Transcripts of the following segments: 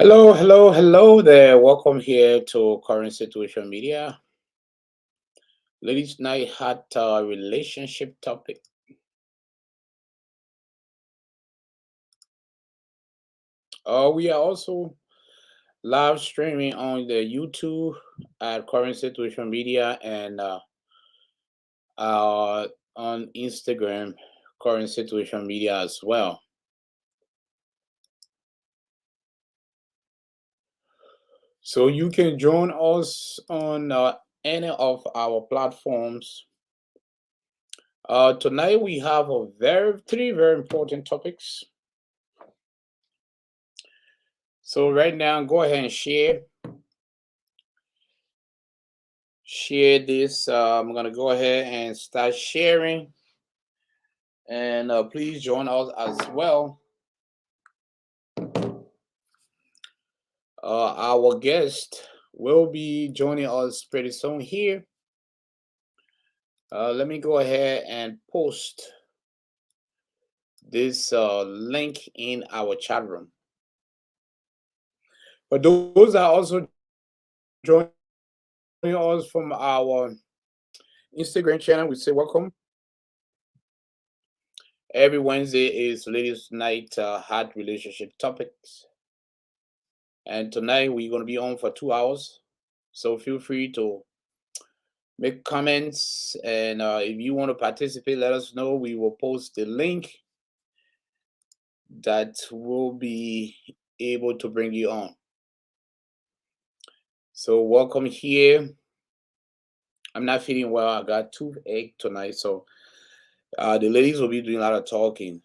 Hello there. Welcome here to Current Situation Media. Ladies Night had a relationship topic. We are also live streaming on the YouTube at Current Situation Media and uh, on Instagram, Current Situation Media as well. So you can join us on any of our platforms. Tonight we have three very important topics. So right now, go ahead and share this. I'm gonna go ahead and start sharing, and please join us as well. Our guest will be joining us pretty soon here. Let me go ahead and post this link in our chat room. But those are also joining us from our Instagram channel. We say welcome. Every Wednesday is Ladies Night Hard Relationship Topics. And tonight we're going to be on for 2 hours. So feel free to make comments. And if you want to participate, let us know. We will post the link that will be able to bring you on. So welcome here. I'm not feeling well. I got toothache tonight. So the ladies will be doing a lot of talking.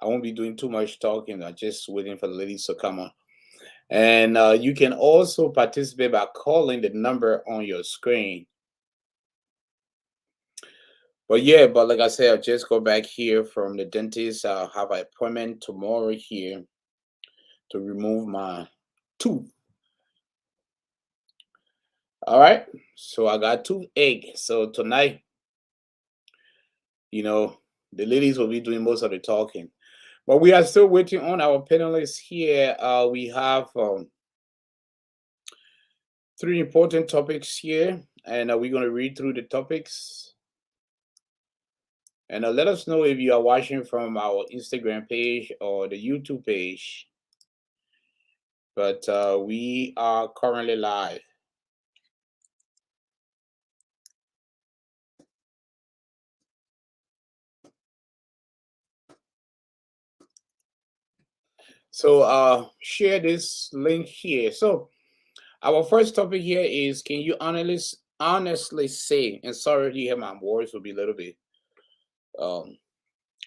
I won't be doing too much talking. I'm just waiting for the ladies to come on. And you can also participate by calling the number on your screen. But like I said, I'll just go back here from the dentist. I'll have an appointment tomorrow here to remove my tooth. All right. So I got toothache. So tonight, you know, the ladies will be doing most of the talking. But we are still waiting on our panelists here. We have three important topics here, and we're going to read through the topics. And let us know if you are watching from our Instagram page or the YouTube page. But we are currently live. So share this link here. So our first topic here is, can you honestly say, and sorry to hear my words will be a little bit um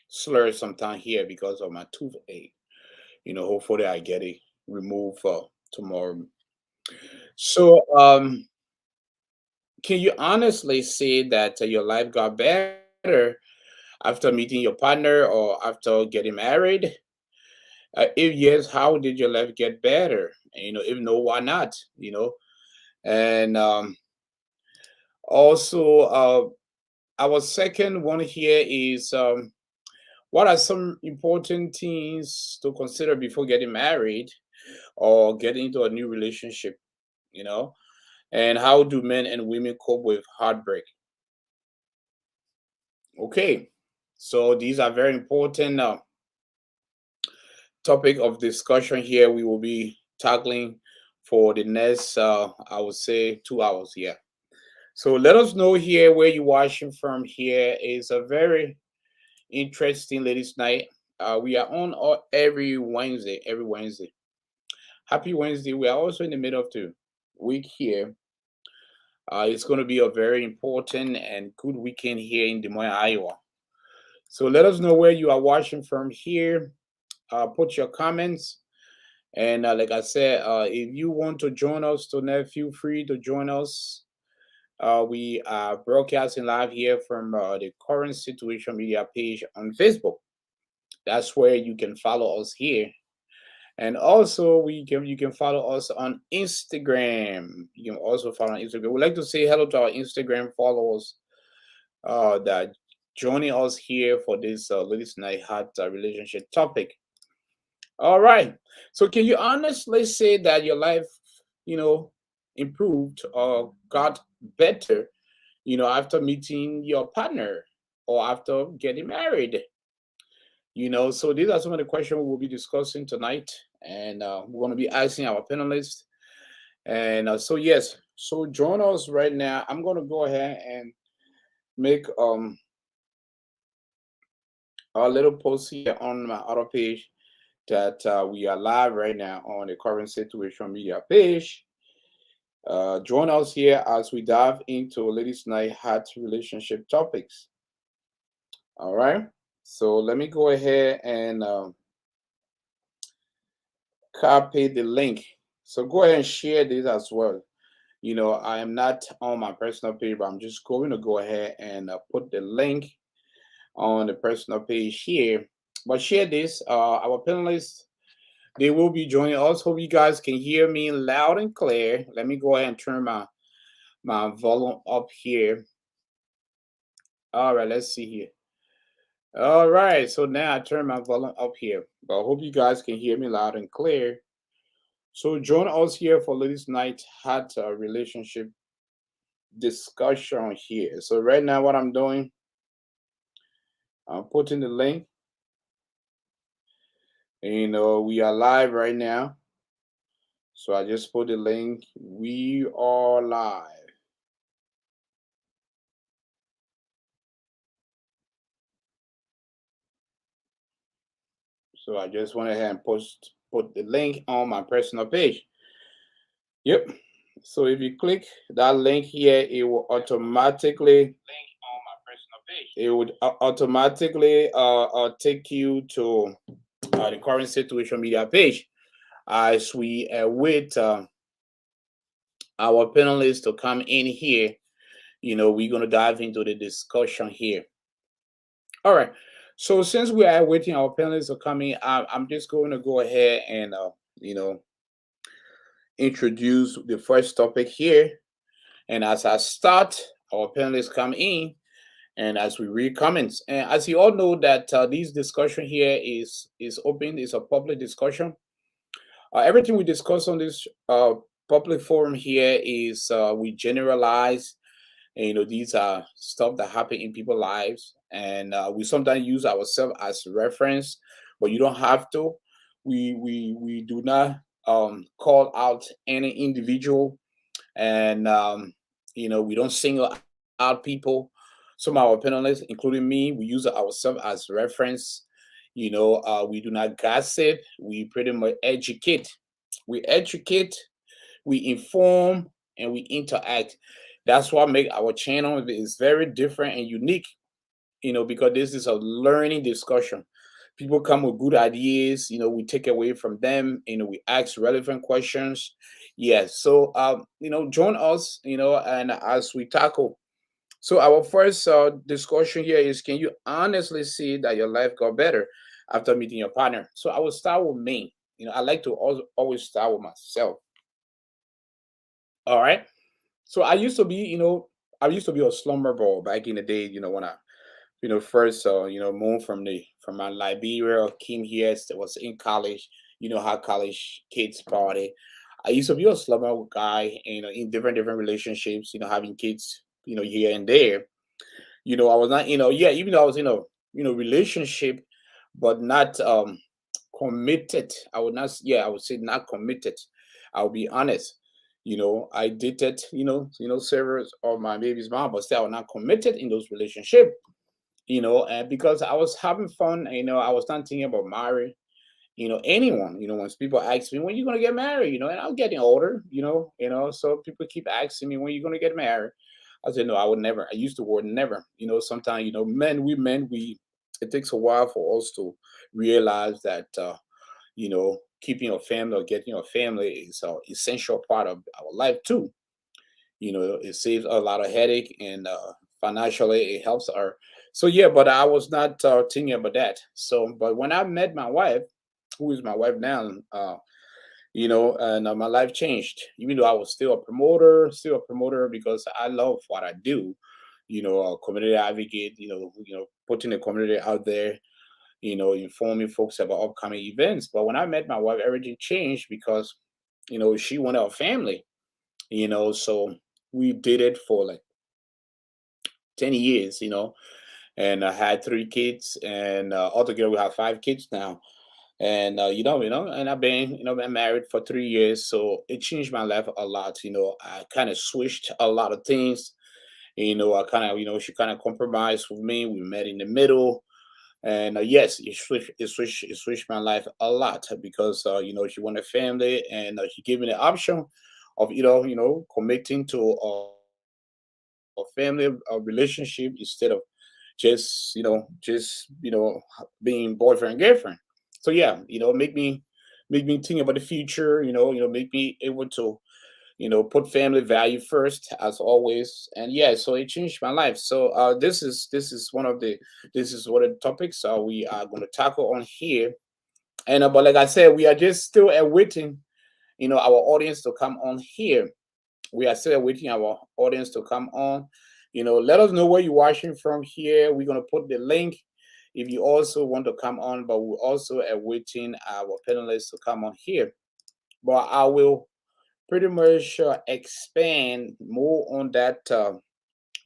slurred sometime here because of my toothache. Hopefully I get it removed tomorrow. So can you honestly say that your life got better after meeting your partner or after getting married? If yes, how did your life get better? If no, why not? And also, our second one here is, what are some important things to consider before getting married or getting into a new relationship? You know, and how do men and women cope with heartbreak? Okay, so these are very important topic of discussion here. We will be tackling for the next, I would say, 2 hours here. So let us know here where you're watching from. Here is a very interesting ladies' night. We are on every Wednesday. Every Wednesday. Happy Wednesday. We are also in the middle of the week here. It's going to be a very important and good weekend here in Des Moines, Iowa. So let us know where you are watching from here. Put your comments. And like I said, if you want to join us tonight, feel free to join us. We are broadcasting live here from the Current Situation Media page on Facebook. That's where you can follow us here. And also, you can follow us on Instagram. You can also follow on Instagram. We'd like to say hello to our Instagram followers that joining us here for this Ladies Night Hot relationship topic. All right. So can you honestly say that your life, you know, improved or got better, after meeting your partner or after getting married? So these are some of the questions we'll be discussing tonight, and we're going to be asking our panelists. And so yes, so join us right now. I'm going to go ahead and make a little post here on my auto page that we are live right now on the current situation media page. Join us here as we dive into ladies' night hot relationship topics. All right. So let me go ahead and copy the link. So go ahead and share this as well. I am not on my personal page, but I'm just going to go ahead and put the link on the personal page here. But share this. Our panelists, they will be joining us. Hope you guys can hear me loud and clear. Let me go ahead and turn my volume up here. All right, let's see here. All right, so now I turn my volume up here. But I hope you guys can hear me loud and clear. So join us here for Ladies Night Hot Relationship discussion here. So right now, what I'm doing, I'm putting the link. We are live right now. So I just put the link. We are live. So I just went ahead and put the link on my personal page. Yep. So if you click that link here, it will automatically automatically take you to the current situation media page as we wait our panelists to come in here. We're going to dive into the discussion here. All right. So since we are waiting our panelists to come in, I'm just going to go ahead and you know introduce the first topic here. And as I start, our panelists come in, and as we read comments, and as you all know that this discussion here is open, is a public discussion. Everything we discuss on this public forum here is we generalize. And, these are stuff that happen in people's lives, and we sometimes use ourselves as reference, but you don't have to. We do not call out any individual, and we don't single out people. Some of our panelists, including me, we use ourselves as reference. We do not gossip. We pretty much educate. We educate, we inform, and we interact. That's what make our channel is very different and unique. Because this is a learning discussion. People come with good ideas. We take away from them. We ask relevant questions. Yes. So join us. And as we tackle. So our first discussion here is: can you honestly see that your life got better after meeting your partner? So I will start with me. I like to always start with myself. All right. So I used to be a slumber ball back in the day. When I, first, moved from my Liberia, came here, was in college. You know how college kids party. I used to be a slumber guy, in different relationships. Having kids, here and there. I was not, yeah, even though I was in a, relationship, but not committed. I would not, yeah, I would say not committed. I'll be honest. I dated, several of my baby's mom, but still I was not committed in those relationship. And because I was having fun, I was not thinking about marriage. Anyone, when people ask me when you gonna get married, and I'm getting older, so people keep asking me when you gonna get married. I said no, I would never. I use the word never. Sometimes men, we it takes a while for us to realize that keeping a family or getting a family is an essential part of our life too. It saves a lot of headache, and financially it helps our. So yeah, but I was not thinking about that. So, but when I met my wife, who is my wife now, and my life changed. Even though I was still a promoter because I love what I do. A community advocate. Putting the community out there. informing folks about upcoming events. But when I met my wife, everything changed because, she wanted a family, so we did it for like 10 years, and I had 3 kids, and altogether we have 5 kids now. And and I've been married for 3 years, so it changed my life a lot. I kind of switched a lot of things. I kind of, she kind of compromised with me. We met in the middle, and yes, it switched my life a lot because she wanted a family, and she gave me the option of committing to a family, a relationship instead of just being boyfriend and girlfriend. So yeah, make me think about the future. Make me able to put family value first as always. And yeah, so it changed my life. So this is one of the topics we are going to tackle on here. And but like I said, we are just still awaiting our audience to come on here. We are still waiting our audience to come on. Let us know where you're watching from here. We're gonna put the link if you also want to come on, but we're also awaiting our panelists to come on here. But I will pretty much expand more on that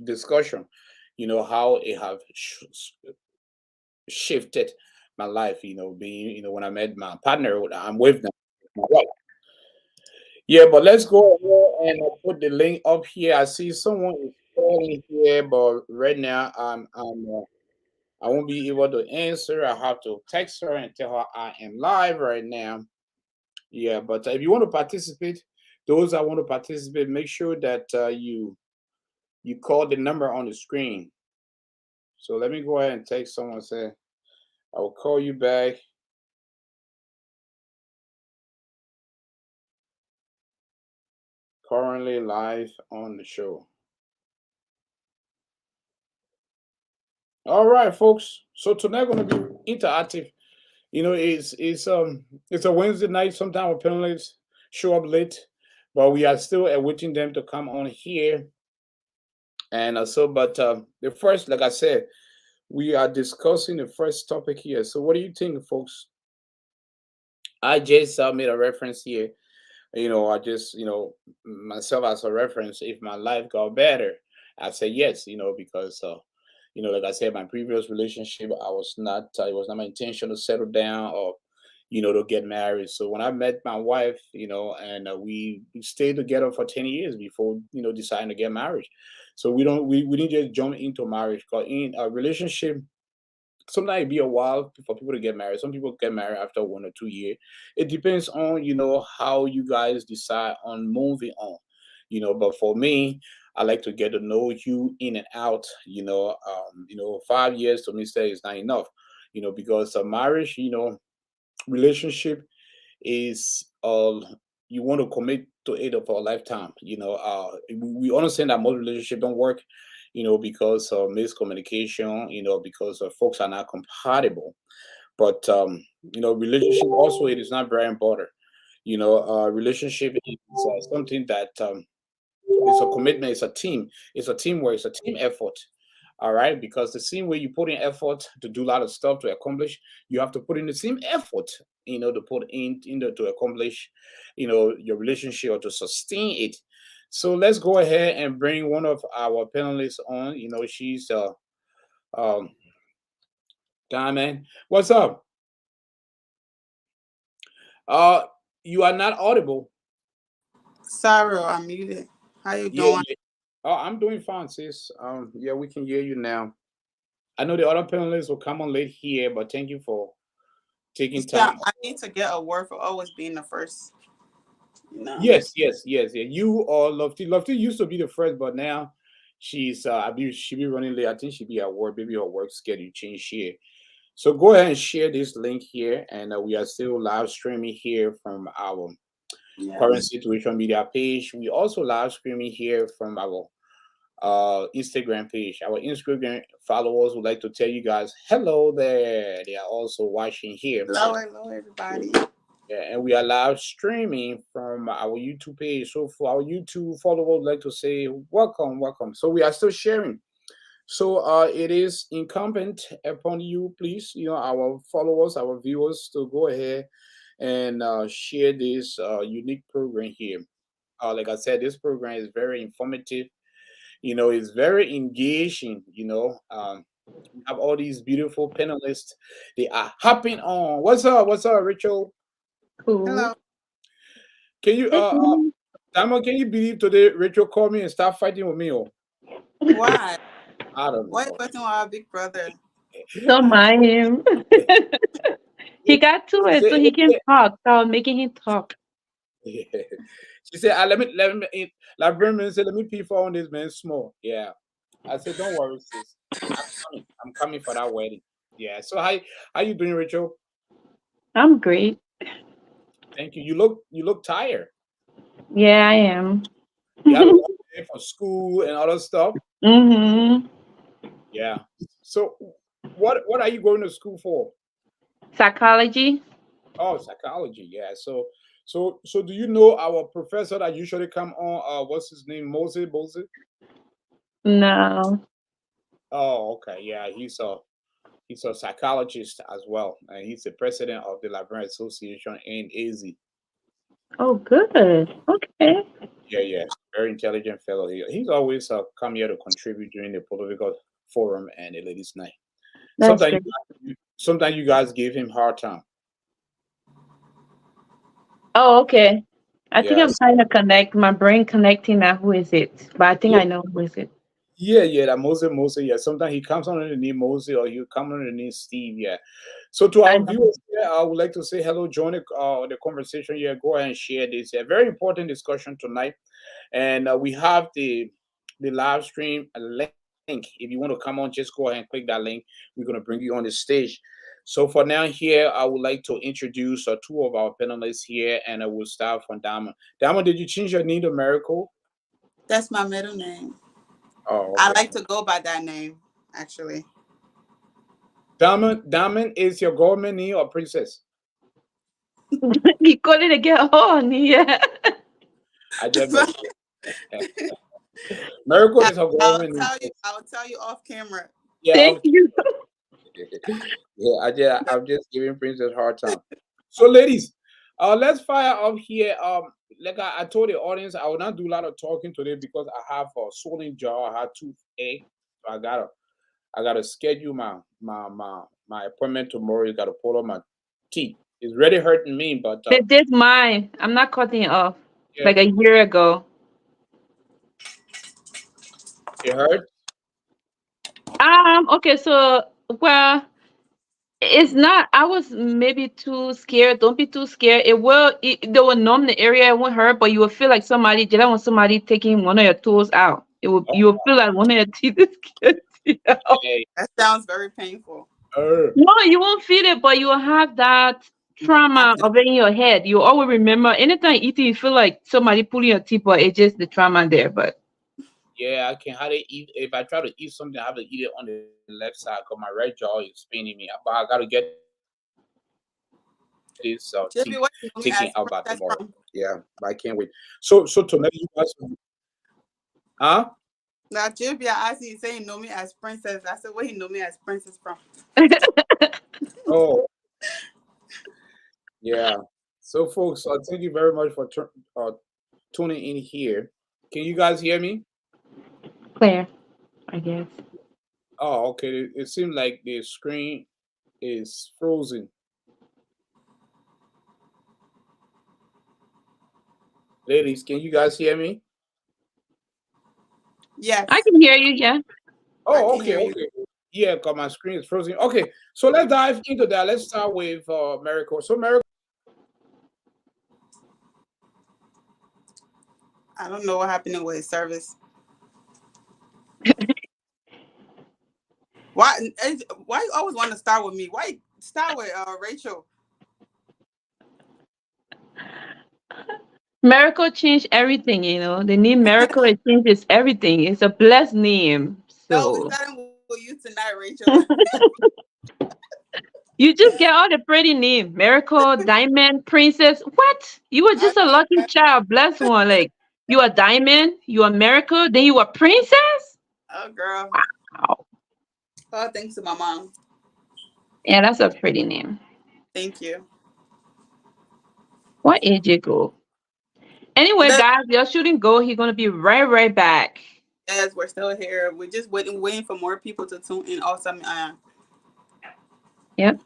discussion. How it have shifted my life. Being when I met my partner, I'm with now. My wife. Yeah, but let's go ahead and put the link up here. I see someone is calling here, but right now I won't be able to answer. I have to text her and tell her I am live right now. Yeah, but if you want to participate, those that want to participate, make sure that you call the number on the screen. So let me go ahead and text someone. Say I will call you back. Currently live on the show. All right, folks. So tonight going to be interactive. It's a Wednesday night. Sometimes our panelists show up late, but we are still awaiting them to come on here. And but the first, like I said, we are discussing the first topic here. So what do you think, folks? I just made a reference here. I just myself as a reference. If my life got better, I say yes. Because like I said, my previous relationship, I was not. It was not my intention to settle down or to get married. So when I met my wife, and we stayed together for 10 years before deciding to get married. So we didn't just jump into marriage. Because in a relationship, sometimes it be a while for people to get married. Some people get married after 1 or 2 years. It depends on how you guys decide on moving on. But for me, I like to get to know you in and out. 5 years to me say is not enough. Because a marriage, relationship is you want to commit to it for a lifetime. We understand that most relationships don't work, because of miscommunication, because folks are not compatible. But relationship also it is not very important. Relationship is something that it's a commitment. It's a team. It's a teamwork. It's a team effort. All right, because the same way you put in effort to do a lot of stuff to accomplish, you have to put in the same effort, to put in, to accomplish, your relationship or to sustain it. So let's go ahead and bring one of our panelists on. She's um Diamond. What's up? Uh, you are not audible. Sorry, I'm muted. How you Yeah, doing? yeah. Oh, I'm doing fine, sis. Yeah, we can hear you now. I know the other panelists will come on late here, but thank you for You taking see, I, time. I need to get a word for always being the first. You know. Yes, yes, yes, yeah. You or Lofty. Lofty used to be the first, but now she be running late. I think she be at work. Maybe her work schedule changed here. So go ahead and share this link here, and we are still live streaming here from our current Yes. situation media page. We also live streaming here from our Instagram page. Our Instagram followers would like to tell you guys hello there. They are also watching here. Hello, everybody. Yeah, and we are live streaming from our YouTube page. So for our YouTube followers, I'd like to say welcome, welcome. So we are still sharing. So it is incumbent upon you, please, our followers, our viewers, to go ahead and share this unique program here. Like I said, this program is very informative. It's very engaging. We have all these beautiful panelists. They are hopping on. What's up? What's up, Rachel? Hello. Cool. Can you Diamond, can you believe today Rachel called me and start fighting with me? Oh, Why? I don't Why you know. fighting with our big brother? Don't mind him. He got to She it said, so he can talk. So I'm making him talk. she said, let me like Brendan said, let me pee for on this man small. Yeah. I said, don't worry, sis. I'm coming. I'm coming for that wedding. Yeah. So how you doing, Rachel? I'm great. Thank you. You look tired. Yeah, I am. You had a long day for school and other stuff. hmm Yeah. So what are you going to school for? Psychology? Oh, psychology. Yeah. So do you know our professor that usually come on? What's his name? Moses. No. Oh, okay. Yeah. He's a psychologist as well, and he's the president of the Librarian Association in AZ. Oh, good. Okay. Yeah, yeah, very intelligent fellow. He's always come here to contribute during the political forum and the ladies' night. That's Sometimes, great. sometimes you guys give him hard time. Oh, okay. I think I'm Yes, trying to connect my brain connecting now. Who is it? But I think yeah, I know who is it. yeah. That Moses. Yeah, sometimes he comes under the name Moses, or he'll come under the name Steve. Yeah. So to I our know. viewers here, I would like to say hello, join the conversation. Yeah, go ahead and share this. A very important discussion tonight, and we have the live stream link. If you want to come on, just go ahead and click that link. We're going to bring you on the stage. So for now here, I would like to introduce two of our panelists here, and I will start from Diamond. Diamond, did you change your name to Miracle? That's my middle name. Oh, I okay. like to go by that name, actually. Diamond is your government name or princess? He couldn't get on. Yeah. I just messed up. Miracle is her I'll government name. tell you. I'll tell you off camera. Yeah, Thank you. yeah. I'm just giving Princess hard time. So, ladies, let's fire up here. Like I told the audience, I will not do a lot of talking today because I have a swollen jaw. I had toothache, so I gotta schedule my appointment tomorrow. You gotta pull up my teeth. It's really hurting me, but They did mine. I'm not cutting it off. yeah, Like a year ago. it hurts. Okay, so well, it's not. I was maybe too scared. Don't be too scared. They will numb the area. It won't hurt, but you will feel like somebody. Just like when somebody taking one of your tools out. You will feel like one of your teeth is getting out. Okay. That sounds very painful. No, you won't feel it, but you will have that trauma After of it in your head. You always remember anytime eating, you feel like somebody pulling your teeth, but it's just the trauma there. But Yeah, I can hardly eat. If I try to eat something, I have to eat it on the left side because my right jaw is paining me. But I gotta get this teeth taken out by Jibby, tomorrow. what you know me as Yeah, princess but I from? can't wait. So tonight you guys, huh? Now Jibby, I asked you, you say you know me as princess. I said, where you know me as princess from? Oh, yeah. So folks, thank you very much for tuning in here. Can you guys hear me? Claire, I guess. Oh, okay. It seems like the screen is frozen. Ladies, can you guys hear me? I Yes, can hear you. Yeah. I Oh, can okay, hear you. okay. Yeah, because my screen is frozen. Okay, so let's dive into that. Let's start with Miracle. So, Miracle, I don't know what happened with his service. Why you always want to start with me? Why you start with Rachel? Miracle changed everything. The name Miracle it changes everything. It's a blessed name. No, we So starting with you tonight, Rachel. you just get all the pretty name. Miracle, Diamond, Princess. What? You were I just a know, lucky right? child, blessed one. Like you are Diamond, you are Miracle, then you are Princess. Oh, girl. Wow. Oh, thanks to my mom. Yeah, that's a pretty name. Thank you. What AJ go? Anyway, Look, guys, your shooting go. He's gonna be right back. yes, we're still here. We're just waiting for more people to tune in. Awesome. Yep.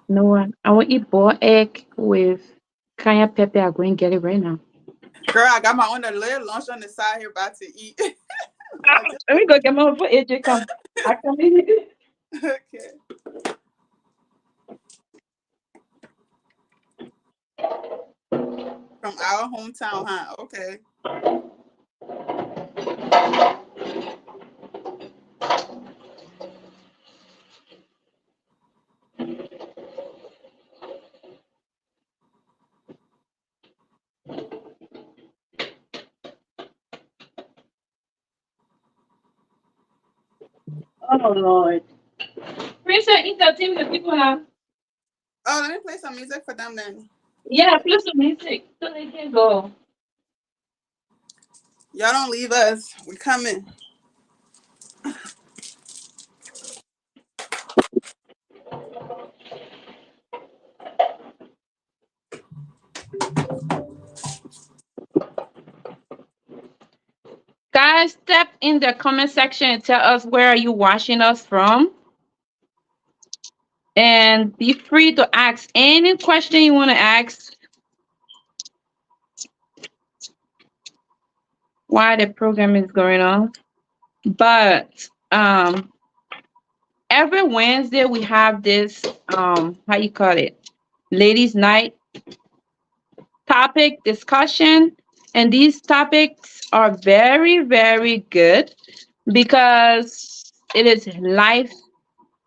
No one. I want to eat boiled egg with cayenne pepper. I'm going to get it right now. Girl, I got my own little lunch on the side here about to eat. Ah, I just let me go get my for AJ. Come. I come in. okay. From our hometown, huh? Okay. Oh Lord. Princess, eat that thing that people have. Oh, let me play some music for them then. Yeah, play some music so they can go. Y'all don't leave us. We coming. Guys, step in the comment section and tell us where are you watching us from. And be free to ask any question you want to ask while the program is going on. But every Wednesday we have this how you call it? Ladies' night topic discussion. And these topics are very good because it is life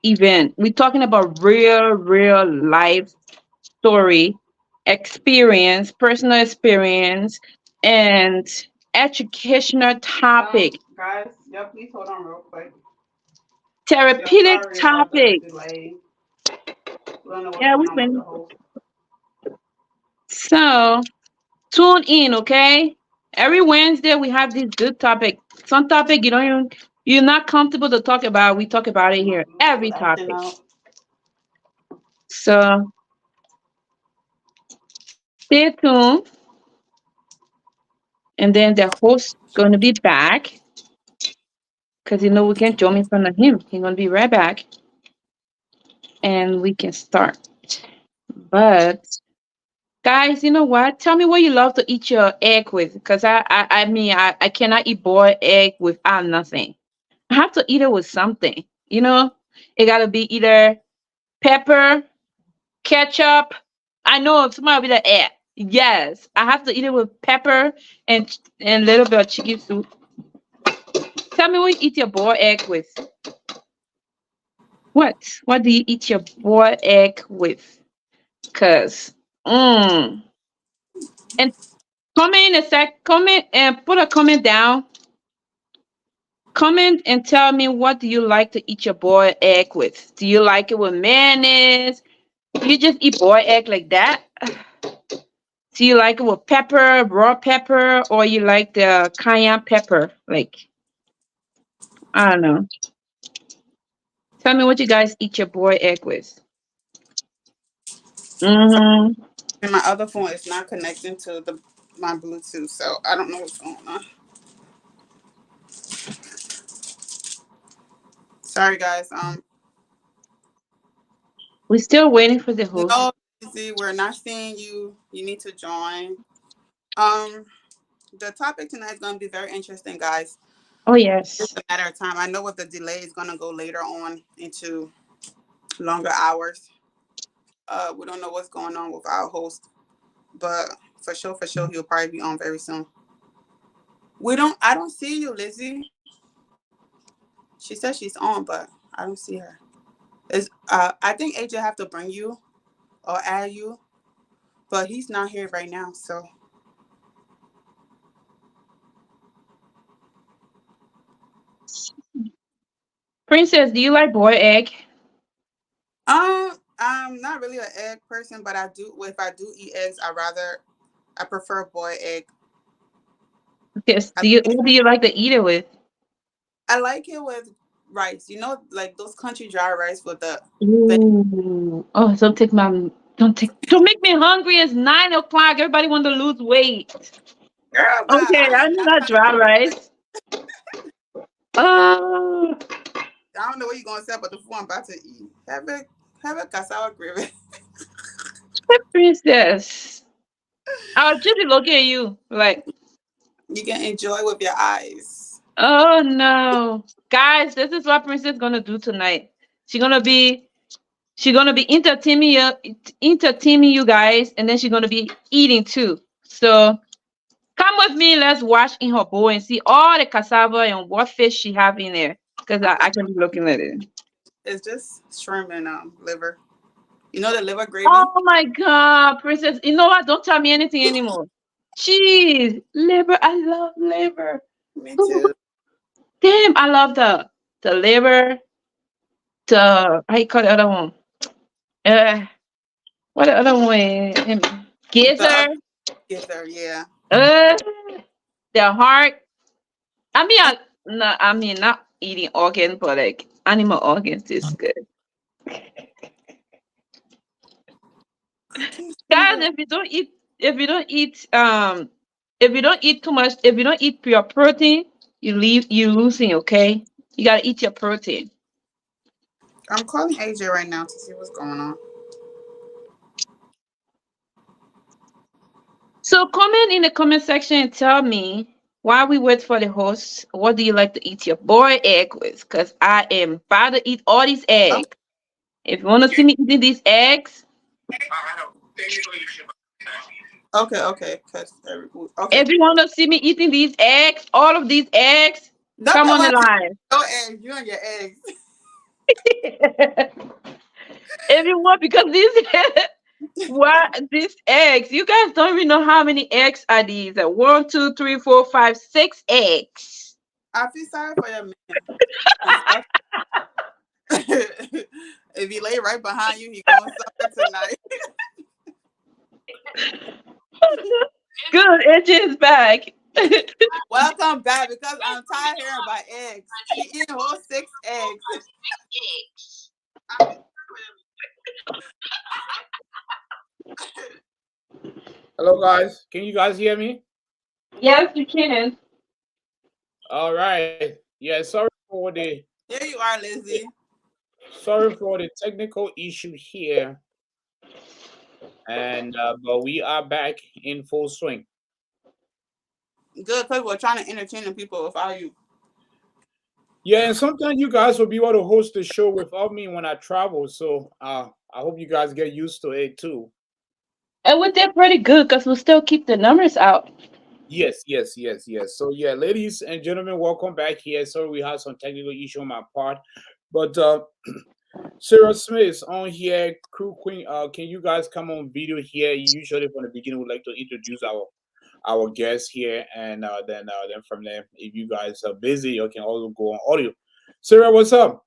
event. We're talking about real life story, experience, personal experience, and educational topic, Guys, y'all please hold on real quick. Y'all therapeutic sorry about the topic. delay. We don't know what's Yeah, going we've on with the been host. so tune in, okay? Every Wednesday we have this good topic. Some topic you don't even you're not comfortable to talk about. We talk about it My here. Bluetooth Every acting topic. out. So stay tuned, and then the host gonna be back because you know we can't jump in front of him. He's gonna be right back, and we can start. But guys, you know what? Tell me what you love to eat your egg with, because I cannot eat boiled egg without nothing. I have to eat it with something. You know, it gotta be either pepper, ketchup. I know somebody will be like, eh. Yes, I have to eat it with pepper and a little bit of chicken soup. Tell me what you eat your boiled egg with. What? What do you eat your boiled egg with? Cause, and comment in a sec. Comment and put a comment down. Comment and tell me what do you like to eat your boiled egg with? Do you like it with mayonnaise? Do you just eat boiled egg like that? Do you like it with pepper, raw pepper, or you like the cayenne pepper? Like, I don't know. Tell me what you guys eat your boiled egg with. Mm-hmm. And my other phone is not connecting to the my Bluetooth, so I don't know what's going on. Sorry, guys. We're still waiting for the host. No, Izzy, we're not seeing you. You need to join. Um, the topic tonight is going to be very interesting, guys. Oh yes. It's a matter of time. I know with the delay is going to go later on into longer hours. We don't know what's going on with our host, but for sure, he'll probably be on very soon. We don't. I don't see you, Lizzie. She says she's on, but I don't see her. Is I think AJ have to bring you or add you, but he's not here right now. So Princess, do you like boiled egg? I'm not really an egg person, but I do. If I do eat eggs, I prefer boiled egg. Yes. I Do you think what do you like to eat it with? I like it with rice. You know, like those country dry rice with the Ooh. Oh, don't make me hungry. It's 9 o'clock. Everybody want to lose weight. girl. But Okay, I I am know not that trying to dry lose weight. rice. Oh, I don't know what you're gonna say about the food I'm about to eat. Have a cassava gravy. princess. I'll just be looking at you like, You can enjoy with your eyes. oh no. Guys, this is what Princess gonna do tonight. She's gonna be she's gonna be entertaining you guys, and then she's gonna be eating too. So come with me, let's wash in her bowl and see all the cassava and what fish she have in there. Because I can be looking at it. It's just shrimp and liver. You know the liver gravy? Oh my god, Princess. You know what? Don't tell me anything anymore. Cheese. Liver. I love liver. Me Ooh, too. damn, I love the liver, the how you call the other one? Uh what the other one is? The other Gizzard. gizzard, yeah. Uh the heart. No, I mean not eating organs, but like animal organs is good. Cookies Guys, here. if you don't eat if you don't eat too much, if you don't eat pure protein, you losing, okay? You gotta eat your protein. I'm calling AJ right now to see what's going on. So comment in the comment section and tell me while we wait for the host, what do you like to eat your boy egg with? Because I am about to eat all these Oh, eggs. If you wanna see me eating these eggs, okay, okay. Okay. if you wanna see me eating these eggs, all of these eggs, Don't come be on the about to line. your eggs. You and your eggs. Everyone, because these what these eggs, you guys don't even know how many eggs are these. One, two, three, four, five, 6 eggs. I feel sorry for your man. Especially if he lay right behind you, he gonna suffer tonight. Good, AJ is back. Welcome back because I'm tired of hearing about eggs. She eating whole 6 eggs. Hello, guys. Can you guys hear me? Yes, you can. All right. Yeah. Here you are, Lizzie. Sorry for the technical issue here, and but we are back in full swing. Good, because we're trying to entertain the people without you. Yeah, and sometimes you guys will be able to host the show without me when I travel. So I hope you guys get used to it too. And we did pretty good because we still keep the numbers out. Yes, yes, yes, yes. So yeah, ladies and gentlemen, welcome back here. Sorry we had some technical issue on my part, but Sarah Smith on here, crew queen. Can you guys come on video here? Usually from the beginning, we like to introduce our guests here, and then from there, if you guys are busy, you can also go on audio. Sarah, what's up?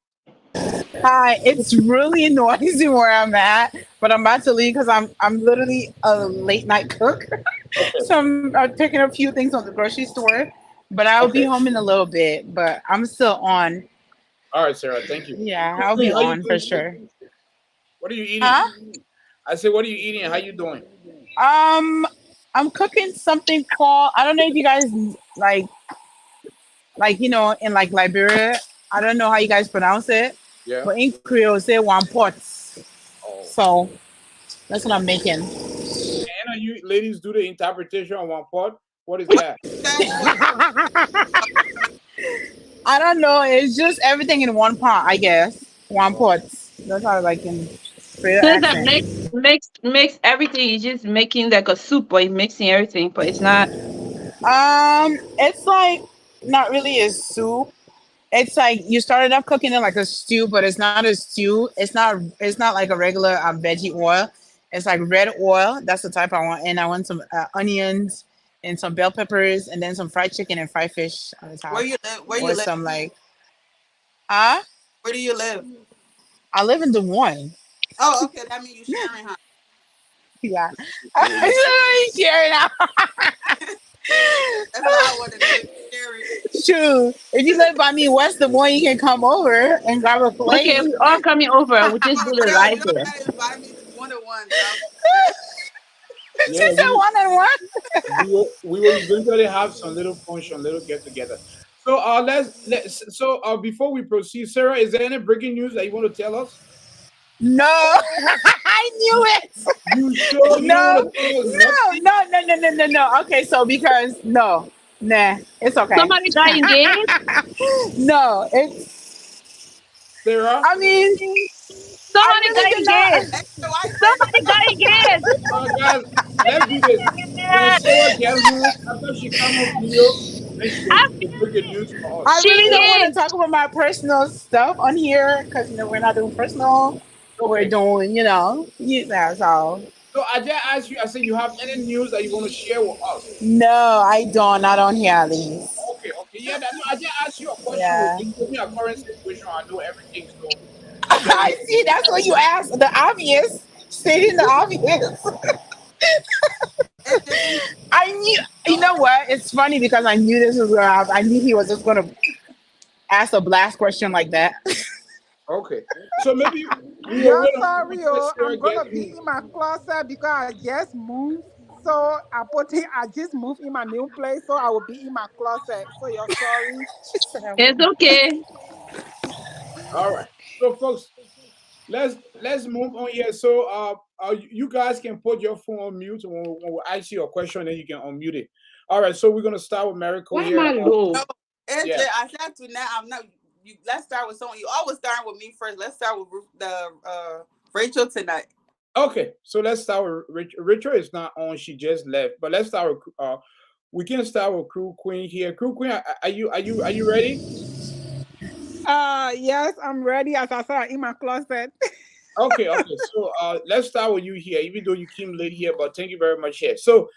Hi, it's really noisy where I'm at, but I'm about to leave because I'm literally a late night cook. Okay, So I'm picking up a few things on the grocery store, but I'll be okay. home in a little bit. But I'm still on. All right, Sarah. Thank you. Yeah, Crew I'll be queen, how you on for doing today? sure. What are you eating? Huh? I said, what are you eating? How you doing? Um, I'm cooking something called, I don't know if you guys like in like Liberia. I don't know how you guys pronounce it, Yeah. but in Creole say one pots. Oh. So that's what I'm making. And you ladies do the interpretation on one part. What is that? That's what I don't know. It's just everything in one pot, I guess. One Oh. pot. That's how I can straight So it's like accent. mix everything. You're just making like a soup, but you're mixing everything, but it's not. It's like not really a soup. It's like you started off cooking it like a stew, but it's not a stew. It's not like a regular veggie oil. It's like red oil. That's the type I want, and I want some onions and some bell peppers, and then some fried chicken and fried fish on the where top, you live. Where you or live? some like ah. Where do you live? I live in Des Moines. Oh, okay. That means you sharing, huh? Yeah. Oh, I'm sharing out. That's what I want to know. It's scary. True. If you live by me west, the more you can come over and grab a Okay, plate. we all coming over. We just do the Girl, you live don't there. gotta invite me to one on one. I'll be there. She Yeah, said one on one. we will eventually have some little function, little get together. So before we proceed, Sarah, is there any breaking news that you want to tell us? No, I knew it. You sure you don't want No, to tell us no, nothing? no, no, no, no, no, no. Okay, so because no, nah, it's okay. Somebody got engaged. No, it's. Sarah, I mean, I Somebody really got did not. engaged. Hey, why you say Somebody got engaged. guys, let's do this. When Sarah get home, after she come on video, then I she can break the news for us. I She really don't Yeah? want to engaged. talk about my personal stuff on here because we're not doing personal. We're Okay. doing, that's all. So I just asked you, I said you have any news that you want to share with us? No, I don't. Not on here, at least. Okay, okay. Yeah, no, I just asked you a question. Yeah. You told me a current situation. I know everything, so I just I want to see. That's what you asked. The obvious. Stating the obvious. it's just in I knew. You know? know what? It's funny because I knew this was going to happen. I knew he was just going to ask a blast question like that. Okay. So maybe we will You're wait sorry, until oh, Sarah I'm gets gonna be home. in my closet because I just moved. So I just moved in my new place, so I will be in my closet. So you're sorry. She said, It's okay. All right. So folks, let's move on here. So you guys can put your phone on mute when we ask you a question, then you can unmute it. All right. So we're gonna start with Miracle Why am here. I low? No, it's Yeah. just, I said to now. I'm not. You. Let's start with someone. You always starting with me first. Let's start with the Rachel tonight. Okay. So let's start with Rachel is not on. She just left. But let's start with we can start with Crew Queen here. Crew Queen, are you ready? Yes, I'm ready. As I said, in my closet. Okay, okay. So let's start with you here, even though you came late here, but thank you very much here. So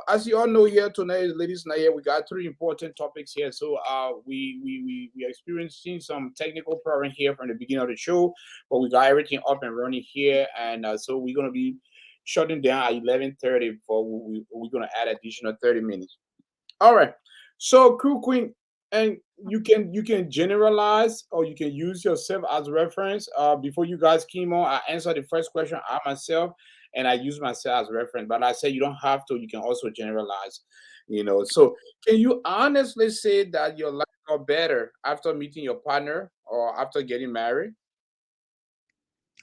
as you all know here tonight, ladies night here, we got three important topics here. So we are experiencing some technical problem here from the beginning of the show, but we got everything up and running here, and so we're gonna be shutting down at 11:30 before we're gonna add additional 30 minutes. All right. So Crew Queen, and you can generalize or you can use yourself as reference. Before you guys came on, I answered the first question I myself, and I use myself as reference. But I said you don't have to. You can also generalize. So can you honestly say that your life got better after meeting your partner or after getting married?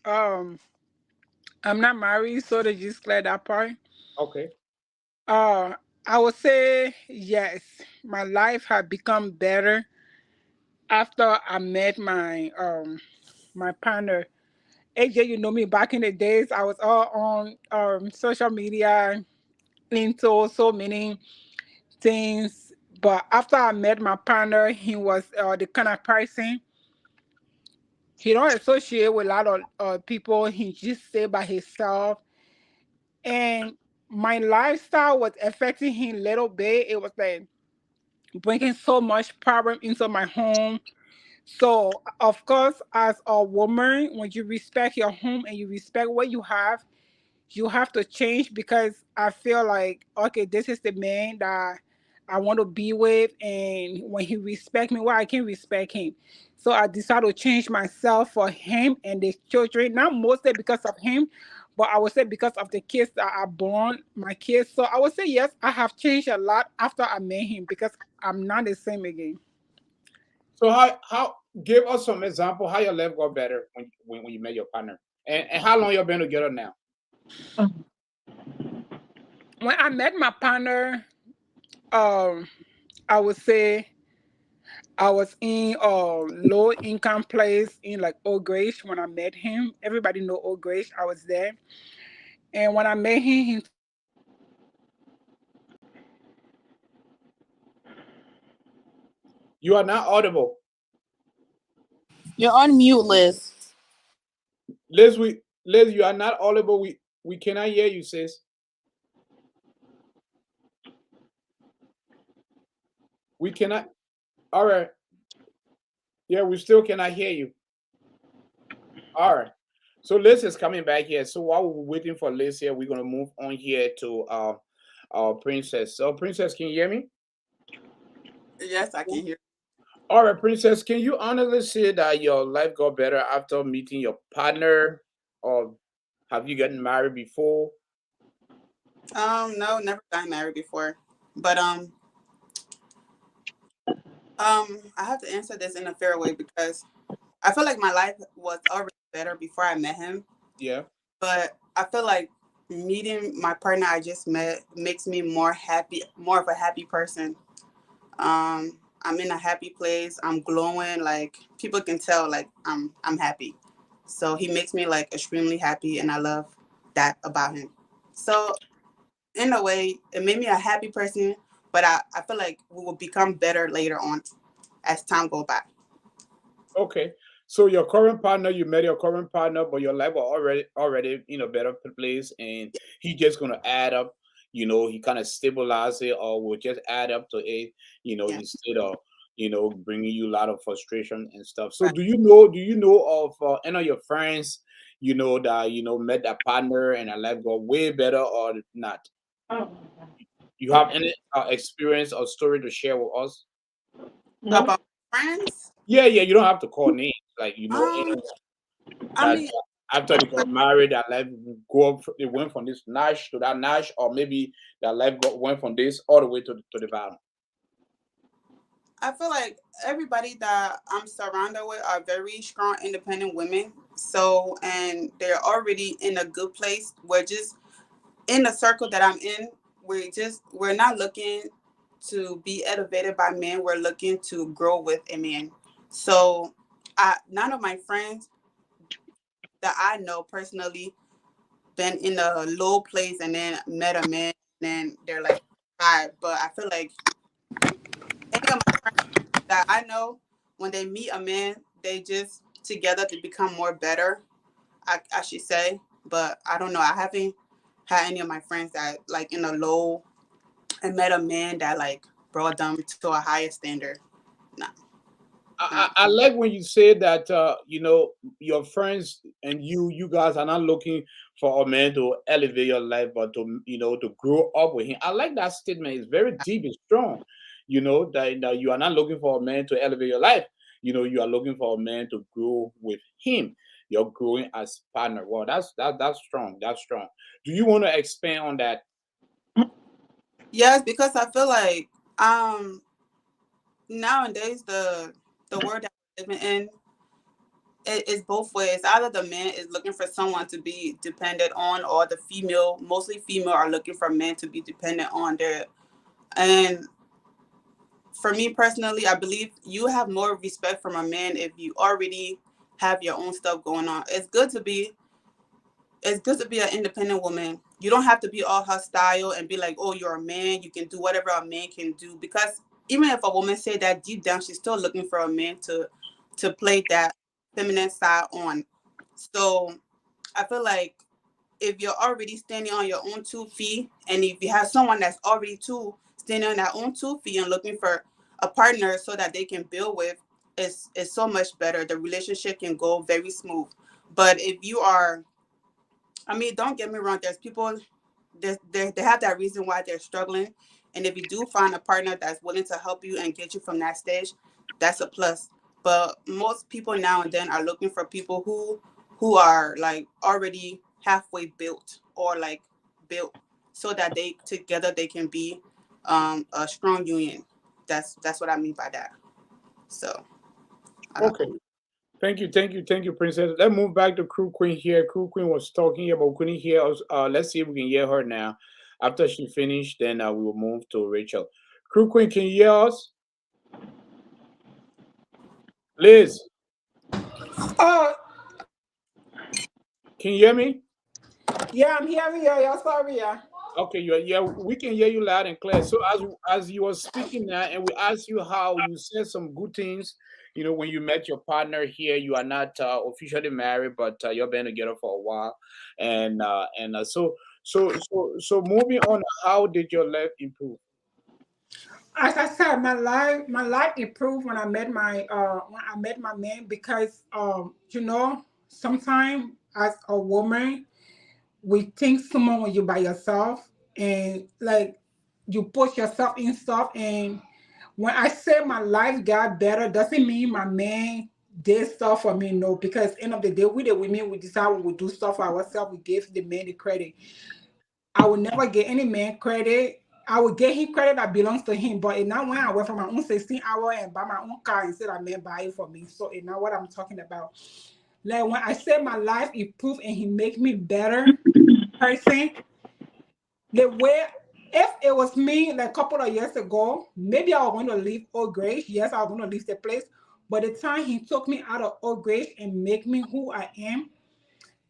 Um, I'm not married, so they just clear that part. Okay. Uh, I would say yes. My life had become better after I met my partner. AJ, you know me back in the days. I was all on social media into so many things. But after I met my partner, he was the kind of person he don't associate with a lot of people. He just stay by himself, and my lifestyle was affecting him a little bit. It was like bringing so much problem into my home. So of course, as a woman, when you respect your home and you respect what you have to change because I feel like okay, this is the man that I want to be with, and when he respect me, well, I can respect him. So I decided to change myself for him and the children, not mostly because of him, but I would say because of the kids that are born, my kids. So I would say yes, I have changed a lot after I met him because I'm not the same again. So how give us some example how your life got better when you met your partner, and how long you been together now? When I met my partner, um, I would say I was in a low income place in like Old Grace when I met him. Everybody know Old Grace. I was there. And when I met him, he told me that he was You are not audible. you're on mute, Liz. Liz, you are not audible. We cannot hear you, sis. We cannot. All right. Yeah, we still cannot hear you. All right. So Liz is coming back here. So while we're waiting for Liz here, we're gonna move on here to Princess. So, Princess, can you hear me? Yes, I can hear. All right, Princess, can you honestly say that your life got better after meeting your partner, or have you gotten married before? No, never gotten married before, but I have to answer this in a fair way because I feel like my life was already better before I met him, Yeah. but I feel like meeting my partner I just met makes me more happy, more of a happy person. I'm in a happy place. I'm glowing. Like people can tell, like I'm happy. So he makes me like extremely happy, and I love that about him. So in a way, it made me a happy person, but I feel like we will become better later on as time go by. Okay. So your current partner, you met your current partner, but your life was already in a better place, and he just gonna add up. He kind of stabilize it, or will just add up to it. Yeah, Instead of bringing you a lot of frustration and stuff. So right. do you know of any of your friends, that met that partner and their life got way better or not? You have any experience or story to share with us? No. About friends, Yeah, yeah. You don't have to call names, like um, anyone I that mean, after they got married, their life go up. They went from this notch to that notch, or maybe their life went from this all the way to the bottom. I feel like everybody that I'm surrounded with are very strong, independent women. So, and they're already in a good place. We're just in the circle that I'm in. We're not looking to be elevated by men. We're looking to grow with a man. So, none of my friends that I know personally been in a low place and then met a man and then they're like hi. But I feel like any of my friends that I know, when they meet a man, they just together to become more better. I should say, but I don't know. I haven't had any of my friends that like in a low and met a man that like brought them to a higher standard. No, I, no. I like when you say that your friends and you guys are not looking for a man to elevate your life, but to grow up with him. I like that statement. It's very deep and strong. That you are not looking for a man to elevate your life. You are looking for a man to grow with him. You're growing as partner. Well, that's strong. That's strong. Do you want to expand on that? Yes, because I feel like um nowadays the world that we're living in it is both ways. Either the man is looking for someone to be dependent on, or the female, mostly female, are looking for men to be dependent on. Their and for me personally, I believe you have more respect from a man if you already have your own stuff going on. It's good to be an independent woman. You don't have to be all hostile and be like, oh, you're a man. You can do whatever a man can do. Because even if a woman say that deep down, she's still looking for a man to play that feminine side on. So I feel like if you're already standing on your own 2 feet, and if you have someone that's already too standing on their own 2 feet and looking for a partner so that they can build with, it's so much better. The relationship can go very smooth. But if you are, I mean, don't get me wrong. There's people, they have that reason why they're struggling. And if you do find a partner that's willing to help you and get you from that stage, that's a plus. But most people now and then are looking for people who are like already halfway built or like built so that they together they can be a strong union. That's what I mean by that. So Okay. Thank you, thank you, thank you, Princess. Let's move back to Crew Queen here. Crew Queen was talking here, but we couldn't hear us. Let's see if we can hear her now. After she finished, then we will move to Rachel. Crew Queen, can you hear us? Liz, Oh, can you hear me? yeah, I'm hearing you. Yeah, sorry, yeah. Okay, yeah, we can hear you loud and clear. So as you were speaking now, and we asked you how you said some good things. When you met your partner here, you are not officially married, but you've been together for a while, and so moving on. How did your life improve? As I said, my life improved when I met my man because sometimes as a woman we think so much when you're by yourself and like you put yourself in stuff. And when I say my life got better, doesn't mean my man did stuff for me. No, because end of the day, we the women, we decide when we do stuff for ourselves, we give the man the credit. I will never get any man credit. I will get him credit that belongs to him. But it's not when I work for my own 16 hour and buy my own car and say that man buy it for me. So it's not what I'm talking about. Like when I say my life improved and he make me better person, the way if it was me like a couple of years ago, maybe I was going to leave Old Grace. Yes, I was going to leave the place. But the time he took me out of Old Grace and make me who I am,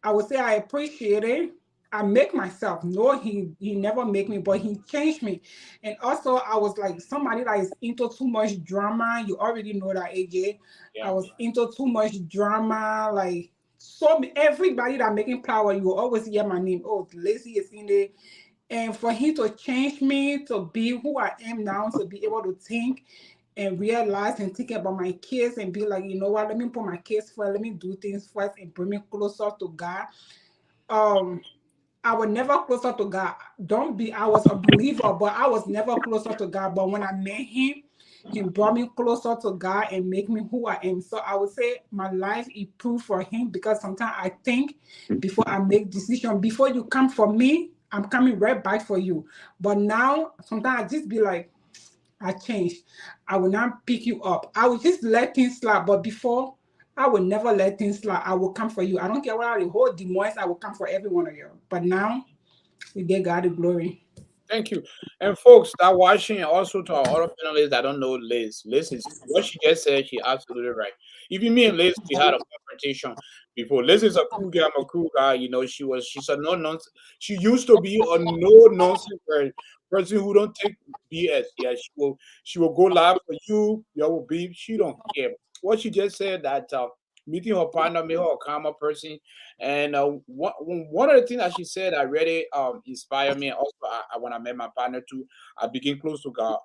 I would say I appreciate it. I make myself. No, he never make me, but he changed me. And also I was like somebody that is into too much drama. You already know that, AJ. I Yeah. was into too much drama. Like so everybody that making power, you will always hear my name. Oh, Lazy is in there. And for him to change me to be who I am now, to be able to think and realize and think about my kids and be like, you know what, let me put my kids first, let me do things first and bring me closer to God. Um, I was never closer to God. Don't be, I was a believer, but I was never closer to God. But when I met him, he brought me closer to God and make me who I am. So I would say my life improved for him because sometimes I think before I make decision, before you come for me, I'm coming right back for you. But now sometimes I just be like, I changed. I will not pick you up. I will just let things slide. But before, I will never let things slide. I will come for you. I don't care what I hold demons, I will come for every one of you. But now we get God the glory. Thank you. And folks that watching, and also to our other panelists that don't know Liz. Liz is what she just said, she absolutely right. Even me and Liz, we had a confrontation before. Liz is a cool guy, I'm a cool guy. She's a no nonsense. She used to be a no nonsense person who don't take BS. Yeah, she will go live for you. You will be. She don't care. What she just said that meeting her partner made her a calmer person. And one of the things that she said that really inspired me. Also, when I met my partner too, I became close to God.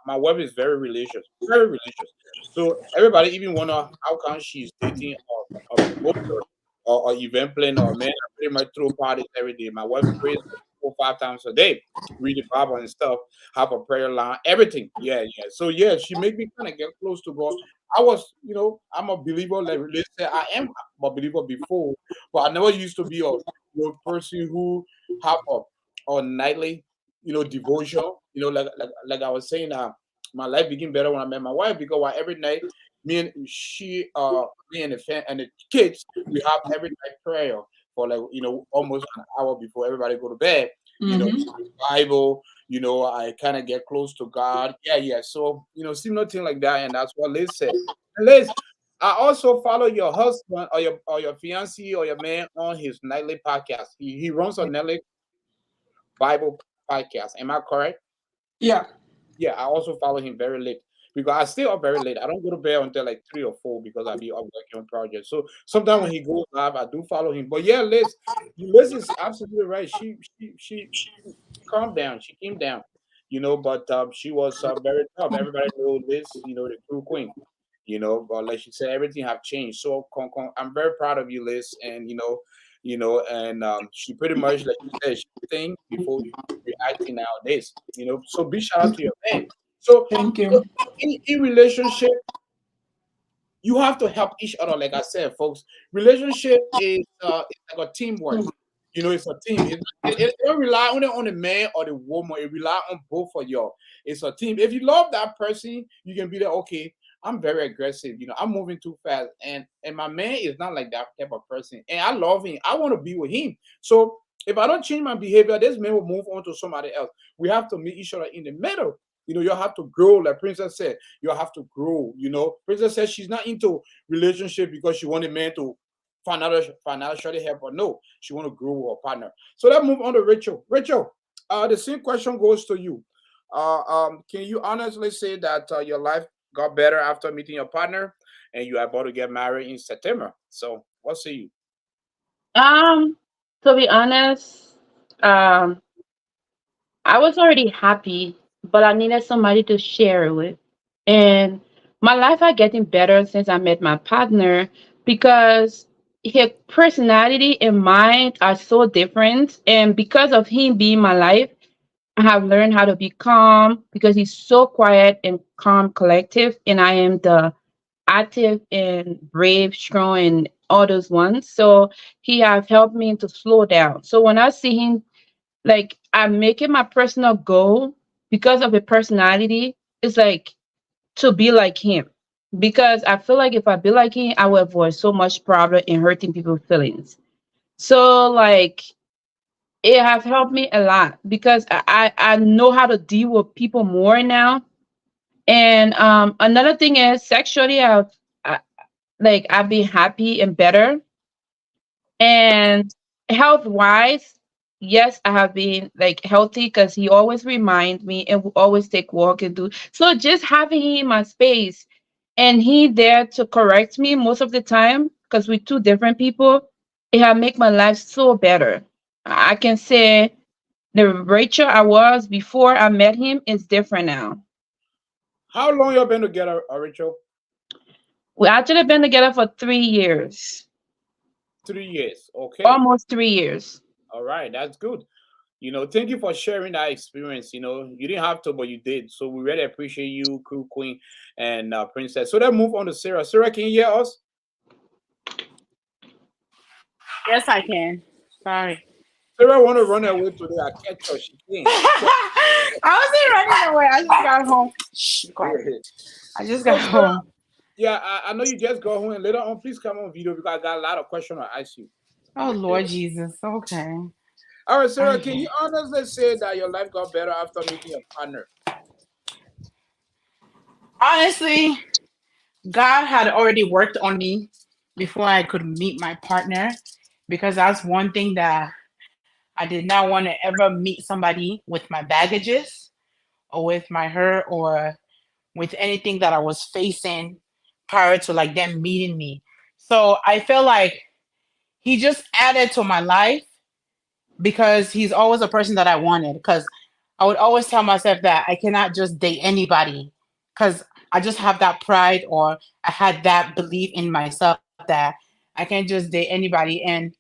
My wife is very religious, very religious. So everybody even wonder how come she's dating a promoter or event planner or man. I pretty much throw parties every day. My wife prays 4 or 5 times a day, read the Bible and stuff, have a prayer line, everything. Yeah, yeah. So yeah, she made me kind of get close to God. I was, I'm a believer. Like they say, I am a believer before, but I never used to be a person who have a nightly, devotion. Like I was saying, my life became better when I met my wife because every night, me and the kids, we have every night prayer for like almost an hour before everybody go to bed. You know, Mm-hmm. Bible. I kind of get close to God. Yeah, yeah. So similar thing like that, and that's what Liz said. And Liz, I also follow your husband or your fiancé or your man on his nightly podcast. He runs a nightly Bible podcast. Am I correct? Yeah. Yeah, I also follow him very late because I stay up very late. I don't go to bed until like 3 or 4 because I be up working on projects. So sometimes when he goes live, I do follow him. But yeah, Liz is absolutely right. She calmed down. She came down, but she was very tough. Everybody knows Liz, the true queen. But like she said, everything have changed. So I'm very proud of you, Liz, and and she pretty much like you said, she think before reacting nowadays. So big shout out to your man. So, Thank so you. in relationship, you have to help each other. Like I said, folks, relationship is it's like a teamwork. It's a team. It don't rely only on the man or the woman. It rely on both of y'all. It's a team. If you love that person, you can be like, okay, I'm very aggressive. I'm moving too fast, and my man is not like that type of person. And I love him. I want to be with him. So if I don't change my behavior, this man will move on to somebody else. We have to meet each other in the middle. You have to grow, like Princess said. You have to grow. Princess said she's not into relationship because she wanted man to financially help her. No, she want to grow with her partner. So let's move on to Rachel. Rachel, the same question goes to you. Can you honestly say that your life got better after meeting your partner, and you are about to get married in September? So what say you? Um, to be honest, um, I was already happy, but I needed somebody to share it with. And my life are getting better since I met my partner because his personality and mine are so different. And because of him being my life, I have learned how to be calm because he's so quiet and calm, collective, and I am the active and brave, strong, and all those ones. So he have helped me to slow down. So when I see him, like I make it my personal goal because of the personality. It's like to be like him because I feel like if I be like him, I will avoid so much problem and hurting people's feelings. So like it has helped me a lot because I know how to deal with people more now. And another thing is sexually, I, like I've been happy and better. And health wise, yes, I have been like healthy because he always remind me and will always take walk and do. So just having him in my space and he there to correct me most of the time because we're two different people, it have make my life so better. I can say the Rachel I was before I met him is different now. How long you been together, Rachel? We actually been together for 3 years, 3 years. Okay. almost 3 years. All right. That's good. Thank you for sharing that experience. You didn't have to, but you did. So we really appreciate you, Crew Queen and Princess. So then move on to Sarah. Sarah, can you hear us? Yes, I can. Sorry. Sarah want to run away today. I catch her. She can't. I wasn't running away. I just got home. Shh, be quiet. I just So got Sarah, home. yeah, I know you just got home and later on, please come on video because I got a lot of questions to ask you. Oh Lord Jesus. Okay. All right, Sarah, can you Okay. honestly say that your life got better after meeting your partner? Honestly, God had already worked on me before I could meet my partner because that's one thing that I did not want to ever meet somebody with my baggages or with my hurt or with anything that I was facing prior to like them meeting me. So I feel like he just added to my life because he's always a person that I wanted. Because I would always tell myself that I cannot just date anybody because I just have that pride or I had that belief in myself that I can't just date anybody. And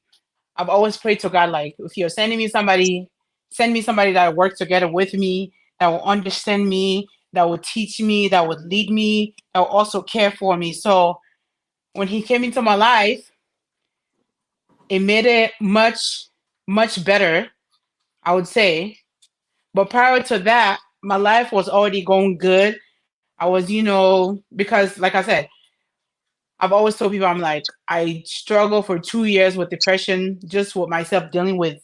I've always prayed to God, like, if you're sending me somebody, send me somebody that will work together with me, that will understand me, that will teach me, that would lead me, that will also care for me. So when he came into my life, it made it much, much better, I would say. But prior to that, my life was already going good. I was, because like I said, I've always told people I'm like I struggled for 2 years with depression, just with myself dealing with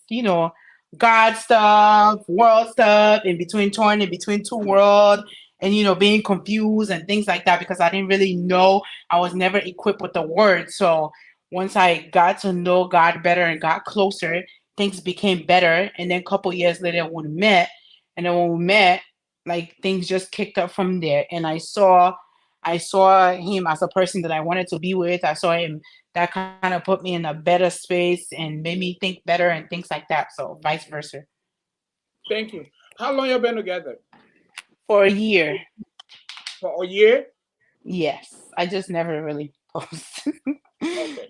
God stuff, world stuff, in between torn in between two worlds, and being confused and things like that because I didn't really know. I was never equipped with the word. So once I got to know God better and got closer, things became better. And then a couple years later, when we met, and then when we met, like things just kicked up from there. And I saw him as a person that I wanted to be with. I saw him that kind of put me in a better space and made me think better and things like that. So vice versa. Thank you. How long you been together? For a year, For a year? yes. I just never really post. Okay.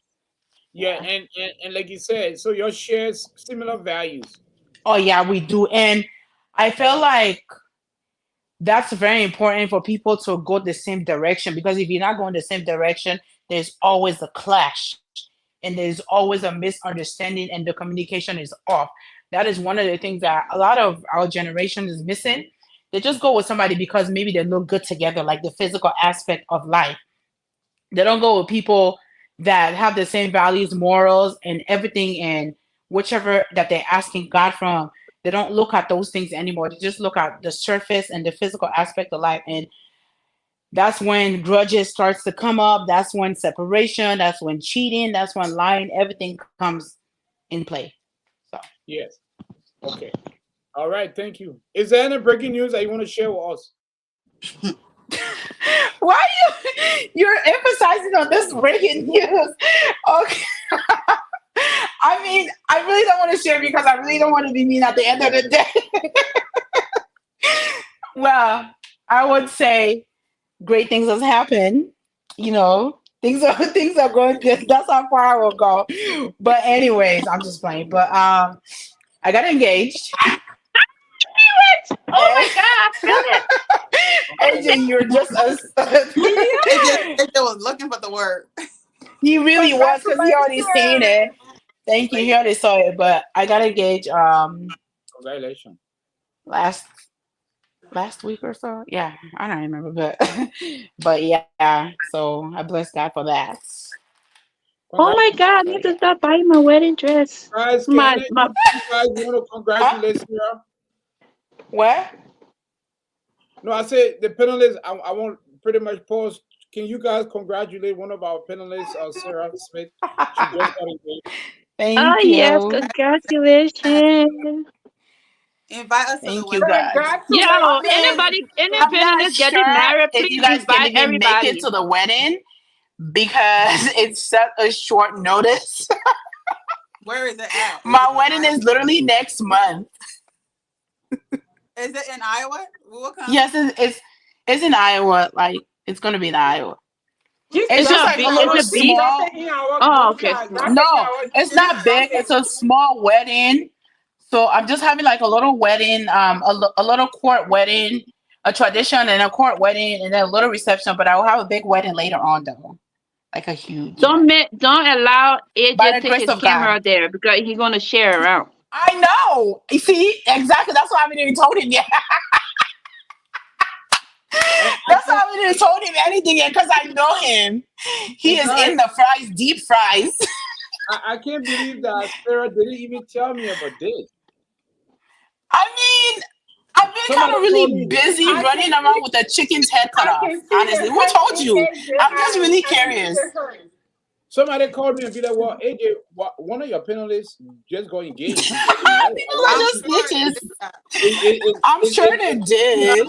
Yeah, and like you said, so your shares similar values. Oh yeah, we do. And I feel like that's very important for people to go the same direction because if you're not going the same direction, there's always a clash and there's always a misunderstanding and the communication is off. That is one of the things that a lot of our generation is missing. They just go with somebody because maybe they look good together, like the physical aspect of life. They don't go with people that have the same values, morals, and everything, and whichever that they're asking God from. They don't look at those things anymore. They just look at the surface and the physical aspect of life. And that's when grudges starts to come up. That's when separation. That's when cheating. That's when lying. Everything comes in play. So Yes. Okay. All right. Thank you. Is there any breaking news that you want to share with us? why you're emphasizing on this breaking news? Okay. I mean, I really don't want to share because I really don't want to be mean at the end of the day. Well, I would say great things has happened. Things are things are going good. That's how far I will go. But anyways, I'm just playing. But I got engaged. Oh my God, I feel it. AJ, you're just a. AJ was looking for the word. He really was because he already seen it. Congratulations. Thank you. He already saw it, but I got engaged Congratulations. last week or so. Yeah, I don't remember, but but yeah. So I bless God for that. Oh my God, I So need yeah. to start buying my wedding dress. Guys, can My you guys want to Huh? congratulate Sarah? What? No, I said the panelists. I want pretty much pause. Can you guys congratulate one of our panelists, Sarah Smith? She just got engaged. oh Thank yes, you. congratulations. Invite us to the Thank you, wedding. guys. Yo, I mean, anybody, any I'm not panelist getting sure married, if please you guys can invite even make it everybody. to the wedding because it's such a short notice. Where is it at? Is it My in wedding Iowa? is literally next month. Is it in Iowa? What Yes, county? it's in Iowa. Like it's gonna be in Iowa. It's It's just gonna like a be, is little it big? small. Nothing in our Oh, group okay, chat. small. Nothing in No, our it's group not big. chat. It's a small wedding. So I'm just having like a little wedding, a little court wedding, a tradition and a court wedding, and then a little reception. But I will have a big wedding later on, though, like a huge wedding. Don't allow By AJ the take grace his of God. camera there because he's gonna share around. I know. You see, exactly. That's why I haven't even told him yet. I That's why I can't, haven't even told him anything yet because I know him. He and is guys, in the fries, deep fries. I can't believe that Sarah didn't even tell me about this. I mean, I've been kind Somebody of told really me. busy I can running around see, with a chicken's head cut I off. can see the Honestly, who hurt told in you? AJ I'm just eyes. really I can see curious. the hurt. Somebody called me and be like, "Well, AJ, one of your panelists just got engaged. She's getting married. People I want are I'm to just see. sure they snitches. did that. I'm sure they did.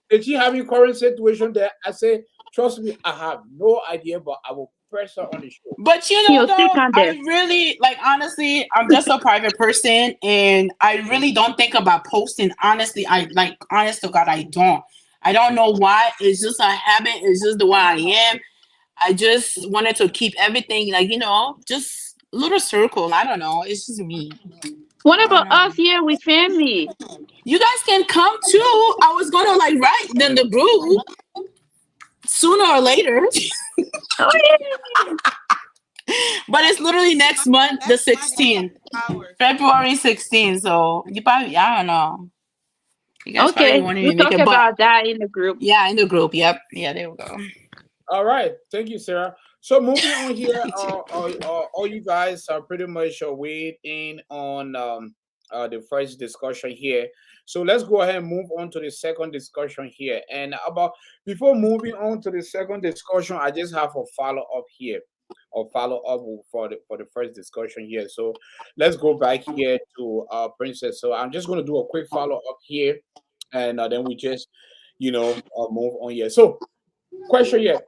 Is she having current situation there?" I say, "Trust me, I have no idea, but I will press her on the show." But you know, He'll still though, come there. I really like honestly, I'm just a private person and I really don't think about posting. Honestly, I like honest to God, I don't. I don't know why. It's just a habit, it's just the way I am. I just wanted to keep everything like, just a little circle. I don't know. It's just me. What I don't about know. us here with family? You guys can come too. I was gonna like write in the group sooner or later. Oh yeah. But it's literally next month, the Next month in a 16th, couple hours. February 16th. So you probably, I don't know. You guys probably Okay, won't we even make talk it, but about that in the group. yeah, in the group. Yep. Yeah, there we go. All right, thank you, Sarah. So moving on here, all you guys are pretty much weighed in on the first discussion here. So let's go ahead and move on to the second discussion here. And about before moving on to the second discussion, I just have a follow up here, or follow up for the first discussion here. So let's go back here to Princess. So I'm just going to do a quick follow up here, and then we just move on here. So question here.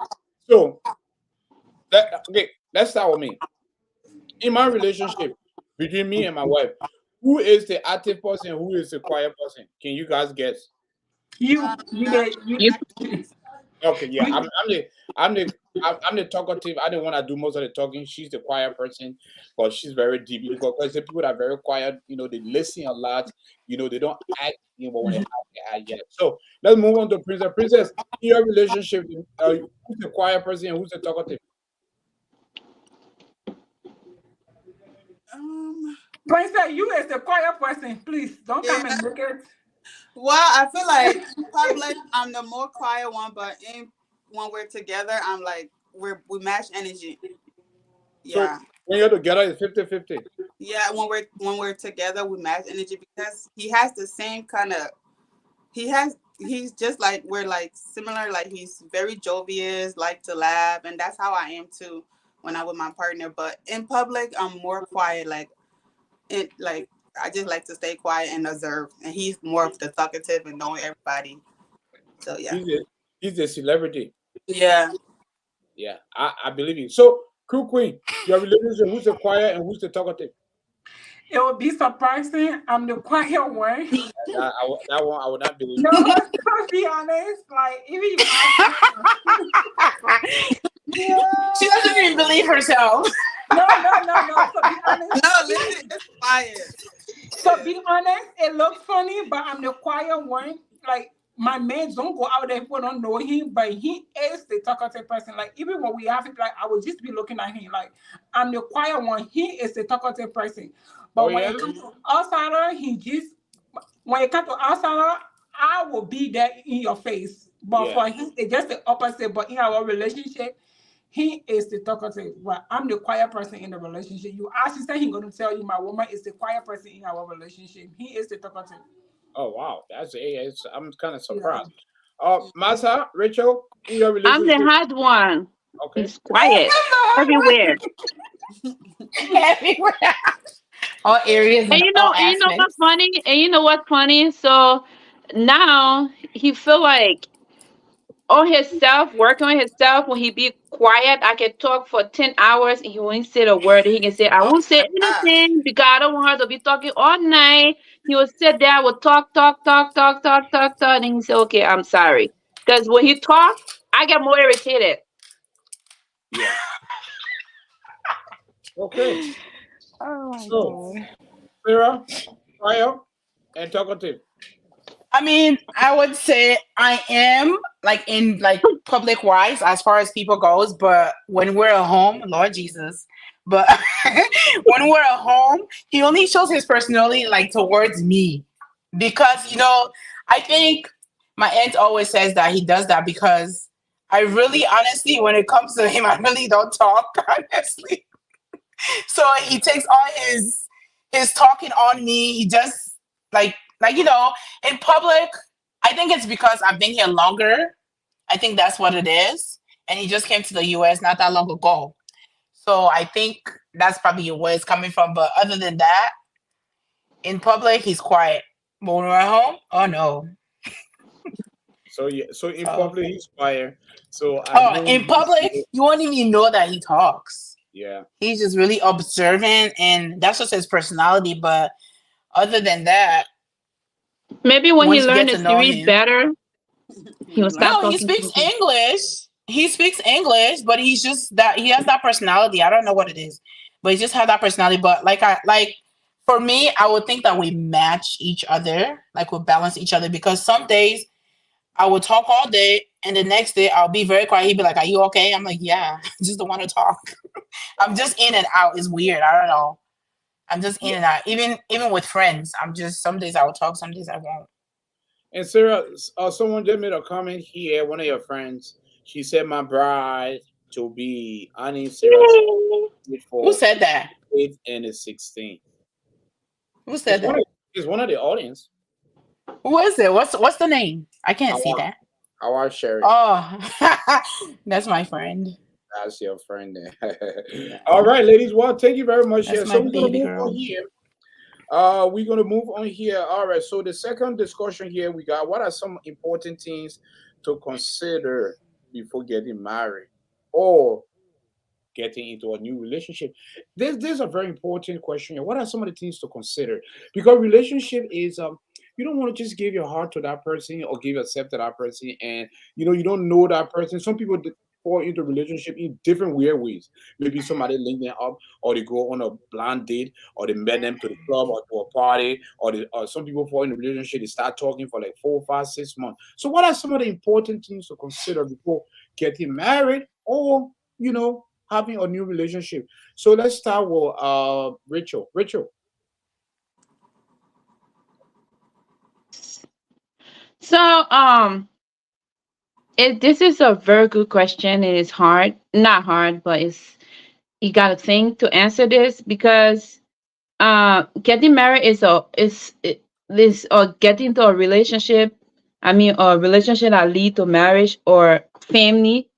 So okay, let's start with me. In my relationship between me and my wife, who is the active person? Who is the quiet person? Can you guys guess? You, you, You Okay, yeah, we, I'm the I'm the talkative. I don't want to do most of the talking. She's the quiet person, but she's very deep. Because the people that are very quiet, they listen a lot. They don't act. But when they have to act, yeah. So let's move on to Princess. Princess, in your relationship, who's the quiet person and who's the talkative? Um, Princess, you as the quiet person, please don't yeah. come and make it. Well, I feel like in public I'm the more quiet one, but when we're together, I'm like we match energy. So Yeah. when you're together, it's 50-50. Yeah, when we're together, we match energy because he has the same kind of he's just like we're like similar, like he's very jovious, like to laugh, and that's how I am too when I'm with my partner. But in public, I'm more quiet, like I just like to stay quiet and observe, and he's more of the talkative and knowing everybody. So yeah. He's a celebrity. Yeah. Yeah, I believe you. So, Crew Queen, your relationship, who's the quiet and who's the talkative? It would be surprising. I'm the quiet one. That one I would not believe. No, let's be honest. Like, even if you ask me, She doesn't even believe herself. no. To be honest, No, listen, it's quiet. So be honest, it looks funny, but I'm the quiet one. Like my man don't go out there, people don't know him, but he is the talkative person. Like even when we have it, like I would just be looking at him like I'm the quiet one. He is the talkative person. Oh But when yeah, it comes to outsider, he just when it comes to outsider, I will be there in your face. But yeah. for him, it's just the opposite. But in our relationship, he is the talkative. Well, I'm the quiet person in the relationship. You ask, he said he's gonna tell you my woman is the quiet person in our relationship. He is the talkative. Oh wow, that's I'm kind of Yeah. surprised. Masa, Rachel, in your I'm the relationship, hard one. okay. He's quiet everywhere. Everywhere. All areas and all And you know what's aspects. funny? And you know what's funny? So now he feel like on himself, working on himself. When he be quiet, I can talk for 10 hours and he won't say a word. He can say, I won't say anything because I don't want her to be talking all night. He will sit there, will talk, talk, talk, talk, talk, talk, talk, and he say, okay, I'm sorry. Because when he talk, I get more irritated. Yeah. Okay. Oh my So god. Sarah, quiet and talkative. I mean, I would say I am like in like public wise as far as people goes, but when we're at home, Lord Jesus. But when we're at home, he only shows his personality like towards me. Because I think my aunt always says that he does that because I really honestly when it comes to him, I really don't talk, honestly. So he takes all his talking on me. He just like in public. I think it's because I've been here longer. I think that's what it is. And he just came to the US not that long ago. So I think that's probably where it's coming from. But other than that, in public he's quiet. But when we're at home, oh no. So yeah, so in So public he's quiet. So at home in public, you won't even know that he talks. yeah. He's just really observant and that's just his personality. But other than that, Maybe when he once you learned get to to know read him. better, When he you will learn start No, he talking to speaks people. English. He speaks English, but he's just that he has that personality. I don't know what it is, but he just has that personality. But like for me, I would think that we match each other, like we balance each other. Because some days I would talk all day, and the next day I'll be very quiet. He'd be like, "Are you okay?" I'm like, "Yeah, I just don't want to talk." I'm just in and out. It's weird. I don't know. I'm just in and out. Even with friends, I'm just some days I will talk, some days I won't. And Sarah, someone just made a comment here. One of your friends, she said, "My bride to be Annie Sarah's Yay. Who for said that? 8 and is 16." Who It's said that? it's one of the audience. Who is it? What's the name? I can't see Our that. our Sherry. Oh, that's my friend. That's your friend there. Yeah, All right, ladies. Well, thank you very much that's here. my So we're gonna baby move on girl. here. We're gonna move on here. All right. So the second discussion here we got what are some important things to consider before getting married or getting into a new relationship? This is a very important question. What are some of the things to consider? Because relationship is you don't want to just give your heart to that person or give yourself to that person and you don't know that person. Some people fall into relationship in different weird ways. Maybe somebody link them up or they go on a blind date or they met them to the club or to a party or some people fall in a relationship, they start talking for like 4, 5, 6 months. So what are some of the important things to consider before getting married or having a new relationship? So let's start with Rachel. Rachel. So, this is a very good question. It is hard, not hard, but you got to think to answer this because getting married this or getting into a relationship. I mean, a relationship that lead to marriage or family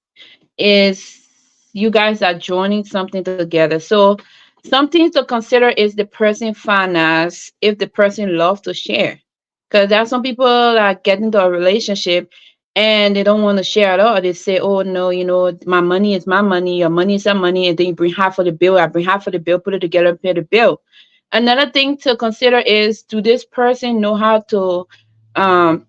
is you guys are joining something together. So something to consider is the person finance if the person loves to share. Because there are some people that get into a relationship and they don't want to share at all. They say, oh no, my money is my money, your money is our money, and then you bring half of the bill, I bring half of the bill, put it together and pay the bill. Another thing to consider is do this person know how to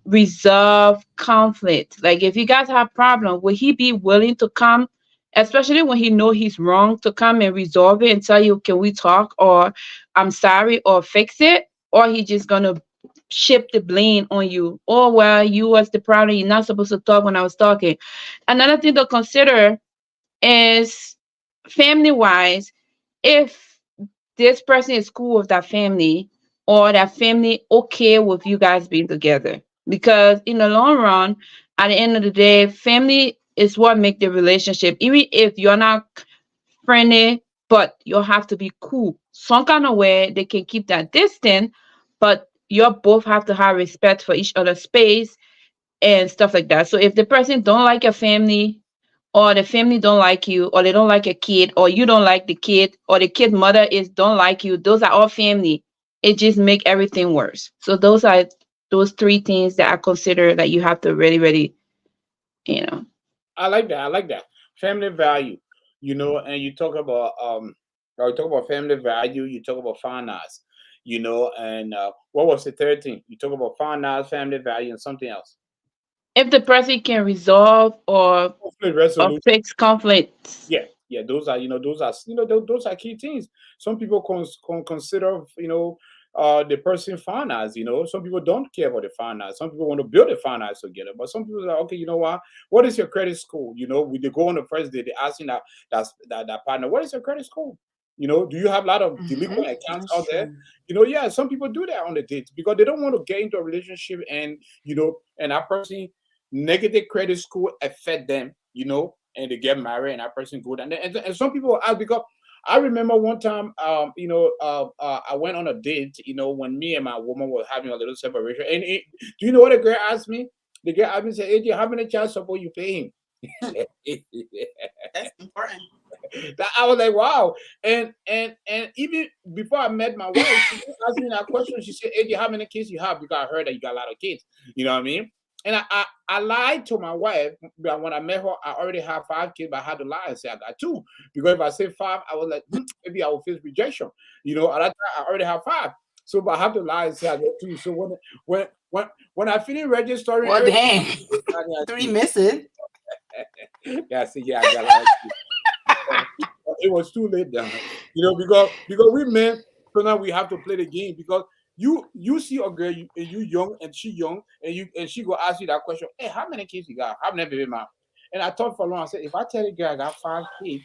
resolve conflict? Like if you guys have problem, will he be willing to come, especially when he know he's wrong, to come and resolve it and tell you, can we talk, or I'm sorry, or fix it? or he just gonna ship the blame on you. Oh well, you was the problem. You're not supposed to talk when I was talking. Another thing to consider is family wise, if this person is cool with that family or that family okay with you guys being together. Because in the long run, at the end of the day, family is what make the relationship. Even if you're not friendly, but you'll have to be cool. Some kind of way they can keep that distant, but you both have to have respect for each other's space and stuff like that. So if the person don't like your family, or the family don't like you, or they don't like your kid, or you don't like the kid, or the kid mother is don't like you, those are all family. It just make everything worse. So those are those three things that I consider that you have to really, really, you know. I like that. I like that. Family value, and you talk about you talk about family value, you talk about finance, and what was the third thing? You talk about finance, family value, and something else. If the person can resolve Conflict or resolution. fix conflicts. Yeah, yeah, those are key things. Some people consider the person finance. Some people don't care about the finance. Some people want to build a finance together, but some people are like, okay, you know what is your credit score? We they go on the first day, they asking that partner, what is your credit score? Do you have a lot of delinquent accounts That's out there? true. Yeah, some people do that on the dates because they don't want to get into a relationship and that person negative credit score affect them, and they get married and that person good. And some people ask because I remember one time, I went on a date, when me and my woman were having a little separation. And do you know what the girl asked me? The girl asked me, said, "Hey, how many child support you paying?" That's important. That I was like, wow. And even before I met my wife, she asked me that question. She said, "AJ, how many kids you have?" Because I heard that you got a lot of kids. You know what I mean? And I lied to my wife, but when I met her, I already have 5 kids, but I had to lie and say I got 2. Because if I say 5, I was like, maybe I will face rejection. At that time, I already have 5. So, but I have to lie and say I got 2. So when I finish registering Well, everything, dang. I got 3 2. missing. Yeah, I see, yeah, I got a lot of kids. It was too late then, because we men, so now we have to play the game because you see a girl, and you young and she young, and she go ask you that question. Hey, how many kids you got? How many baby mom? And I thought for long. I said, if I tell the girl I got 5 kids,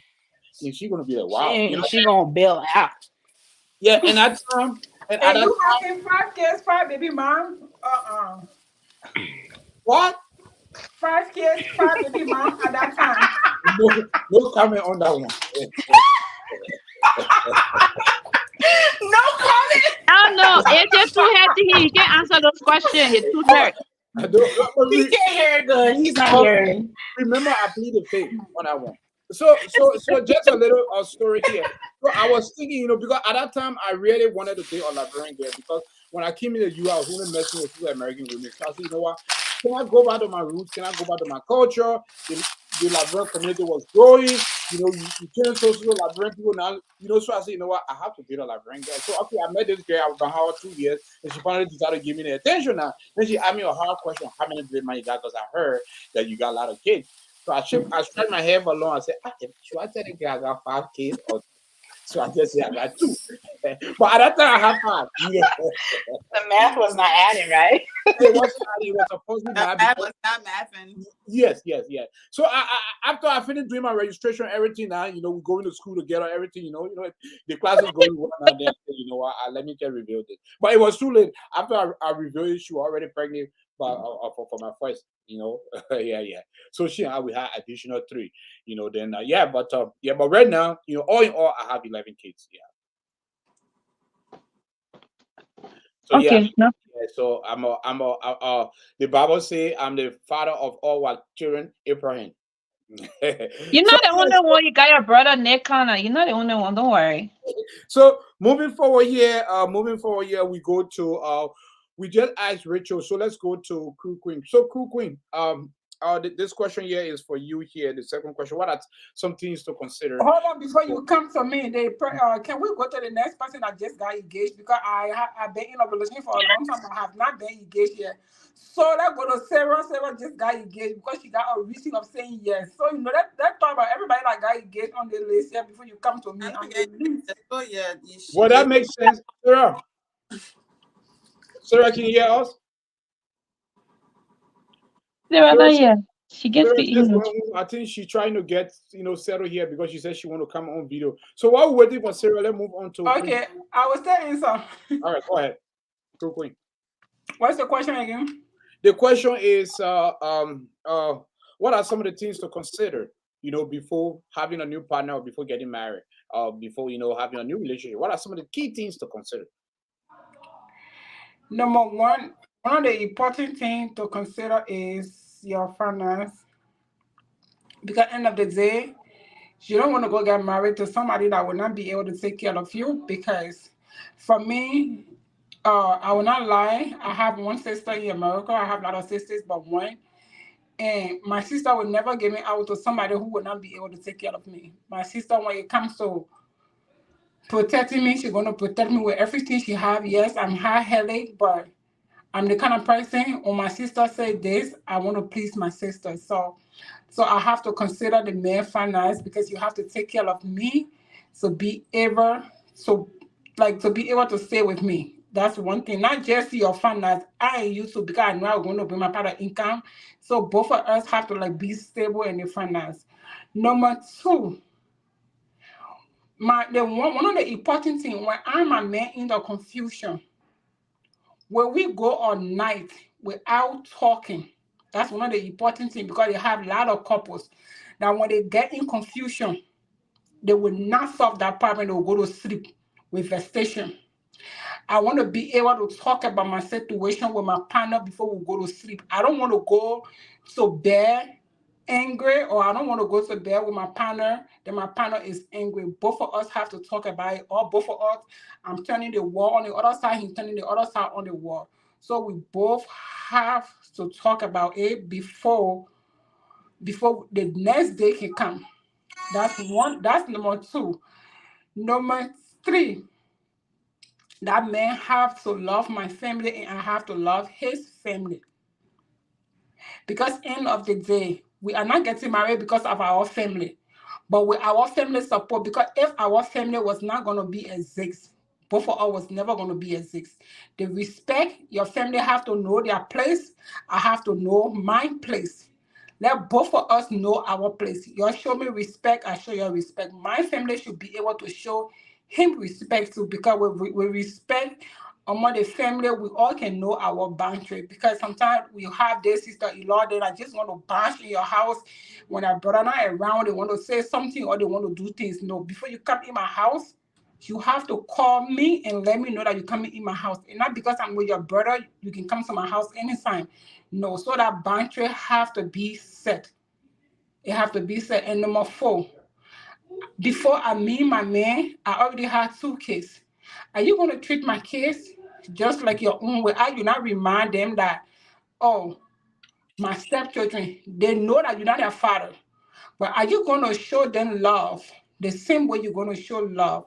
and she gonna be like, wow, She gonna bail out. yeah. And at And that you time, having 5 kids, 5 baby mom? what? 5 kids, 5 baby mom at that time. No comment on that one. No comment. I don't know. It's just too hard to hear. You can't answer those questions. It's too hard. I don't, but He can't hear it good. He's not but hearing. remember, I pleaded fake on that one. So just a little story here. So I was thinking, because at that time I really wanted to date a Liberian girl because when I came in the U, I was only messing with 2 American women. So I said, you know what? Can I go back to my roots? Can I go back to my culture? The Liberian community was growing. You turn social Liberian people now. So I said, you know what? I have to date a Liberian girl. So okay, I met this girl. I was with her 2 years, and she finally decided to give me the attention. Now, then she asked me a hard question: how many baby you got? Because I heard that you got a lot of kids. So I scratched my head for long. I said, should I tell the guy I got 5 kids or so I just say I got 2? But at that time I have 5. The math was not adding, right? It was supposed to be That mad bad because was not mapping. yes, yes, yes. So after I finished doing my registration, everything now, we going to school together, everything, the class is going well now. Then let me just reveal this. But it was too late. After I revealed it, she was already pregnant, but for my first, yeah, yeah. So she and I we had additional 3, then yeah, but right now, all in all, I have 11 kids. Yeah. So yeah, Okay. No. yeah, so the Bible say I'm the father of all our children, Abraham. You're so not the only one. You got your brother Nick Connor. You're not the only one. Don't worry. so moving forward here, we go to we just asked Rachel, so let's go to Crew Queen. So Crew Queen, this question here is for you here. The second question: what are some things to consider? Hold on before you come to me. Can we go to the next person that just got engaged? Because I've been in a relationship for a long time. I have not been engaged yet. So let's go to Sarah. Sarah just got engaged because she got a reason of saying yes. So that talk about everybody that got engaged on the list here before you come to me I on don't the get list. it. Oh yeah, she Well, that just makes sense, Sarah. Sarah, can you hear us? Sarah, Sarah, not yet. She can Sarah speak just English. went home. I think she's trying to get settled here because she said she want to come on video. So while we're waiting for Sarah, let's move on to Queen. Okay, I was telling some. All right, go ahead. Go Queen. What's the question again? The question is, what are some of the things to consider, before having a new partner or before getting married, before having a new relationship? What are some of the key things to consider? Number one of the important things to consider is your finance. Because end of the day, you don't want to go get married to somebody that will not be able to take care of you. Because for me, I will not lie. I have one sister in America. I have a lot of sisters, but one. And my sister would never give me out to somebody who would not be able to take care of me. My sister, when it comes to protecting me, she's gonna protect me with everything she have. Yes, I'm high-headed, but I'm the kind of person when my sister said this, I want to please my sister. So I have to consider the man finance because you have to take care of me to be able to be able to stay with me. That's one thing. Not just your finance. I used to because I know I'm going to bring my part of income. So both of us have to be stable in the finance. Number two, one of the important things when I'm a man in the confusion, when we go all night without talking, that's one of the important things because they have a lot of couples that when they get in confusion, they will not solve that problem. They will go to sleep with frustration. I want to be able to talk about my situation with my partner before we go to sleep. I don't want to go to bed angry, or I don't want to go to bed with my partner, then my partner is angry. Both of us have to talk about it, or both of us, I'm turning the wall on the other side, he's turning the other side on the wall. So we both have to talk about it before the next day can come. That's one. That's number two. Number three, that man have to love my family and I have to love his family. Because end of the day, we are not getting married because of our family, but with our family support. Because if our family was not going to be exist, both of us was never going to be exist. The respect, your family have to know their place. I have to know my place. Let both of us know our place. You show me respect, I show you respect. My family should be able to show him respect too, because we respect among the family, we all can know our boundary. Because sometimes we have this sister-in-law that I just want to bash in your house when our brother not around. They want to say something or they want to do things. No, before you come in my house, you have to call me and let me know that you're coming in my house. And not because I'm with your brother, you can come to my house anytime. No, so that boundary have to be set. It have to be set. And number four, before I meet my man, I already had two kids. Are you going to treat my kids just like your own way? Are you not remind them that, oh, my stepchildren, they know that you're not their father, but are you going to show them love the same way you're going to show love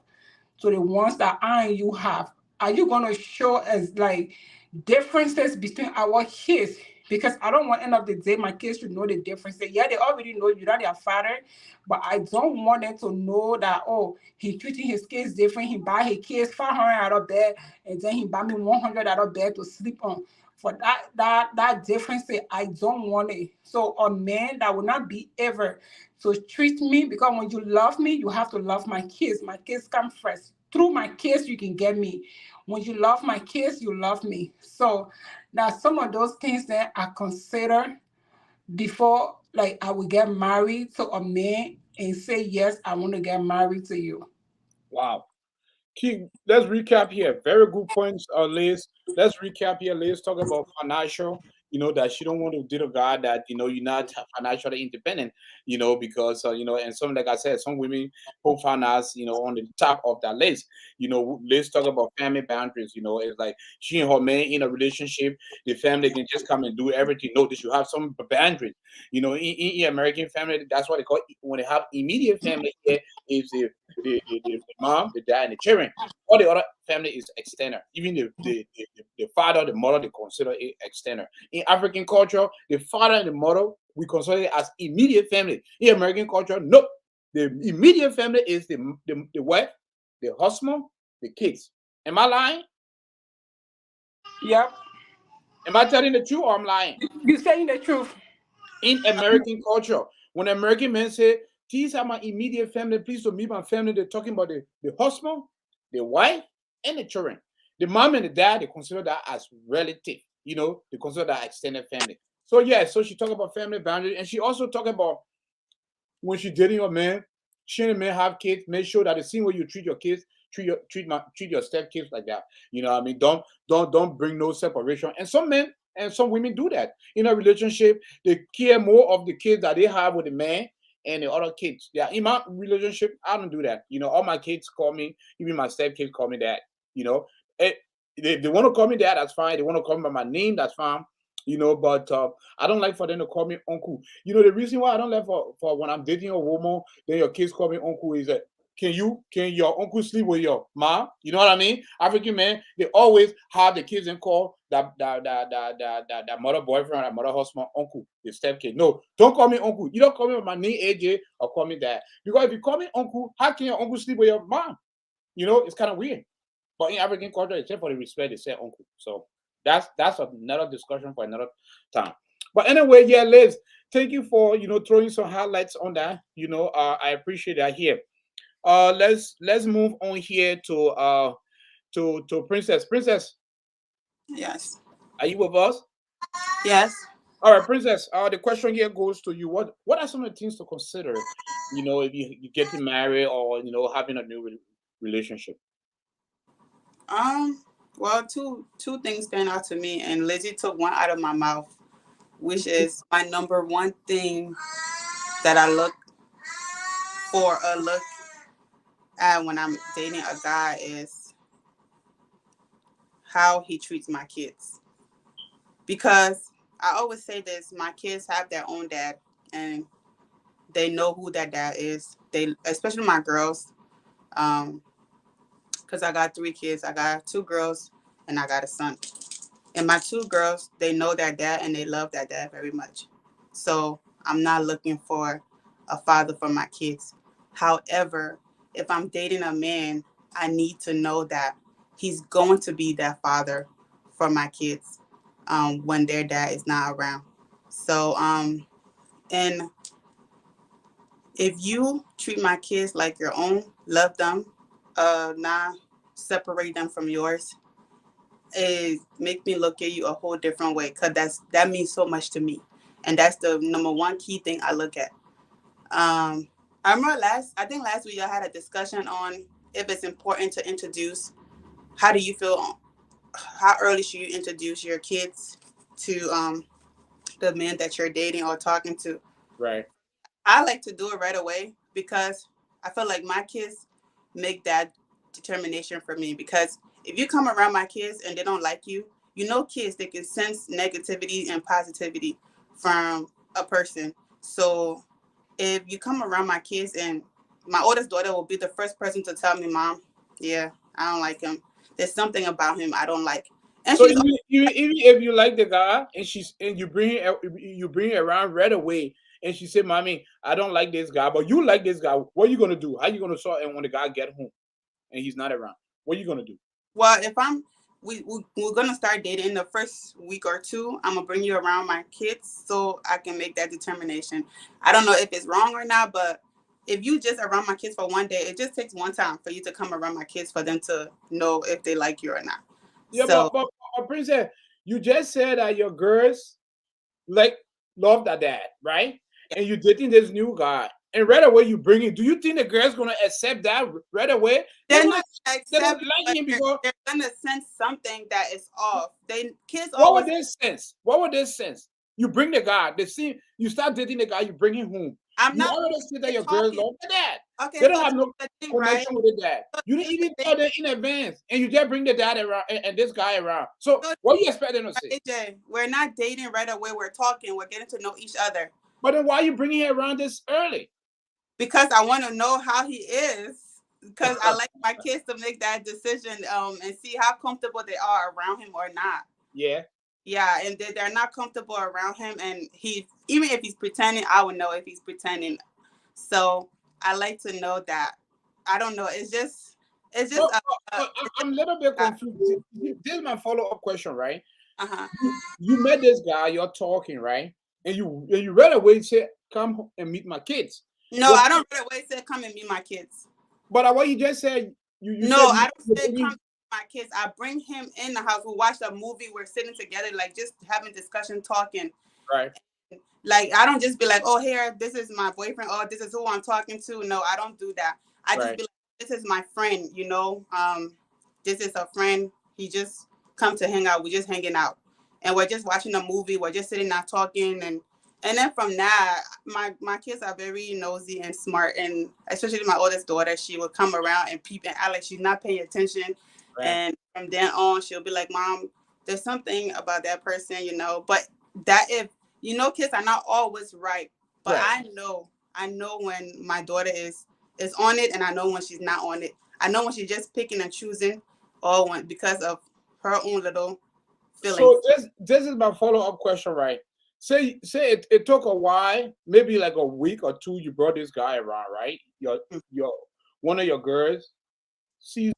to the ones that I and you have? Are you going to show us differences between our kids? Because I don't want end of the day my kids to know the differences. Yeah, they already know you're not their father, but I don't want them to know that, oh, he treating his kids different. He buy his kids 500 out of bed, and then he buy me 100 out of bed to sleep on. For that difference, I don't want it. So a man that will not be ever to treat me, because when you love me, you have to love my kids. My kids come first. Through my kids, you can get me. When you love my kids, you love me. So now some of those things that I consider before I will get married to a man and say, yes, I want to get married to you. Wow. Let's recap here. Very good points, Liz. Let's recap here. Liz talk about financial. That she don't want to date a guy that you're not financially independent. Because and some, like I said, some women put finance on the top of that list. Let's talk about family boundaries. It's like she and her man in a relationship, the family can just come and do everything. No, they should have some boundaries. In American family, that's what they call when they have immediate family. Here is the mom, the dad, and the children. All the other family is extender. Even the father, the mother, they consider it extender. In African culture, the father and the mother, we consider it as immediate family. In American culture, nope. The immediate family is the wife, the husband, the kids. Am I lying? Yep. Am I telling the truth or I'm lying? You saying the truth. In American culture, when American men say, these are my immediate family, please don't meet my family, they're talking about the husband, the wife, and the children. The mom and the dad, they consider that as relative, they consider that extended family. So yeah, so she talk about family boundaries, and she also talk about when she dating your man, she and the man have kids, make sure that the same way you treat your kids, treat your step kids like that. You know what I mean? Don't bring no separation. And some men and some women do that. In a relationship, they care more of the kids that they have with the man and the other kids. Yeah, in my relationship, I don't do that. All my kids call me, even my step kids call me dad. You know, Eh, they want to call me dad, that's fine. They want to call me by my name, that's fine. But I don't like for them to call me uncle. The reason why I don't like for when I'm dating a woman, then your kids call me uncle is that can your uncle sleep with your mom? You know what I mean? African men, they always have the kids and call that mother boyfriend, that mother husband, uncle, the stepkid. No, don't call me uncle. You don't call me with my name AJ or call me that. Because if you call me uncle, how can your uncle sleep with your mom? It's kind of weird. But in African culture, except for the respect, they say uncle. So that's another discussion for another time. But anyway, yeah, Liz, thank you for throwing some highlights on that. I appreciate that here. Let's move on here to Princess. Princess, Yes. are you with us? Yes. All right, Princess. The question here goes to you. What are some of the things to consider? If you getting married or having a new relationship. Well, two things stand out to me, and Lizzie took one out of my mouth, which is my number one thing that I look at when I'm dating a guy is how he treats my kids. Because I always say this, my kids have their own dad, and they know who that dad is. They, especially my girls, because I got three kids. I got two girls and I got a son. And my two girls, they know their dad and they love their dad very much. So I'm not looking for a father for my kids. However, if I'm dating a man, I need to know that he's going to be that father for my kids when their dad is not around. So, and if you treat my kids like your own, love them, not separate them from yours, it make me look at you a whole different way because that means so much to me, and that's the number one key thing I look at. I remember I think last week I had a discussion on if it's important to introduce. How do you feel? How early should you introduce your kids to the man that you're dating or talking to? Right. I like to do it right away because I feel like my kids make that determination for me. Because if you come around my kids and they don't like you, kids, they can sense negativity and positivity from a person. So if you come around my kids, and my oldest daughter will be the first person to tell me, Mom, yeah, I don't like him. There's something about him I don't like. And So she's even if you like the guy and you bring it around right away, and she said, "Mommy, I don't like this guy, but you like this guy. What are you gonna do? How you gonna sort? And when the guy get home and he's not around, what are you gonna do?" Well, if we're gonna start dating in the first week or two, I'm gonna bring you around my kids so I can make that determination. I don't know if it's wrong or not, but if you just around my kids for one day, it just takes one time for you to come around my kids for them to know if they like you or not. Yeah, but So Princess, you just said that your girls like love that dad, right? And you dating this new guy, and right away you bring it. Do you think the girl's gonna accept that right away? They they're might not gonna they don't accept it, like but him because they're gonna sense something that is off. Kids what would always. this sense? What would this sense? You bring the guy, they see you start dating the guy, you bring him home. I'm You not already see that they're your girls talking. love the dad. Okay, They so don't have this no is the thing, right? connection with the dad. So You this didn't is the even thing. tell them in advance, and you just bring the dad around and this guy around. So So what you expect them to say? AJ, we're not dating right away. We're talking. We're getting to know each other But then why are you bringing him around this early? because I want to know how he is. Because I like my kids to make that decision and see how comfortable they are around him or not. Yeah. Yeah, and they're not comfortable around him, and he even if he's pretending, I would know if he's pretending. So I like to know that. I don't know. It's just But, I'm a little bit uh confused. This is my follow-up question, right? huh. You met this guy, you're talking, right? And you right away say, "Come and meet my kids." No, Your I kid, don't right away say come and meet my kids. but what you just said, you No, said I don't you say come bring. to my kids. I bring him in the house. We watch a movie. We're sitting together, like just having discussion, talking. Right, Like I don't just be like, oh, here, this is my boyfriend. Oh, this is who I'm talking to. No, I don't do that. I just right. be like, this is my friend. This is a friend. He just come to hang out. We just hanging out, and we're just watching a movie. We're just sitting there talking, and then from that, my kids are very nosy and smart, and especially my oldest daughter, she will come around and peep and act like she's not paying attention, Right. and from then on, she'll be like, Mom, there's something about that person. But that if kids are not always right, but Right. I know when my daughter is on it, and I know when she's not on it. I know when she's just picking and choosing, or when because of her own little feelings. So this is my follow-up question, right? Say it took a while, maybe like a week or two. You brought this guy around, right? Your one of your girls sees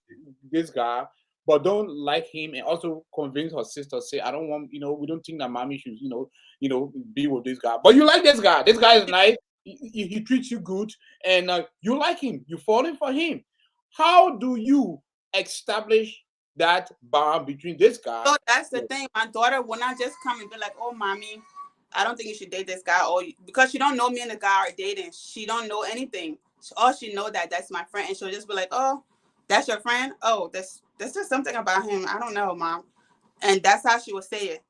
this guy, but don't like him, and also convince her sister, say, I don't want, we don't think that mommy should, be with this guy. But you like this guy. This guy is nice. He treats you good, and you like him. You falling for him. How do you establish that bond between this guy? So that's the thing. My daughter will not just come and be like, "Oh, mommy, I don't think you should date this guy," or because she don't know me and the guy are dating. She don't know anything. All she know that's my friend, and she'll just be like, "Oh, that's your friend? Oh, that's just something about him. I don't know, mom." And that's how she will say it.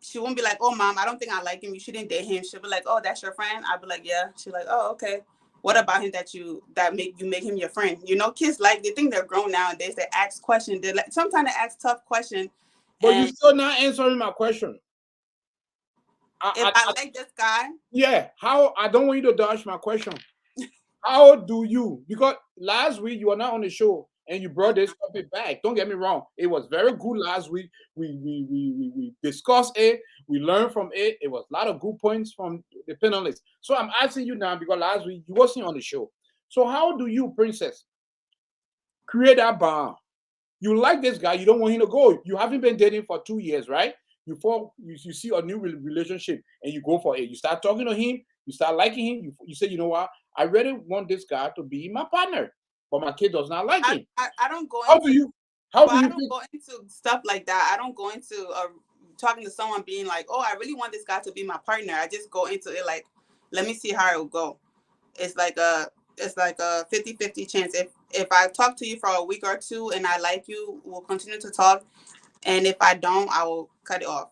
She won't be like, "Oh, mom, I don't think I like him. You shouldn't date him." She'll be like, "Oh, that's your friend." I'll be like, "Yeah." She's like, "Oh, okay. What about him that make him your friend?" Kids they think they're grown nowadays. They ask questions. They like sometimes they ask tough questions. But you And still not answering my question. if I like this guy, Yeah, how I don't want you to dodge my question. How do you? Because last week you were not on the show and you brought this topic back. Don't get me wrong; it was very good last week. We discussed it. We learned from it. It was a lot of good points from the panelists. So I'm asking you now because last week you wasn't on the show. So how do you, princess, create that bond? You like this guy, you don't want him to go. You haven't been dating for 2 years, right? You see a new relationship and you go for it. You start talking to him, you start liking him. You say, you know what? I really want this guy to be my partner, but my kid does not like I, him. I I don't go How do into you? How but do I you don't think? go into stuff like that. I don't go into talking to someone being like, "Oh, I really want this guy to be my partner." I just go into it like, "Let me see how it will go." It's like a 50-50 chance. If I talk to you for a week or two and I like you, we'll continue to talk. And if I don't, I will cut it off.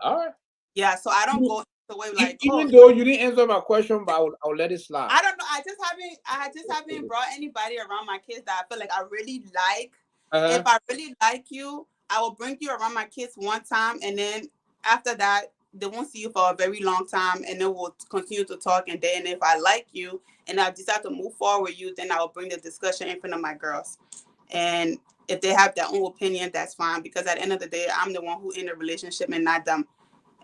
All right. Yeah, so I don't go the way like, "Oh, Even though you didn't answer my question, but I'll let it slide. I don't know. I just haven't brought anybody around my kids that I feel like I really like. If Uh-huh. I really like you, I will bring you around my kids one time, and then after that, they won't see you for a very long time, and then we'll continue to talk. And then if I like you and I decide to move forward with you, then I will bring the discussion in front of my girls. And if they have their own opinion, that's fine. Because at the end of the day, I'm the one who in the relationship and not them.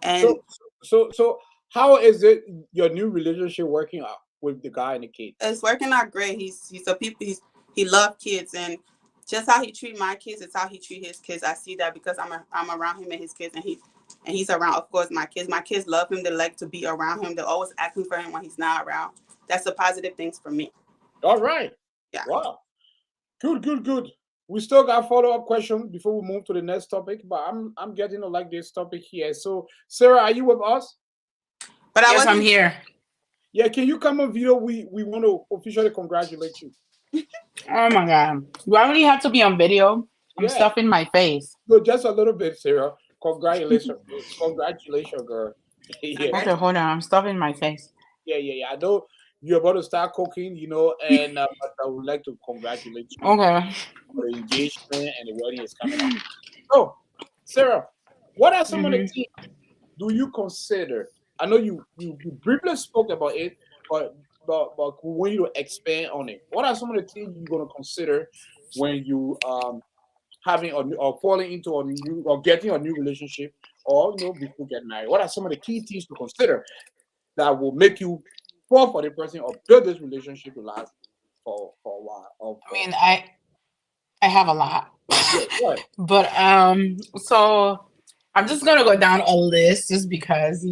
And So how is it your new relationship working out with the guy and the kid? it's working out great. He love kids, and just how he treat my kids is how he treat his kids. I see that because I'm around him and his kids, and he's around, of course, my kids. My kids love him. They like to be around him. They're always asking for him when he's not around. That's the positive things for me. All right. Yeah. Wow. Good. We still got follow-up question before we move to the next topic, but I'm getting to like this topic here. So Sarah, are you with us? But I Yes, I'm wasn't. here. Yeah, can you come on video? We want to officially congratulate you. Oh my god. Do I really have to be on video? I'm Yeah, stuffing my face. so just a little bit, Sarah. Congratulations, congratulations, girl. Yeah, Okay, hold on. I'm stuffing my face. yeah. I know you're about to start cooking, and but I would like to congratulate you Okay. for the engagement and the wedding is coming up. So, Sarah, what are some of the hmm things do you consider? I know you briefly spoke about it, but we want you to expand on it. What are some of the things you're gonna consider when you having or falling into a new or getting a new relationship or before getting married? What are some of the key things to consider that will make you fall for the person or build this relationship to last for a while or I for mean, I I have a lot. Yeah, what? But so I'm just gonna go down a list just because,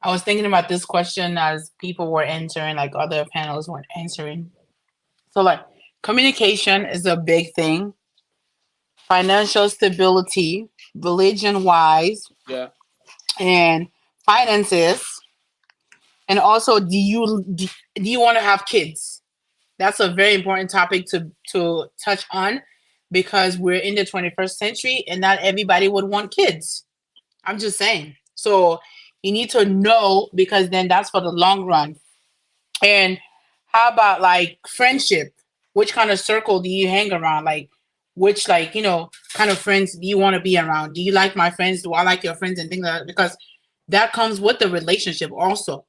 I was thinking about this question as people were answering, like other panels were answering. So like communication is a big thing, financial stability, religion wise, Yeah, and finances, and also do you want to have kids? That's a very important topic to touch on because we're in the 21st century and not everybody would want kids. I'm just saying. So you need to know because then that's for the long run. And how about like friendship? Which kind of circle do you hang around? Like which like, kind of friends do you want to be around? Do you like my friends? Do I like your friends and things like that? Because that comes with the relationship also,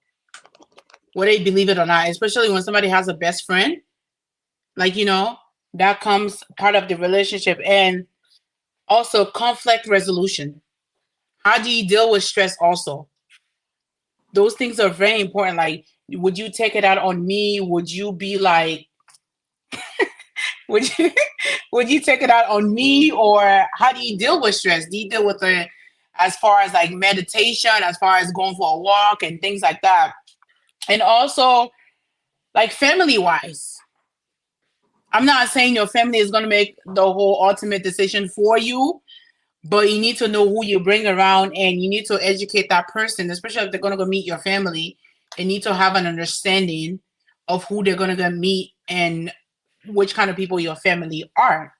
whether you believe it or not, especially when somebody has a best friend, like, that comes part of the relationship. And also conflict resolution. How do you deal with stress also? Those things are very important. Like, would you take it out on me? Would you be like, would you would you take it out on me? Or how do you deal with stress? Do you deal with it as far as like meditation, as far as going for a walk and things like that? And also like family wise. I'm not saying your family is going to make the whole ultimate decision for you, but you need to know who you bring around and you need to educate that person, especially if they're going to go meet your family. They need to have an understanding of who they're going to go meet and which kind of people your family are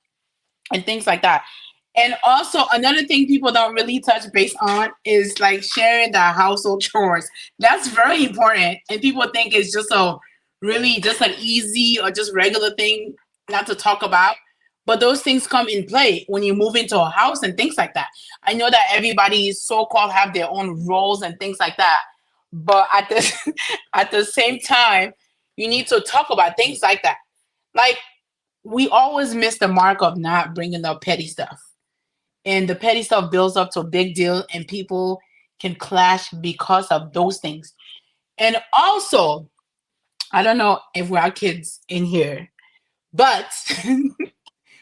and things like that. And also another thing people don't really touch base on is like sharing the household chores. That's very important. And people think it's just a really just an easy or just regular thing not to talk about. But those things come in play when you move into a house and things like that. I know that everybody so-called have their own roles and things like that. But at the at the same time, you need to talk about things like that. Like we always miss the mark of not bringing up petty stuff, and the petty stuff builds up to a big deal and people can clash because of those things. And also, I don't know if we are kids in here, but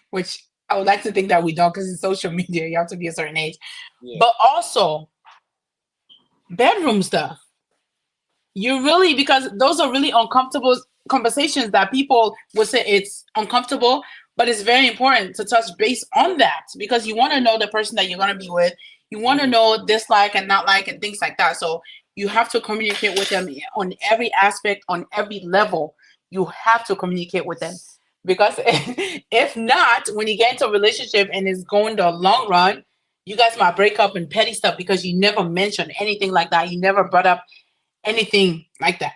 which I would like to think that we don't because it's social media, you have to be a certain age. yeah, But also bedroom stuff. You really, because those are really uncomfortable conversations that people would say it's uncomfortable, but it's very important to touch base on that because you want to know the person that you're going to be with. You want to know dislike and not like and things like that. So you have to communicate with them on every aspect, on every level. You have to communicate with them because if not, when you get into a relationship and it's going the long run, you guys might break up in petty stuff because you never mentioned anything like that. You never brought up anything like that.